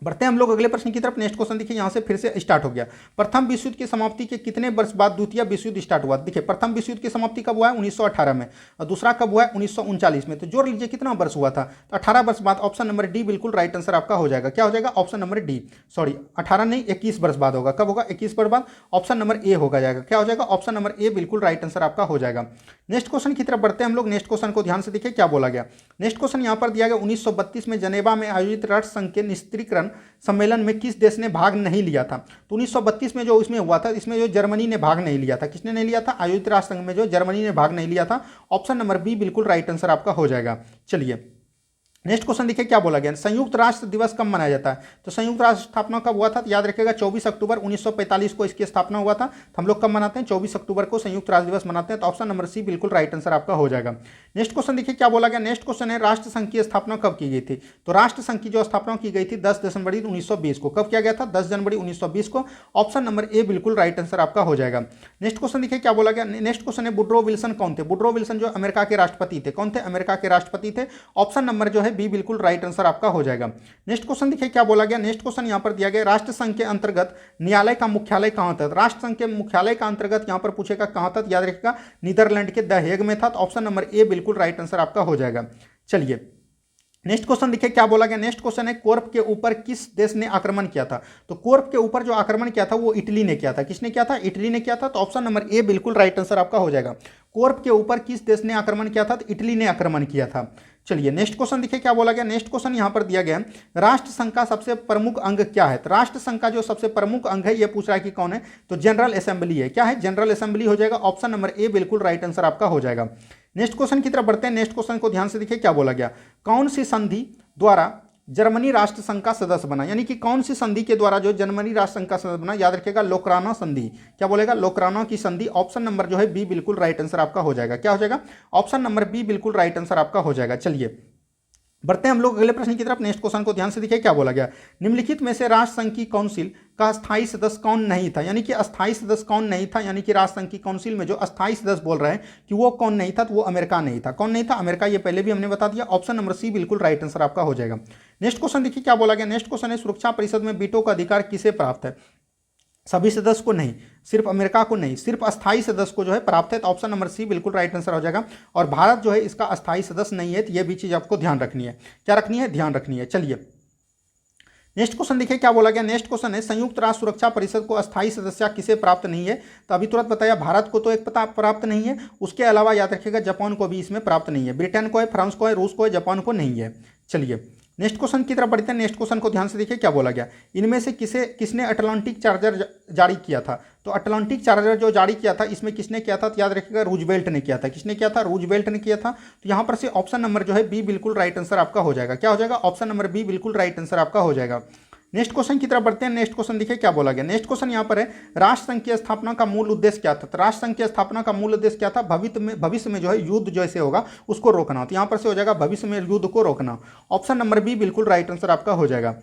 बढ़ते हैं हम लोग अगले प्रश्न की तरफ। नेक्स्ट क्वेश्चन देखिए यहाँ से फिर से स्टार्ट हो गया। प्रथम विश्व युद्ध की समाप्ति के कितने वर्ष बाद द्वितीय विश्व युद्ध स्टार्ट हुआ। देखिए प्रथम विश्व युद्ध की समाप्ति कब हुआ है, 1918 में, और दूसरा कब हुआ है, 1939 में। तो जोड़ लीजिए कितना वर्ष हुआ था, तो 18 वर्ष बाद। ऑप्शन नंबर डी बिल्कुल राइट आंसर आपका हो जाएगा। क्या हो जाएगा, ऑप्शन नंबर डी, सॉरी 18 नहीं 21 वर्ष बाद होगा। कब होगा, 21 वर्ष बाद। ऑप्शन नंबर ए होगा जाएगा। क्या हो जाएगा, ऑप्शन नंबर ए बिल्कुल राइट आंसर आपका हो जाएगा। नेक्स्ट क्वेश्चन की तरफ बढ़ते हैं हम लोग। नेक्स्ट क्वेश्चन को ध्यान से देखिए क्या बोला गया। नेक्स्ट क्वेश्चन यहाँ पर दिया गया 1932 में जनेवा में आयोजित राष्ट्र संघ के निस्त्रीकरण सम्मेलन में किस देश ने भाग नहीं लिया था। तो 1932 में जो इसमें हुआ था, इसमें जो जर्मनी ने भाग नहीं लिया था। किसने नहीं लिया था, आयोजित राष्ट्र संघ में जो जर्मनी ने भाग नहीं लिया था। ऑप्शन नंबर बी बिल्कुल राइट आंसर आपका हो जाएगा। चलिए नेक्स्ट क्वेश्चन देखिए क्या बोला गया। संयुक्त राष्ट्र दिवस कब मनाया जाता है। तो संयुक्त राष्ट्र स्थापना कब हुआ था, तो याद रखिएगा 24 अक्टूबर 1945 को इसकी स्थापना हुआ था। तो हम लोग कब मनाते हैं, 24 अक्टूबर को संयुक्त राष्ट्र दिवस मनाते हैं। तो ऑप्शन नंबर सी बिल्कुल राइट आंसर आपका हो जाएगा। नेक्स्ट क्वेश्चन देखिए क्या बोला गया। नेक्स्ट क्वेश्चन है राष्ट्र संघ की स्थापना कब की गई थी। तो राष्ट्र संघ की जो स्थापना की गई थी 10 जनवरी 1920 को। कब किया गया था, 10 जनवरी 1920 को। ऑप्शन नंबर ए बिल्कुल राइट आंसर आपका हो जाएगा। नेक्स्ट क्वेश्चन देखिए क्या बोला गया। नेक्स्ट क्वेश्चन है वुडरो विल्सन कौन थे। वुडरो विल्सन जो अमेरिका के राष्ट्रपति थे, कौन थे, अमेरिका के राष्ट्रपति थे। ऑप्शन नंबर जो है बी बिल्कुल राइट आंसर आपका हो जाएगा। नेक्स्ट क्वेश्चन देखिए क्या बोला गया। नेक्स्ट क्वेश्चन यहां पर दिया गया राष्ट्र संघ के अंतर्गत न्यायालय का मुख्यालय कहां था। राष्ट्र संघ के मुख्यालय का अंतर्गत यहां पर पूछेगा कहां था, याद रखिएगा नीदरलैंड के द हेग में था। तो ऑप्शन नंबर ए बिल्कुल राइट आंसर आपका हो जाएगा। चलिए नेक्स्ट क्वेश्चन देखिए क्या बोला गया। नेक्स्ट क्वेश्चन है कोर्फ के ऊपर किस देश ने आक्रमण किया था। तो कोर्फ के ऊपर जो आक्रमण किया था वो इटली ने किया था। किसने किया था, इटली ने किया था। तो ऑप्शन नंबर ए बिल्कुल राइट आंसर आपका हो जाएगा। कोर्फ के ऊपर किस देश ने आक्रमण किया था, तो इटली ने आक्रमण किया था। चलिए नेक्स्ट क्वेश्चन देखिए क्या बोला गया। नेक्स्ट क्वेश्चन यहां पर दिया गया है राष्ट्र संघ का सबसे प्रमुख अंग क्या है। तो राष्ट्र संघ का जो सबसे प्रमुख अंग है ये पूछ रहा है कि कौन है, तो जनरल असेंबली है। क्या है, जनरल असेंबली हो जाएगा। ऑप्शन नंबर ए बिल्कुल राइट आंसर आपका हो जाएगा। नेक्स्ट क्वेश्चन की तरफ बढ़ते हैं। नेक्स्ट क्वेश्चन को ध्यान से देखिए क्या बोला गया। कौन सी संधि द्वारा जर्मनी राष्ट्र संघ का सदस्य बना, यानी कि कौन सी संधि के द्वारा जो जर्मनी राष्ट्र संघ का सदस्य बना, याद रखिएगा लोकरानो संधि। क्या बोलेगा, लोकरानो की संधि। ऑप्शन नंबर जो है बी बिल्कुल राइट आंसर आपका हो जाएगा। क्या हो जाएगा, ऑप्शन नंबर बी बिल्कुल राइट आंसर आपका हो जाएगा। चलिए बढ़ते हैं हम लोग अगले प्रश्न की तरफ। नेक्स्ट क्वेश्चन को ध्यान से देखिए क्या बोला गया। निम्नलिखित में से राष्ट्र संघ की काउंसिल का स्थायी सदस्य कौन नहीं था, यानी कि अस्थायी सदस्य कौन नहीं था, यानी कि राष्ट्र संघ की काउंसिल में जो अस्थायी सदस्य बोल रहे हैं कि वो कौन नहीं था, तो वो अमेरिका नहीं था। कौन नहीं था, अमेरिका। ये पहले भी हमने बता दिया। ऑप्शन नंबर सी बिल्कुल राइट आंसर आपका हो जाएगा। नेक्स्ट क्वेश्चन देखिए क्या बोला गया। नेक्स्ट क्वेश्चन है सुरक्षा परिषद में वीटो का अधिकार किसे प्राप्त है। सभी सदस्य को नहीं, सिर्फ अमेरिका को नहीं, सिर्फ अस्थायी सदस्य को जो है प्राप्त है। तो ऑप्शन नंबर सी बिल्कुल राइट आंसर हो जाएगा। और भारत जो है इसका अस्थायी सदस्य नहीं है। तो ये भी चीज़ आपको ध्यान रखनी है। क्या रखनी है, ध्यान रखनी है। चलिए नेक्स्ट क्वेश्चन देखिए क्या बोला गया। नेक्स्ट क्वेश्चन है संयुक्त राष्ट्र सुरक्षा परिषद को अस्थायी सदस्य किसे प्राप्त नहीं है। तो अभी तुरंत बताया भारत को तो एक पता प्राप्त नहीं है, उसके अलावा याद रखिएगा जापान को भी इसमें प्राप्त नहीं है। ब्रिटेन को है, फ्रांस को है, रूस को है, जापान को नहीं है। चलिए नेक्स्ट क्वेश्चन की तरफ बढ़ते हैं। नेक्स्ट क्वेश्चन को ध्यान से देखिए क्या बोला गया। इनमें से किसने अटलांटिक चार्जर जारी किया था। तो अटलांटिक चार्जर जो जारी किया था इसमें किसने किया था, तो याद रखिएगा रूजवेल्ट ने किया था। किसने किया था, रूजवेल्ट ने किया था। तो यहाँ पर से ऑप्शन नंबर जो है बी बिल्कुल राइट आंसर आपका हो जाएगा। क्या हो जाएगा, ऑप्शन नंबर बी बिल्कुल राइट आंसर आपका हो जाएगा। नेक्स्ट क्वेश्चन की तरफ बढ़ते हैं। नेक्स्ट क्वेश्चन देखिए क्या बोला गया। नेक्स्ट क्वेश्चन यहाँ पर है राष्ट्र संघ की स्थापना का मूल उद्देश्य क्या था। तो राष्ट्र संघ की स्थापना का मूल उद्देश्य क्या था, भविष्य में जो है युद्ध जैसे होगा उसको रोकना। तो यहाँ पर से हो जाएगा भविष्य में युद्ध को रोकना। ऑप्शन नंबर बी बिल्कुल राइट आंसर आपका हो जाएगा।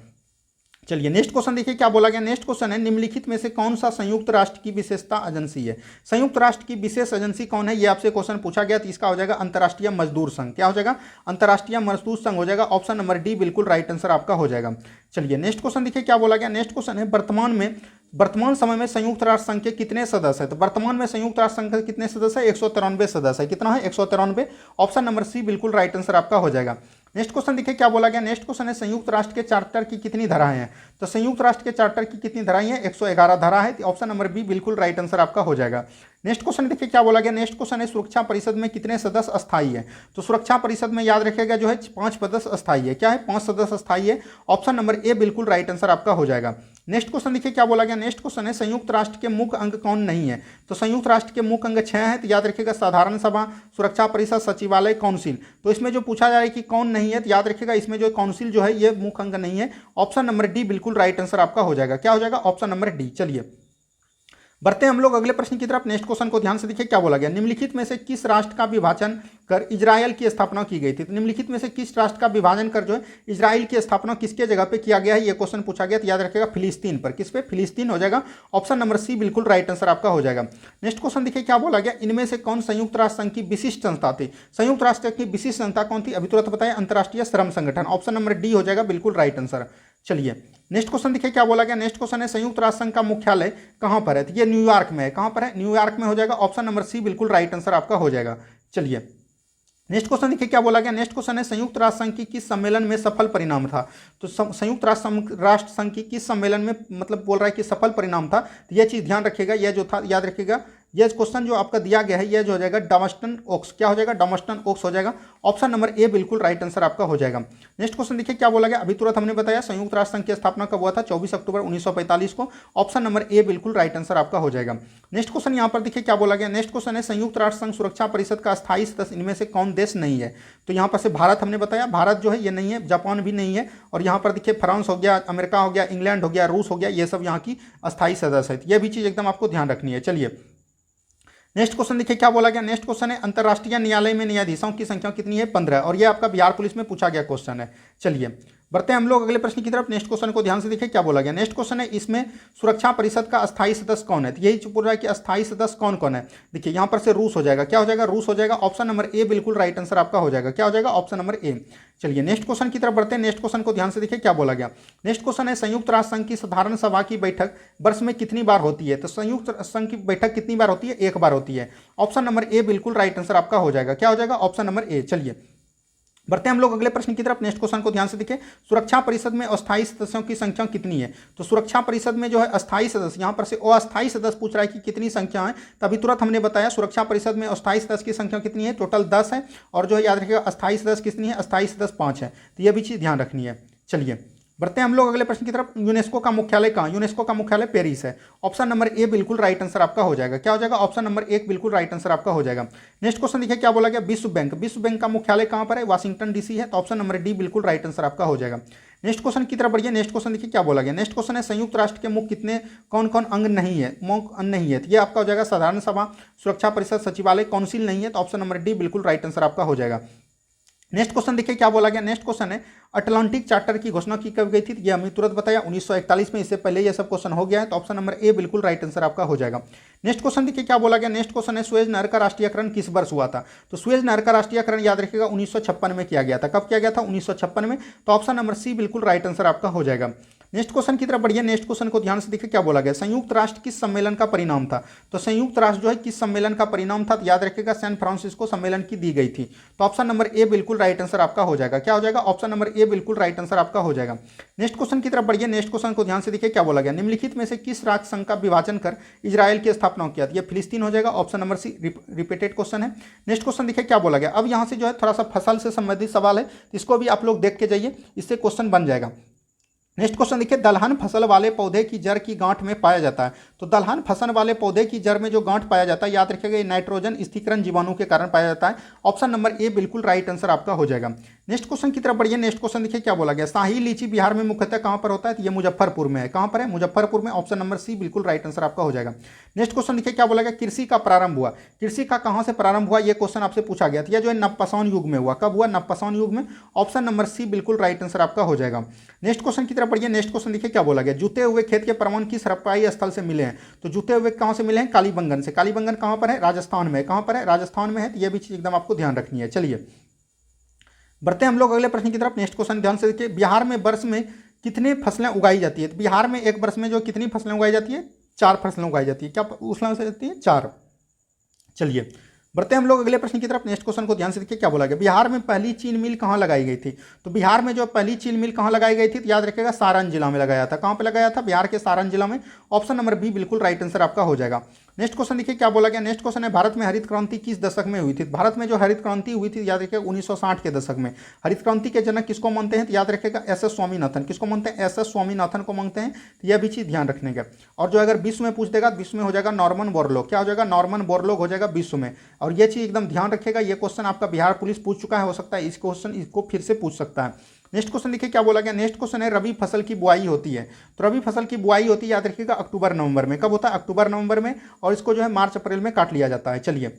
चलिए नेक्स्ट क्वेश्चन देखिए क्या बोला गया। नेक्स्ट क्वेश्चन है निम्नलिखित में से कौन सा संयुक्त राष्ट्र की विशेषता एजेंसी है। संयुक्त राष्ट्र की विशेष एजेंसी कौन है, ये आपसे क्वेश्चन पूछा गया। तो इसका हो जाएगा अंतर्राष्ट्रीय मजदूर संघ। क्या हो जाएगा, अंतर्राष्ट्रीय मजदूर संघ हो जाएगा। ऑप्शन नंबर डी बिल्कुल राइट आंसर आपका हो जाएगा। चलिए नेक्स्ट क्वेश्चन देखिए क्या बोला गया। नेक्स्ट क्वेश्चन है वर्तमान समय में संयुक्त राष्ट्र संघ के कितने सदस्य हैं। तो वर्तमान में संयुक्त राष्ट्र संघ के कितने सदस्य है, 193 सदस्य है। कितना है, 193। ऑप्शन नंबर सी बिल्कुल राइट आंसर आपका हो जाएगा। नेक्स्ट क्वेश्चन देखिए क्या बोला गया। नेक्स्ट क्वेश्चन है संयुक्त राष्ट्र के चार्टर की कितनी धाराएं हैं। तो संयुक्त राष्ट्र के चार्टर की कितनी धाराएं हैं, 111 धारा है। ऑप्शन नंबर बी बिल्कुल राइट आंसर आपका हो जाएगा। नेक्स्ट क्वेश्चन देखिए क्या बोला गया। नेक्स्ट क्वेश्चन है सुरक्षा परिषद में कितने सदस्य अस्थायी है। तो सुरक्षा परिषद में याद रखिएगा जो है 5 सदस्य अस्थायी है। क्या है, 5 सदस्य अस्थायी है। ऑप्शन नंबर ए बिल्कुल राइट आंसर आपका हो जाएगा। नेक्स्ट क्वेश्चन देखिए क्या बोला गया। नेक्स्ट क्वेश्चन है संयुक्त राष्ट्र के मुख्य अंग कौन नहीं है। तो संयुक्त राष्ट्र के मुख्य अंग 6 हैं। तो याद रखिएगा साधारण सभा, सुरक्षा परिषद, सचिवालय, काउंसिल। तो इसमें जो पूछा जाए कि कौन नहीं है, तो याद रखिएगा इसमें जो काउंसिल जो है ये मुख्य अंग नहीं है। ऑप्शन नंबर डी बिल्कुल राइट आंसर आपका हो जाएगा। क्या हो जाएगा, ऑप्शन नंबर डी। चलिए बढ़ते हैं हम लोग अगले प्रश्न की तरफ। नेक्स्ट क्वेश्चन को ध्यान से देखिए क्या बोला गया। निम्नलिखित में से किस राष्ट्र का विभाजन कर इजराइल की स्थापना की गई थी। तो निम्नलिखित में से किस राष्ट्र का विभाजन कर जो है इजराइल की स्थापना किसके जगह पे किया गया है, ये क्वेश्चन पूछा गया। तो याद रखिएगा फिलिस्तीन पर। किस पे? फिलिस्तीन हो जाएगा। ऑप्शन नंबर सी बिल्कुल राइट आंसर आपका हो जाएगा। नेक्स्ट क्वेश्चन देखिए क्या बोला गया। इनमें से कौन संयुक्त राष्ट्र संघ की विशिष्ट संस्था थी। संयुक्त राष्ट्र की विशिष्ट संस्था कौन थी? अभी तुरंत बताया, अंतर्राष्ट्रीय श्रम संगठन। ऑप्शन नंबर डी हो जाएगा बिल्कुल राइट आंसर। चलिए नेक्स्ट क्वेश्चन देखिए क्या बोला गया। नेक्स्ट क्वेश्चन है संयुक्त राष्ट्र संघ का मुख्यालय कहां पर है। तो ये न्यूयॉर्क में है। कहां पर है? न्यूयॉर्क में हो जाएगा। ऑप्शन नंबर सी बिल्कुल राइट आंसर आपका हो जाएगा। चलिए नेक्स्ट क्वेश्चन देखिए क्या बोला गया। नेक्स्ट क्वेश्चन है संयुक्त राष्ट्र संघ की किस सम्मेलन में सफल परिणाम था। तो संयुक्त राष्ट्र संघ की किस सम्मेलन में मतलब बोल रहा है कि सफल परिणाम था। तो यह चीज ध्यान रखिएगा। यह जो था याद रखिएगा, यह क्वेश्चन जो आपका दिया गया है यह जो हो जाएगा डॉमस्टन ओक्स। क्या हो जाएगा? डॉमस्टन ओक्स हो जाएगा। ऑप्शन नंबर ए बिल्कुल राइट आंसर आपका हो जाएगा। नेक्स्ट क्वेश्चन देखिए क्या बोला गया। अभी तुरंत हमने बताया संयुक्त राष्ट्र संघ की स्थापना कब हुआ था? 24 अक्टूबर 1945 को। ऑप्शन नंबर ए बिल्कुल राइट आंसर आपका हो जाएगा। नेक्स्ट क्वेश्चन यहाँ पर देखिए क्या बोला गया। नेक्स्ट क्वेश्चन है संयुक्त राष्ट्र संघ सुरक्षा परिषद का स्थायी सदस्य इनमें से कौन देश नहीं है। तो यहाँ पर से भारत हमने बताया, भारत जो है ये नहीं है, जापान भी नहीं है, और यहाँ पर देखिए फ्रांस हो गया, अमेरिका हो गया, इंग्लैंड हो गया, रूस हो गया, ये सब यहाँ की अस्थायी सदस्य है। ये भी चीज़ एकदम आपको ध्यान रखनी है। चलिए नेक्स्ट क्वेश्चन देखिए क्या बोला गया। नेक्स्ट क्वेश्चन है अंतर्राष्ट्रीय न्यायालय में न्यायाधीशों की संख्या कितनी है? 15। और ये आपका बिहार पुलिस में पूछा गया क्वेश्चन है। चलिए बढ़ते हैं हम लोग अगले प्रश्न की तरफ। नेक्स्ट क्वेश्चन को ध्यान से देखिए क्या बोला गया। नेक्स्ट क्वेश्चन है इसमें सुरक्षा परिषद का अस्थायी सदस्य कौन है। तो यही पूछ रहा है कि अस्थायी सदस्य कौन कौन है। देखिए यहाँ पर से रूस हो जाएगा। क्या हो जाएगा? रूस हो जाएगा। ऑप्शन नंबर ए बिल्कुल राइट आंसर आपका हो जाएगा। क्या हो जाएगा? Option number A. चलिए नेक्स्ट क्वेश्चन की तरफ बढ़ते हैं। नेक्स्ट क्वेश्चन को ध्यान से देखिए क्या बोला गया। नेक्स्ट क्वेश्चन है संयुक्त राष्ट्र संघ की साधारण सभा की बैठक वर्ष में कितनी बार होती है। तो संयुक्त संघ की बैठक कितनी बार होती है? एक बार होती है। ऑप्शन नंबर ए बिल्कुल राइट आंसर आपका हो जाएगा। क्या हो जाएगा? Option number A. चलिए बढ़ते हैं हम लोग अगले प्रश्न की तरफ। नेक्स्ट क्वेश्चन को ध्यान से देखिए। सुरक्षा परिषद में अस्थायी सदस्यों की संख्या कितनी है। तो सुरक्षा परिषद में जो है अस्थायी सदस्य, यहाँ पर से अस्थायी सदस्य पूछ रहा है कि कितनी संख्या है। तभी तुरंत हमने बताया सुरक्षा परिषद में अस्थायी सदस्य की संख्या कितनी है? टोटल 10 है। और जो है याद रखिएगा अस्थायी सदस्य कितनी है? अस्थायी सदस्य 5 है। तो यह भी चीज़ ध्यान रखनी है। चलिए बढ़ते हैं हम लोग अगले प्रश्न की तरफ। यूनेस्को का मुख्यालय कहाँ? यूनेस्को का मुख्यालय पेरिस है। ऑप्शन नंबर ए बिल्कुल राइट आंसर आपका हो जाएगा। क्या हो जाएगा? ऑप्शन नंबर एक बिल्कुल राइट आंसर आपका हो जाएगा। नेक्स्ट क्वेश्चन देखिए क्या बोला गया। विश्व बैंक, विश्व बैंक का मुख्यालय कहाँ पर है? वाशिंगटन डीसी है। तो ऑप्शन नंबर डी बिल्कुल राइट आंसर आपका हो जाएगा। नेक्स्ट क्वेश्चन की तरफ बढ़िए। नेक्स्ट क्वेश्चन देखिए क्या बोला गया। नेक्स्ट क्वेश्चन है संयुक्त राष्ट्र के मुख्य कितने कौन कौन अंग नहीं है, मुख्य अंग नहीं है। तो ये आपका हो जाएगा साधारण सभा, सुरक्षा परिषद, सचिवालय, काउंसिल नहीं है। तो ऑप्शन नंबर डी बिल्कुल राइट आंसर आपका हो जाएगा। नेक्स्ट क्वेश्चन देखिए क्या बोला गया। नेक्स्ट क्वेश्चन है अटलांटिक चार्टर की घोषणा की कब गई थी। ये हमने तुरंत बताया 1941 में। इससे पहले ये सब क्वेश्चन हो गया है। तो ऑप्शन नंबर ए बिल्कुल राइट आंसर आपका हो जाएगा। नेक्स्ट क्वेश्चन देखिए क्या बोला गया। नेक्स्ट क्वेश्चन है सुएज नहर का राष्ट्रीयकरण किस वर्ष हुआ था। तो सुएज नहर का राष्ट्रीयकरण याद रखिएगा 1956 में किया गया था। कब किया गया था? 1956 में। तो ऑप्शन नंबर सी बिल्कुल राइट आंसर आपका हो जाएगा। नेक्स्ट क्वेश्चन की तरफ बढ़िए। नेक्स्ट क्वेश्चन को ध्यान से देखिए क्या बोला गया। संयुक्त राष्ट्र किस सम्मेलन का परिणाम था। तो संयुक्त राष्ट्र जो है किस सम्मेलन का परिणाम था। तो याद रखिएगा सैन फ्रांसिस्को सम्मेलन की दी गई थी। तो ऑप्शन नंबर ए बिल्कुल राइट आंसर आपका हो जाएगा। क्या हो जाएगा? ऑप्शन नंबर ए बिल्कुल राइट आंसर आपका हो जाएगा। नेक्स्ट क्वेश्चन की तरफ बढ़िए। नेक्स्ट क्वेश्चन को ध्यान से देखिए क्या बोला गया। निम्नलिखित में से किस राज्य संघ का विभाजन कर इजराइल की स्थापना किया। ये फिलिस्तीन हो जाएगा। Option number C repeated question है। नेक्स्ट क्वेश्चन देखिए क्या बोला गया। अब यहाँ से जो है थोड़ा सा फसल से संबंधित सवाल है, इसको भी आप लोग देख के जाइए, इससे क्वेश्चन बन जाएगा। नेक्स्ट क्वेश्चन देखिए दलहन फसल वाले पौधे की जड़ की गांठ में पाया जाता है। तो दलहन फसल वाले पौधे की जड़ में जो गांठ पाया जाता है याद रखिएगा ये नाइट्रोजन स्थिरीकरण जीवाणु के कारण पाया जाता है। ऑप्शन नंबर ए बिल्कुल राइट आंसर आपका हो जाएगा। नेक्स्ट क्वेश्चन की तरफ बढ़िए। नेक्स्ट क्वेश्चन देखिए क्या बोला गया। शाही लीची बिहार में मुख्यतः कहां पर होता है। तो ये मुजफ्फरपुर में है। कहां पर है? मुजफ्फरपुर में। ऑप्शन नंबर सी बिल्कुल राइट आंसर आपका हो जाएगा। नेक्स्ट क्वेश्चन देखिए क्या बोला गया। कृषि का प्रारंभ हुआ, कृषि का कहां से प्रारंभ हुआ, ये क्वेश्चन आपसे पूछा गया था। यह जो है नवपाषाण युग में हुआ। कब हुआ? नवपाषाण युग में। ऑप्शन नंबर सी बिल्कुल राइट आंसर आपका हो जाएगा। नेक्स्ट क्वेश्चन की तरफ बढ़िए। नेक्स्ट क्वेश्चन देखिए क्या बोला गया। जुते हुए खेत के प्रमाण किस हड़प्पाई स्थल से मिले हैं। तो जुते हुए कहां से मिले हैं? कालीबंगन से। कालीबंगन कहां पर है? राजस्थान में। कहां पर है? राजस्थान में है। तो यह भी चीज एकदम आपको ध्यान रखनी है। चलिए बढ़ते हैं हम लोग अगले प्रश्न की तरफ। नेक्स्ट क्वेश्चन ध्यान से देखिए। बिहार में वर्ष में कितने फसलें उगाई जाती है। तो बिहार में एक वर्ष में जो कितनी फसलें उगाई जाती है? 4 फसलें उगाई जाती है। क्या फसलें से जाती है? 4। चलिए बढ़ते हैं हम लोग अगले प्रश्न की तरफ। नेक्स्ट क्वेश्चन को ध्यान से देखिए क्या बोला गया। बिहार में पहली चीनी मिल कहाँ लगाई गई थी। तो बिहार में जो पहली चीनी मिल कहाँ लगाई गई थी तो याद रखिएगा सारण जिला में लगाया था। कहाँ पे लगाया था? बिहार के सारण जिला में। ऑप्शन नंबर बी बिल्कुल राइट आंसर आपका हो जाएगा। नेक्स्ट क्वेश्चन देखिए क्या बोला गया। नेक्स्ट क्वेश्चन है भारत में हरित क्रांति किस दशक में हुई थी। भारत में जो हरित क्रांति हुई थी याद रखिएगा 1960 के दशक में। हरित क्रांति के जनक किसको मानते हैं? तो याद रखिएगा एस एस स्वामीनाथन। किसको मानते हैं? एस एस स्वामीनाथन को मानते हैं। तो यह भी चीज ध्यान रखने का। और जो अगर विश्व में पूछ देगा तो विश्व में हो जाएगा नॉर्मन बोरलॉग। क्या हो जाएगा? नॉर्मन बोरलॉग हो जाएगा विश्व में। और यह चीज एकदम ध्यान रखिएगा। ये क्वेश्चन आपका बिहार पुलिस पूछ चुका है, हो सकता है इस क्वेश्चन इसको फिर से पूछ सकता है। नेक्स्ट क्वेश्चन देखिए क्या बोला गया। नेक्स्ट क्वेश्चन है रबी फसल की बुआई होती है। तो रबी फसल की बुआई होती है, याद रखिएगा, अक्टूबर नवंबर में। कब होता है? अक्टूबर नवंबर में। और इसको जो है मार्च अप्रैल में काट लिया जाता है। चलिए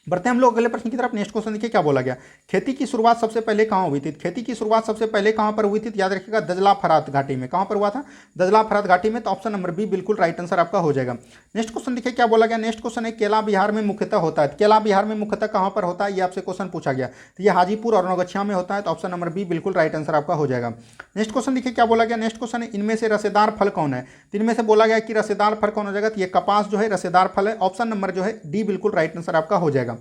बढ़ते हैं हम लोग अगले प्रश्न की तरफ। नेक्स्ट क्वेश्चन देखिए क्या बोला गया। खेती की शुरुआत सबसे पहले कहाँ हुई थी? खेती की शुरुआत सबसे पहले कहाँ पर हुई थी? तो याद रखिएगा दजला फरात घाटी में। कहाँ पर हुआ था? दजला फरात घाटी में। तो ऑप्शन नंबर बी बिल्कुल राइट आंसर आपका हो जाएगा। नेक्स्ट क्वेश्चन देखिए क्या बोला गया। नेक्स्ट क्वेश्चन है केला बिहार में मुख्यतः होता है। केला बिहार में मुख्यतः कहाँ पर होता है, ये आपसे क्वेश्चन पूछा गया। तो ये हाजीपुर और नौगछिया में होता है। तो ऑप्शन नंबर बी बिल्कुल राइट आंसर आपका हो जाएगा। नेक्स्ट क्वेश्चन देखिए क्या बोला गया। नेक्स्ट क्वेश्चन है इनमें से रसेदार फल कौन है? तो इनमें से बोला गया कि रसेदार फल कौन हो जाएगा। तो ये कपास जो है रसेदार फल है। ऑप्शन नंबर जो है डी बिल्कुल राइट आंसर आपका हो जाएगा।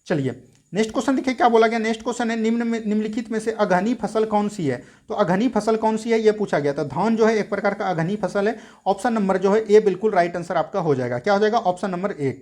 चलिए नेक्स्ट क्वेश्चन देखिए क्या बोला गया। नेक्स्ट क्वेश्चन है निम्नलिखित में से अघनी फसल कौन सी है? तो अघनी फसल कौन सी है ये पूछा गया। तो धान जो है एक प्रकार का अघनी फसल है। ऑप्शन नंबर जो है ए बिल्कुल राइट आंसर आपका हो जाएगा। क्या हो जाएगा? Option number A.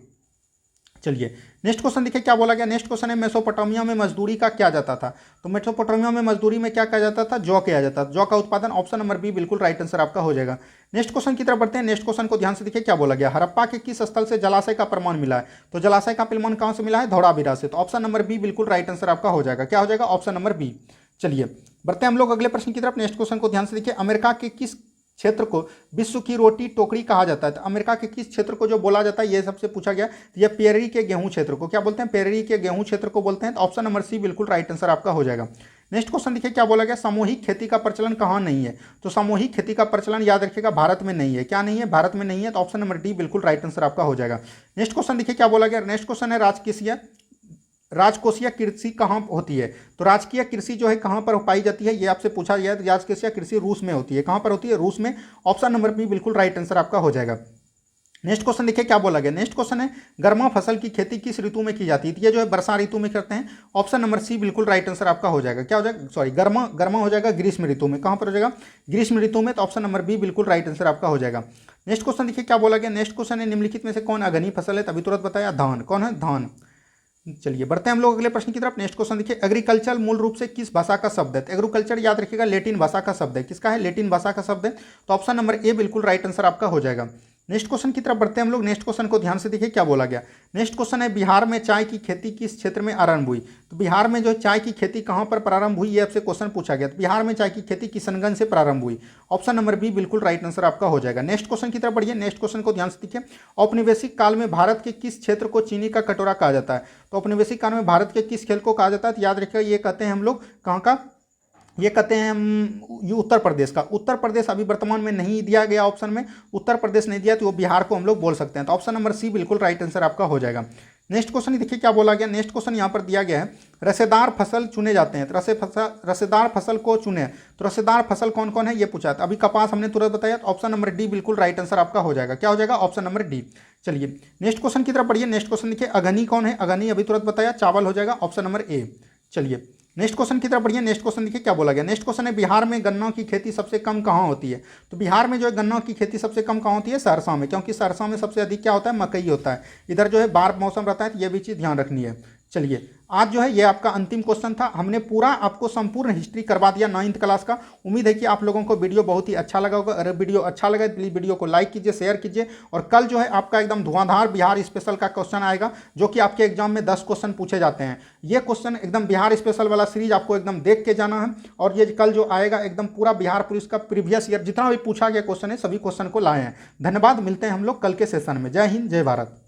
चलिए नेक्स्ट क्वेश्चन देखिए क्या बोला गया। नेक्स्ट क्वेश्चन है मेसोपोटामिया में मजदूरी का क्या जाता था? तो मेसोपोटामिया में मजदूरी में क्या किया जाता था? जौ किया जाता था। जौ का उत्पादन। ऑप्शन नंबर बी बिल्कुल राइट आंसर आपका हो जाएगा। नेक्स्ट क्वेश्चन की तरफ बढ़ते हैं। नेक्स्ट क्वेश्चन को ध्यान से देखिए क्या बोला गया। हड़प्पा के किस स्थल से जलाशय का प्रमाण मिला है? तो जलाशय का प्रमाण कहां से मिला है? धौड़ावीरा से। तो ऑप्शन नंबर बी बिल्कुल राइट आंसर आपका हो जाएगा। क्या हो जाएगा? Option number B. चलिए बढ़ते हैं हम लोग अगले प्रश्न की तरफ। नेक्स्ट क्वेश्चन को ध्यान से देखिए। अमेरिका के किस क्षेत्र को विश्व की रोटी टोकरी कहा जाता है? तो अमेरिका के किस क्षेत्र को जो बोला जाता है ये सबसे पूछा गया। तो ये पेररी के गेहूं क्षेत्र को क्या बोलते हैं? पेररी के गेहूं क्षेत्र को बोलते हैं। तो ऑप्शन नंबर सी बिल्कुल राइट आंसर आपका हो जाएगा। नेक्स्ट क्वेश्चन देखिए क्या बोला गया। सामूहिक खेती का प्रचलन कहाँ नहीं है? तो सामूहिक खेती का प्रचलन याद रखिएगा भारत में नहीं है। क्या नहीं है? भारत में नहीं है। तो ऑप्शन नंबर डी बिल्कुल राइट आंसर आपका हो जाएगा। नेक्स्ट क्वेश्चन देखिए क्या बोला गया। नेक्स्ट क्वेश्चन है राजकोषीय कृषि कहाँ होती है? तो राजकीय कृषि जो है कहाँ पर पाई जाती है ये आपसे पूछा गया है। राजकोषीय कृषि रूस में होती है। कहाँ पर होती है? रूस में। ऑप्शन नंबर बी बिल्कुल राइट आंसर आपका हो जाएगा। नेक्स्ट क्वेश्चन देखिए क्या बोला गया। नेक्स्ट क्वेश्चन है गर्मा फसल की खेती किस ऋतु में की जाती है? ये जो है वर्षा ऋतु में करते हैं। ऑप्शन नंबर सी बिल्कुल राइट आंसर आपका हो जाएगा। क्या हो जाएगा? सॉरी, गर्मा हो जाएगा ग्रीष्म ऋतु में। कहाँ पर हो जाएगा? ग्रीष्म ऋतु में। तो ऑप्शन नंबर बी बिल्कुल राइट आंसर आपका हो जाएगा। नेक्स्ट क्वेश्चन देखिए क्या बोला गया। नेक्स्ट क्वेश्चन है निम्नलिखित में से कौन अघनी फसल है? तभी तुरंत बताया धान। कौन है? धान। चलिए बढ़ते हैं हम लोग अगले प्रश्न की तरफ। नेक्स्ट क्वेश्चन देखिए। एग्रीकल्चर मूल रूप से किस भाषा का शब्द है? एग्रीकल्चर याद रखिएगा लेटिन भाषा का शब्द है। किसका है? लेटिन भाषा का शब्द है। तो ऑप्शन नंबर ए बिल्कुल राइट आंसर आपका हो जाएगा। नेक्स्ट क्वेश्चन की तरफ बढ़ते हैं हम लोग। नेक्स्ट क्वेश्चन को ध्यान से देखिए क्या बोला गया। नेक्स्ट क्वेश्चन है बिहार में चाय की खेती किस क्षेत्र में आरंभ हुई? तो बिहार में जो चाय की खेती कहाँ पर प्रारंभ हुई ये आपसे क्वेश्चन पूछा गया। तो बिहार में चाय की खेती किशनगंज से प्रारंभ हुई। ऑप्शन नंबर बी बिल्कुल राइट आंसर आपका हो जाएगा। नेक्स्ट क्वेश्चन की तरफ बढ़िए। नेक्स्ट क्वेश्चन को ध्यान से देखिए। औपनिवेशिक काल में भारत के किस क्षेत्र को चीनी का कटोरा कहा जाता है? तो औपनिवेशिक काल में भारत के किस खेल को कहा जाता है? तो याद रखिएगा ये कहते हैं हम लोग कहाँ का? ये कहते हैं हम ये उत्तर प्रदेश का। उत्तर प्रदेश अभी वर्तमान में नहीं दिया गया ऑप्शन में। उत्तर प्रदेश नहीं दिया तो वो बिहार को हम लोग बोल सकते हैं। तो ऑप्शन नंबर सी बिल्कुल राइट आंसर आपका हो जाएगा। नेक्स्ट क्वेश्चन देखिए क्या बोला गया। नेक्स्ट क्वेश्चन यहाँ पर दिया गया है रसेदार फसल चुने जाते हैं। तो रसेदार फसल को चुने। तो रसेदार फसल कौन कौन है ये पूछा था। अभी कपास हमने तुरंत बताया। तो ऑप्शन नंबर डी बिल्कुल राइट आंसर आपका हो जाएगा। क्या हो जाएगा? Option number D. चलिए नेक्स्ट क्वेश्चन की तरफ बढ़िए। नेक्स्ट क्वेश्चन देखिए अघनी कौन है? अघनी अभी तुरंत बताया, चावल हो जाएगा। Option number A. चलिए नेक्स्ट क्वेश्चन की तरफ बढ़िए। नेक्स्ट क्वेश्चन देखिए क्या बोला गया। नेक्स्ट क्वेश्चन है बिहार में गन्ना की खेती सबसे कम कहाँ होती है? तो बिहार में जो है गन्ना की खेती सबसे कम कहाँ होती है? सहरसा में। क्योंकि सहरसा में सबसे अधिक क्या होता है? मकई होता है। इधर जो है बार मौसम रहता है। तो ये भी चीज़ ध्यान रखनी है। चलिए आज जो है ये आपका अंतिम क्वेश्चन था। हमने पूरा आपको संपूर्ण हिस्ट्री करवा दिया 9th क्लास का। उम्मीद है कि आप लोगों को वीडियो बहुत ही अच्छा लगा होगा। अगर वीडियो अच्छा लगा तो प्लीज़ वीडियो को लाइक कीजिए, शेयर कीजिए। और कल जो है आपका एकदम धुआंधार बिहार स्पेशल का क्वेश्चन आएगा जो कि आपके एग्जाम में 10 क्वेश्चन पूछे जाते हैं। ये क्वेश्चन एकदम बिहार स्पेशल वाला सीरीज आपको एकदम देख के जाना है। और ये कल जो आएगा एकदम पूरा बिहार पुलिस का प्रीवियस ईयर जितना भी पूछा गया क्वेश्चन है सभी क्वेश्चन को लाए हैं। धन्यवाद। मिलते हैं हम लोग कल के सेशन में। जय हिंद, जय भारत।